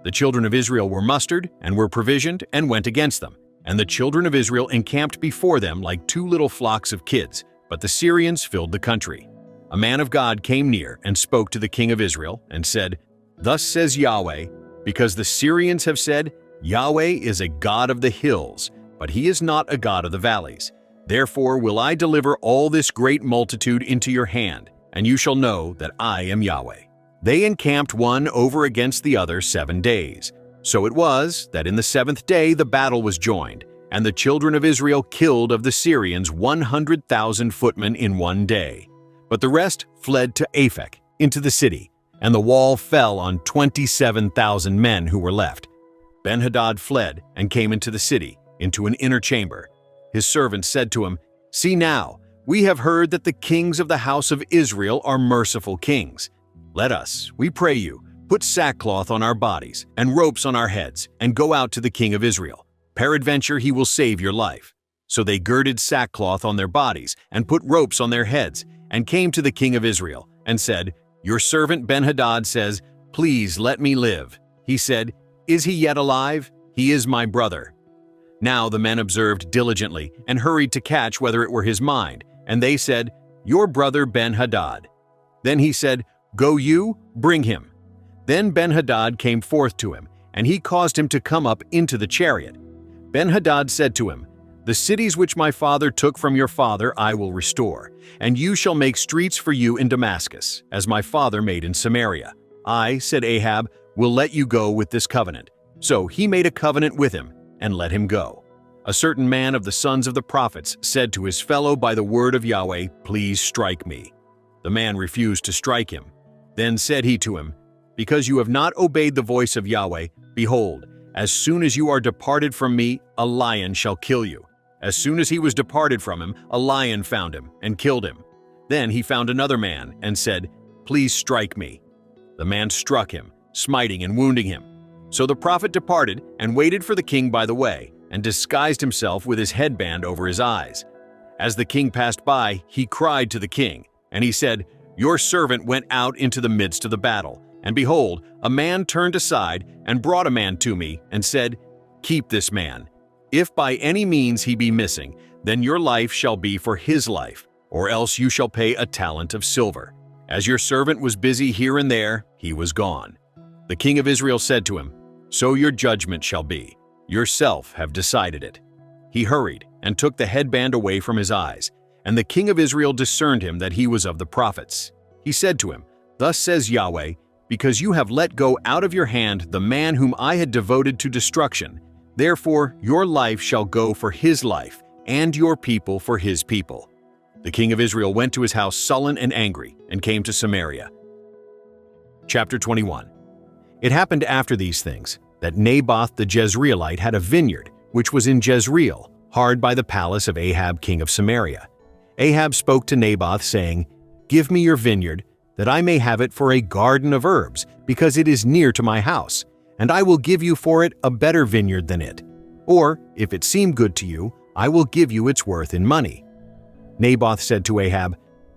The children of Israel were mustered and were provisioned and went against them, and the children of Israel encamped before them like two little flocks of kids, but the Syrians filled the country. A man of God came near and spoke to the king of Israel and said, "Thus says Yahweh, because the Syrians have said, 'Yahweh is a God of the hills, but he is not a God of the valleys.' Therefore will I deliver all this great multitude into your hand, and you shall know that I am Yahweh." They encamped one over against the other 7 days. So it was that in the 7th day the battle was joined, and the children of Israel killed of the Syrians 100,000 footmen in one day. But the rest fled to Aphek, into the city, and the wall fell on 27,000 men who were left. Ben-Hadad fled and came into the city, into an inner chamber. His servants said to him, "See now, we have heard that the kings of the house of Israel are merciful kings. Let us, we pray you, put sackcloth on our bodies and ropes on our heads, and go out to the king of Israel. Peradventure he will save your life." So they girded sackcloth on their bodies and put ropes on their heads, and came to the king of Israel, and said, "Your servant Ben-Hadad says, 'Please let me live.'" He said, "Is he yet alive? He is my brother." Now the men observed diligently, and hurried to catch whether it were his mind, and they said, "Your brother Ben-Hadad." Then he said, "Go you, bring him." Then Ben-Hadad came forth to him, and he caused him to come up into the chariot. Ben-Hadad said to him, "The cities which my father took from your father I will restore, and you shall make streets for you in Damascus, as my father made in Samaria. I," said Ahab, "will let you go with this covenant." So he made a covenant with him, and let him go. A certain man of the sons of the prophets said to his fellow by the word of Yahweh, "Please strike me." The man refused to strike him. Then said he to him, "Because you have not obeyed the voice of Yahweh, behold, as soon as you are departed from me, a lion shall kill you." As soon as he was departed from him, a lion found him and killed him. Then he found another man and said, "Please strike me." The man struck him, smiting and wounding him. So the prophet departed and waited for the king by the way, and disguised himself with his headband over his eyes. As the king passed by, he cried to the king, and he said, "Your servant went out into the midst of the battle, and behold, a man turned aside and brought a man to me and said, 'Keep this man. If by any means he be missing, then your life shall be for his life, or else you shall pay a talent of silver.' As your servant was busy here and there, he was gone." The king of Israel said to him, "So your judgment shall be. Yourself have decided it." He hurried and took the headband away from his eyes, and the king of Israel discerned him that he was of the prophets. He said to him, "Thus says Yahweh, because you have let go out of your hand the man whom I had devoted to destruction, therefore your life shall go for his life, and your people for his people." The king of Israel went to his house sullen and angry, and came to Samaria. Chapter 21. It happened after these things, that Naboth the Jezreelite had a vineyard, which was in Jezreel, hard by the palace of Ahab king of Samaria. Ahab spoke to Naboth, saying, "Give me your vineyard, that I may have it for a garden of herbs, because it is near to my house, and I will give you for it a better vineyard than it. Or, if it seem good to you, I will give you its worth in money." Naboth said to Ahab,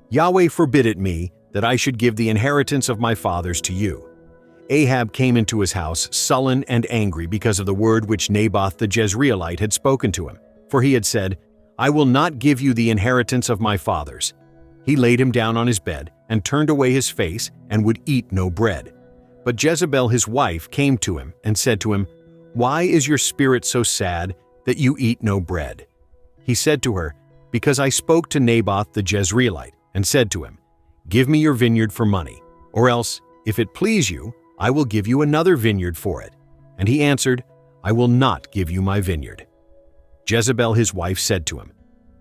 "Yahweh forbid it me, that I should give the inheritance of my fathers to you." Ahab came into his house sullen and angry because of the word which Naboth the Jezreelite had spoken to him, for he had said, "I will not give you the inheritance of my fathers." He laid him down on his bed and turned away his face and would eat no bread. But Jezebel his wife came to him and said to him, "Why is your spirit so sad that you eat no bread?" He said to her, "Because I spoke to Naboth the Jezreelite and said to him, 'Give me your vineyard for money, or else, if it please you, I will give you another vineyard for it.' And he answered, 'I will not give you my vineyard.'" Jezebel his wife said to him,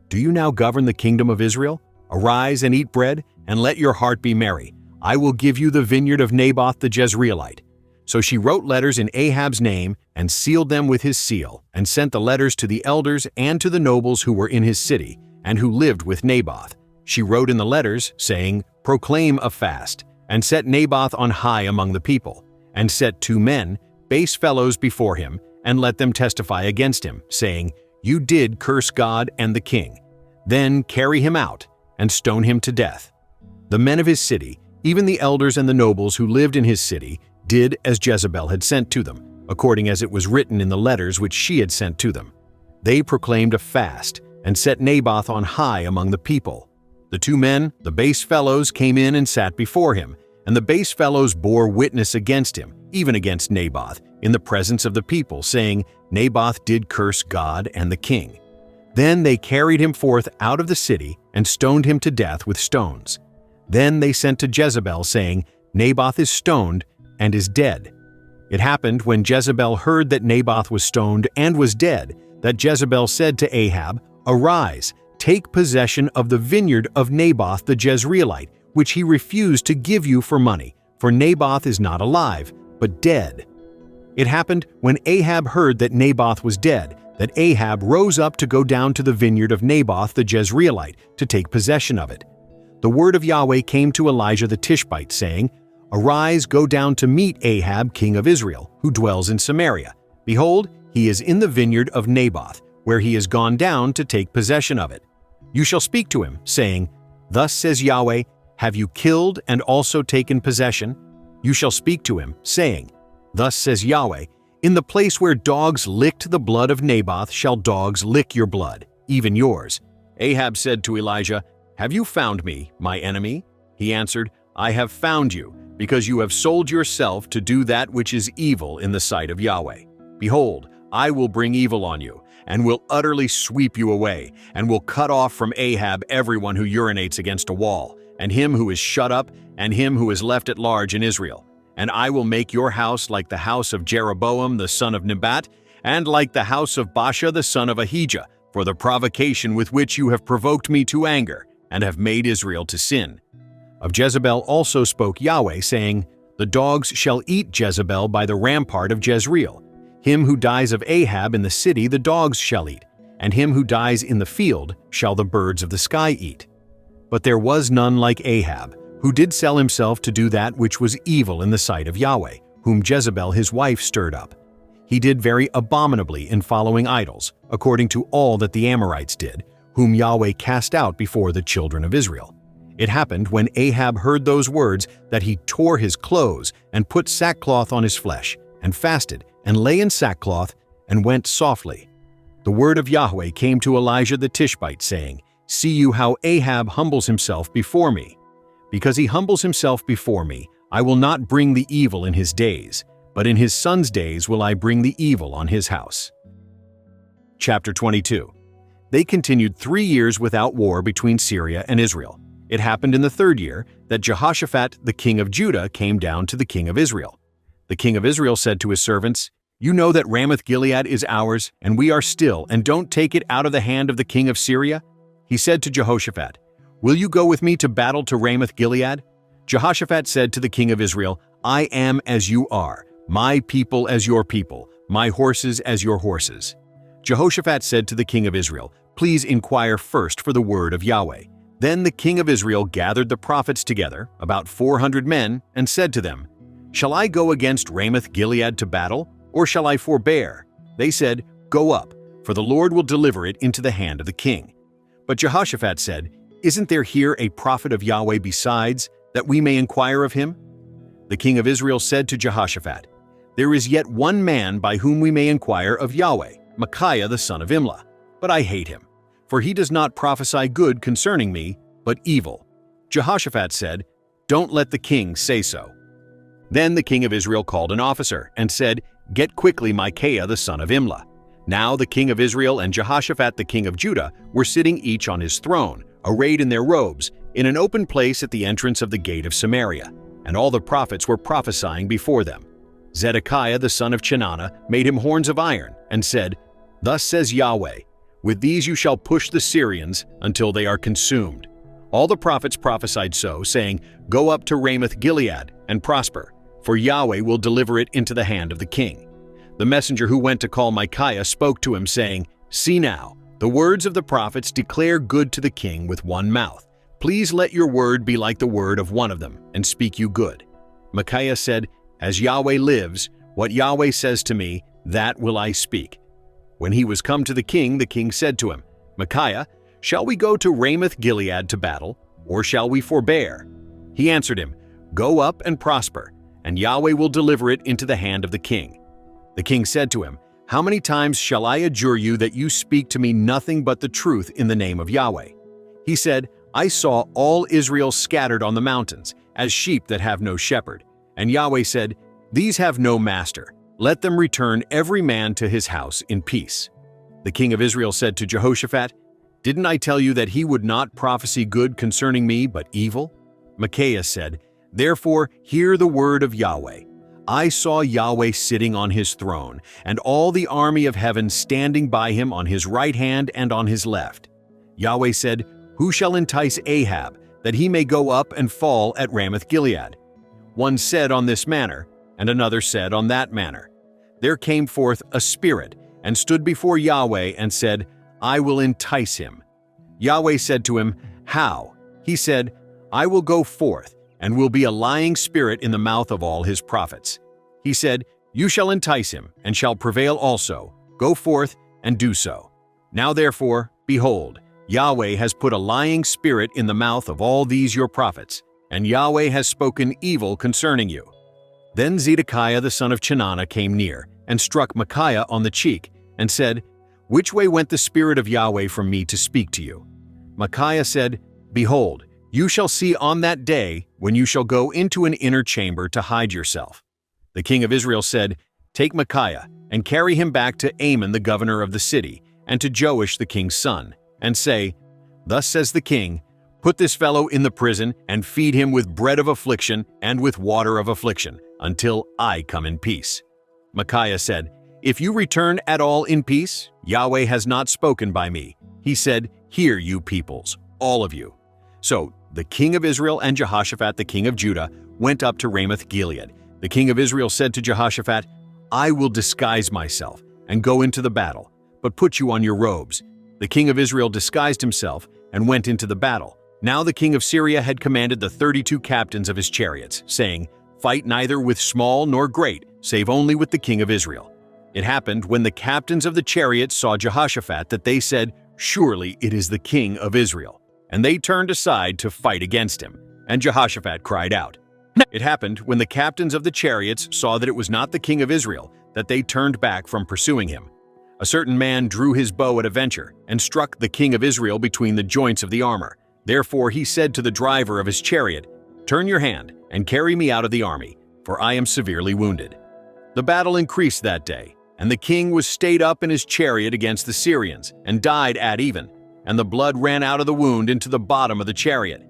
"Do you now govern the kingdom of Israel? Arise and eat bread, and let your heart be merry. I will give you the vineyard of Naboth the Jezreelite." So she wrote letters in Ahab's name and sealed them with his seal, and sent the letters to the elders and to the nobles who were in his city and who lived with Naboth. She wrote in the letters, saying, "Proclaim a fast, and set Naboth on high among the people, and set 2 men, base fellows, before him, and let them testify against him, saying, 'You did curse God and the king.' Then carry him out, and stone him to death." The men of his city, even the elders and the nobles who lived in his city, did as Jezebel had sent to them, according as it was written in the letters which she had sent to them. They proclaimed a fast, and set Naboth on high among the people. The 2 men, the base fellows, came in and sat before him, and the base fellows bore witness against him, even against Naboth, in the presence of the people, saying, "Naboth did curse God and the king." Then they carried him forth out of the city and stoned him to death with stones. Then they sent to Jezebel, saying, "Naboth is stoned and is dead." It happened when Jezebel heard that Naboth was stoned and was dead, that Jezebel said to Ahab, "Arise, take possession of the vineyard of Naboth the Jezreelite, which he refused to give you for money, for Naboth is not alive, but dead." It happened when Ahab heard that Naboth was dead, that Ahab rose up to go down to the vineyard of Naboth the Jezreelite to take possession of it. The word of Yahweh came to Elijah the Tishbite, saying, "Arise, go down to meet Ahab king of Israel, who dwells in Samaria. Behold, he is in the vineyard of Naboth, where he is gone down to take possession of it. You shall speak to him, saying, 'Thus says Yahweh, have you killed and also taken possession?' You shall speak to him, saying, 'Thus says Yahweh, in the place where dogs licked the blood of Naboth shall dogs lick your blood, even yours.'" Ahab said to Elijah, "Have you found me, my enemy?" He answered, "I have found you, because you have sold yourself to do that which is evil in the sight of Yahweh. Behold, I will bring evil on you, and will utterly sweep you away, and will cut off from Ahab everyone who urinates against a wall, and him who is shut up, and him who is left at large in Israel. And I will make your house like the house of Jeroboam the son of Nebat, and like the house of Baasha the son of Ahijah, for the provocation with which you have provoked me to anger, and have made Israel to sin." Of Jezebel also spoke Yahweh, saying, "The dogs shall eat Jezebel by the rampart of Jezreel. Him who dies of Ahab in the city the dogs shall eat, and him who dies in the field shall the birds of the sky eat." But there was none like Ahab, who did sell himself to do that which was evil in the sight of Yahweh, whom Jezebel his wife stirred up. He did very abominably in following idols, according to all that the Amorites did, whom Yahweh cast out before the children of Israel. It happened when Ahab heard those words that he tore his clothes and put sackcloth on his flesh, and fasted, and lay in sackcloth, and went softly. The word of Yahweh came to Elijah the Tishbite, saying, "See you how Ahab humbles himself before me? Because he humbles himself before me, I will not bring the evil in his days, but in his son's days will I bring the evil on his house." Chapter 22. They continued 3 years without war between Syria and Israel. It happened in the 3rd year that Jehoshaphat the king of Judah came down to the king of Israel. The king of Israel said to his servants, "You know that Ramoth-Gilead is ours, and we are still, and don't take it out of the hand of the king of Syria?" He said to Jehoshaphat, "Will you go with me to battle to Ramoth-Gilead?" Jehoshaphat said to the king of Israel, "I am as you are, my people as your people, my horses as your horses." Jehoshaphat said to the king of Israel, "Please inquire first for the word of Yahweh." Then the king of Israel gathered the prophets together, about 400 men, and said to them, "Shall I go against Ramoth-Gilead to battle, or shall I forbear?" They said, "Go up, for the Lord will deliver it into the hand of the king." But Jehoshaphat said, "Isn't there here a prophet of Yahweh besides, that we may inquire of him?" The king of Israel said to Jehoshaphat, "There is yet one man by whom we may inquire of Yahweh, Micaiah the son of Imlah. But I hate him, for he does not prophesy good concerning me, but evil." Jehoshaphat said, "Don't let the king say so." Then the king of Israel called an officer and said, "Get quickly Micaiah the son of Imlah." Now the king of Israel and Jehoshaphat the king of Judah were sitting each on his throne, arrayed in their robes, in an open place at the entrance of the gate of Samaria, and all the prophets were prophesying before them. Zedekiah the son of Chenaanah made him horns of iron, and said, "Thus says Yahweh, with these you shall push the Syrians until they are consumed." All the prophets prophesied so, saying, "Go up to Ramoth-Gilead and prosper, for Yahweh will deliver it into the hand of the king." The messenger who went to call Micaiah spoke to him, saying, "See now, the words of the prophets declare good to the king with one mouth. Please let your word be like the word of one of them, and speak you good." Micaiah said, "As Yahweh lives, what Yahweh says to me, that will I speak." When he was come to the king said to him, "Micaiah, shall we go to Ramoth-Gilead to battle, or shall we forbear?" He answered him, "Go up and prosper, and Yahweh will deliver it into the hand of the king." The king said to him, "How many times shall I adjure you that you speak to me nothing but the truth in the name of Yahweh?" He said, "I saw all Israel scattered on the mountains, as sheep that have no shepherd. And Yahweh said, These have no master. Let them return every man to his house in peace." The king of Israel said to Jehoshaphat, "Didn't I tell you that he would not prophesy good concerning me, but evil?" Micaiah said, "Therefore hear the word of Yahweh. I saw Yahweh sitting on his throne, and all the army of heaven standing by him on his right hand and on his left. Yahweh said, Who shall entice Ahab, that he may go up and fall at Ramoth-Gilead? One said on this manner, and another said on that manner. There came forth a spirit, and stood before Yahweh, and said, I will entice him. Yahweh said to him, How? He said, I will go forth, and will be a lying spirit in the mouth of all his prophets. He said, You shall entice him, and shall prevail also. Go forth, and do so. Now therefore, behold, Yahweh has put a lying spirit in the mouth of all these your prophets, and Yahweh has spoken evil concerning you." Then Zedekiah the son of Chenaanah came near, and struck Micaiah on the cheek, and said, Which way went the Spirit of Yahweh from me to speak to you? Micaiah said, Behold, you shall see on that day when you shall go into an inner chamber to hide yourself. The king of Israel said, Take Micaiah, and carry him back to Amon the governor of the city, and to Joash the king's son, and say, Thus says the king, Put this fellow in the prison, and feed him with bread of affliction and with water of affliction, until I come in peace. Micaiah said, If you return at all in peace, Yahweh has not spoken by me. He said, Hear, you peoples, all of you. So the king of Israel and Jehoshaphat the king of Judah went up to Ramoth-Gilead. The king of Israel said to Jehoshaphat, I will disguise myself and go into the battle, but put you on your robes. The king of Israel disguised himself and went into the battle. Now the king of Syria had commanded the 32 captains of his chariots, saying, Fight neither with small nor great, save only with the king of Israel. It happened when the captains of the chariots saw Jehoshaphat that they said, Surely it is the king of Israel. And they turned aside to fight against him. And Jehoshaphat cried out. It happened when the captains of the chariots saw that it was not the king of Israel, that they turned back from pursuing him. A certain man drew his bow at a venture, and struck the king of Israel between the joints of the armor. Therefore he said to the driver of his chariot, Turn your hand, and carry me out of the army, for I am severely wounded. The battle increased that day, and the king was stayed up in his chariot against the Syrians, and died at even, and the blood ran out of the wound into the bottom of the chariot.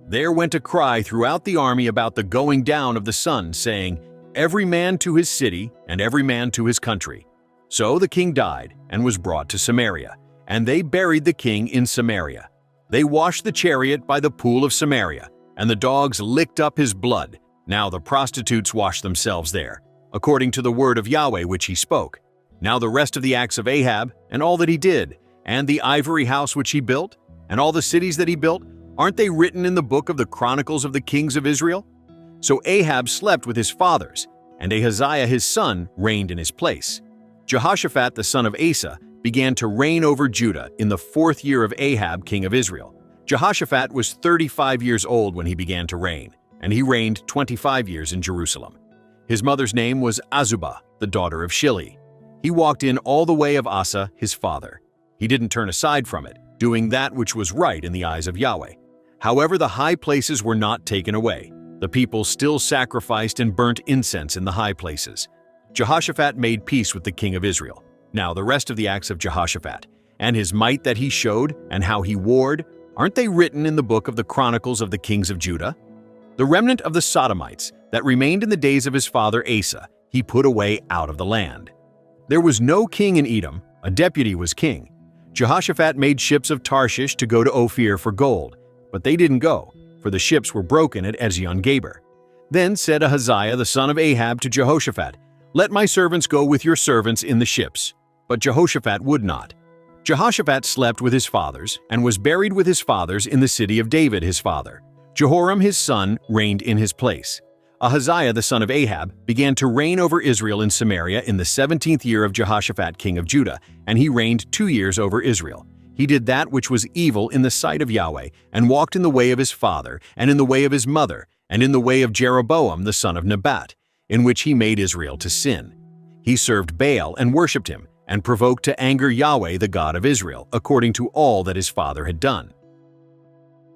There went a cry throughout the army about the going down of the sun, saying, Every man to his city, and every man to his country. So the king died, and was brought to Samaria, and they buried the king in Samaria. They washed the chariot by the pool of Samaria, and the dogs licked up his blood. Now the prostitutes wash themselves there, according to the word of Yahweh which he spoke. Now the rest of the acts of Ahab, and all that he did, and the ivory house which he built, and all the cities that he built, Aren't they written in the book of the Chronicles of the Kings of Israel? So Ahab slept with his fathers, and Ahaziah his son reigned in his place. Jehoshaphat the son of Asa began to reign over Judah in the 4th year of Ahab king of Israel. Jehoshaphat was 35 years old when he began to reign, and he reigned 25 years in Jerusalem. His mother's name was Azubah, the daughter of Shili. He walked in all the way of Asa his father. He didn't turn aside from it, doing that which was right in the eyes of Yahweh. However, the high places were not taken away. The people still sacrificed and burnt incense in the high places. Jehoshaphat made peace with the king of Israel. Now the rest of the acts of Jehoshaphat, and his might that he showed, and how he warred, aren't they written in the book of the Chronicles of the Kings of Judah? The remnant of the Sodomites that remained in the days of his father Asa, he put away out of the land. There was no king in Edom, a deputy was king. Jehoshaphat made ships of Tarshish to go to Ophir for gold, but they didn't go, for the ships were broken at Ezion-Geber. Then said Ahaziah the son of Ahab to Jehoshaphat, "Let my servants go with your servants in the ships." But Jehoshaphat would not. Jehoshaphat slept with his fathers, and was buried with his fathers in the city of David his father. Jehoram his son reigned in his place. Ahaziah the son of Ahab began to reign over Israel in Samaria in the 17th year of Jehoshaphat king of Judah, and he reigned 2 years over Israel. He did that which was evil in the sight of Yahweh, and walked in the way of his father, and in the way of his mother, and in the way of Jeroboam the son of Naboth, in which he made Israel to sin. He served Baal and worshipped him, and provoked to anger Yahweh the God of Israel, according to all that his father had done.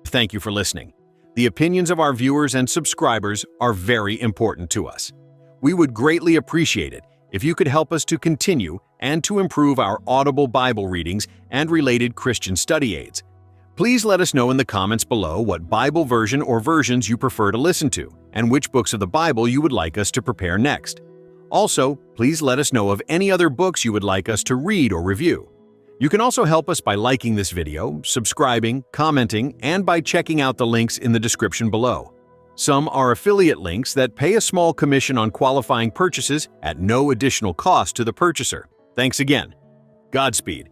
Thank you for listening. The opinions of our viewers and subscribers are very important to us. We would greatly appreciate it if you could help us to continue and to improve our audible Bible readings and related Christian study aids. Please let us know in the comments below what Bible version or versions you prefer to listen to, and which books of the Bible you would like us to prepare next. Also, please let us know of any other books you would like us to read or review. You can also help us by liking this video, subscribing, commenting, and by checking out the links in the description below. Some are affiliate links that pay a small commission on qualifying purchases at no additional cost to the purchaser. Thanks again. Godspeed.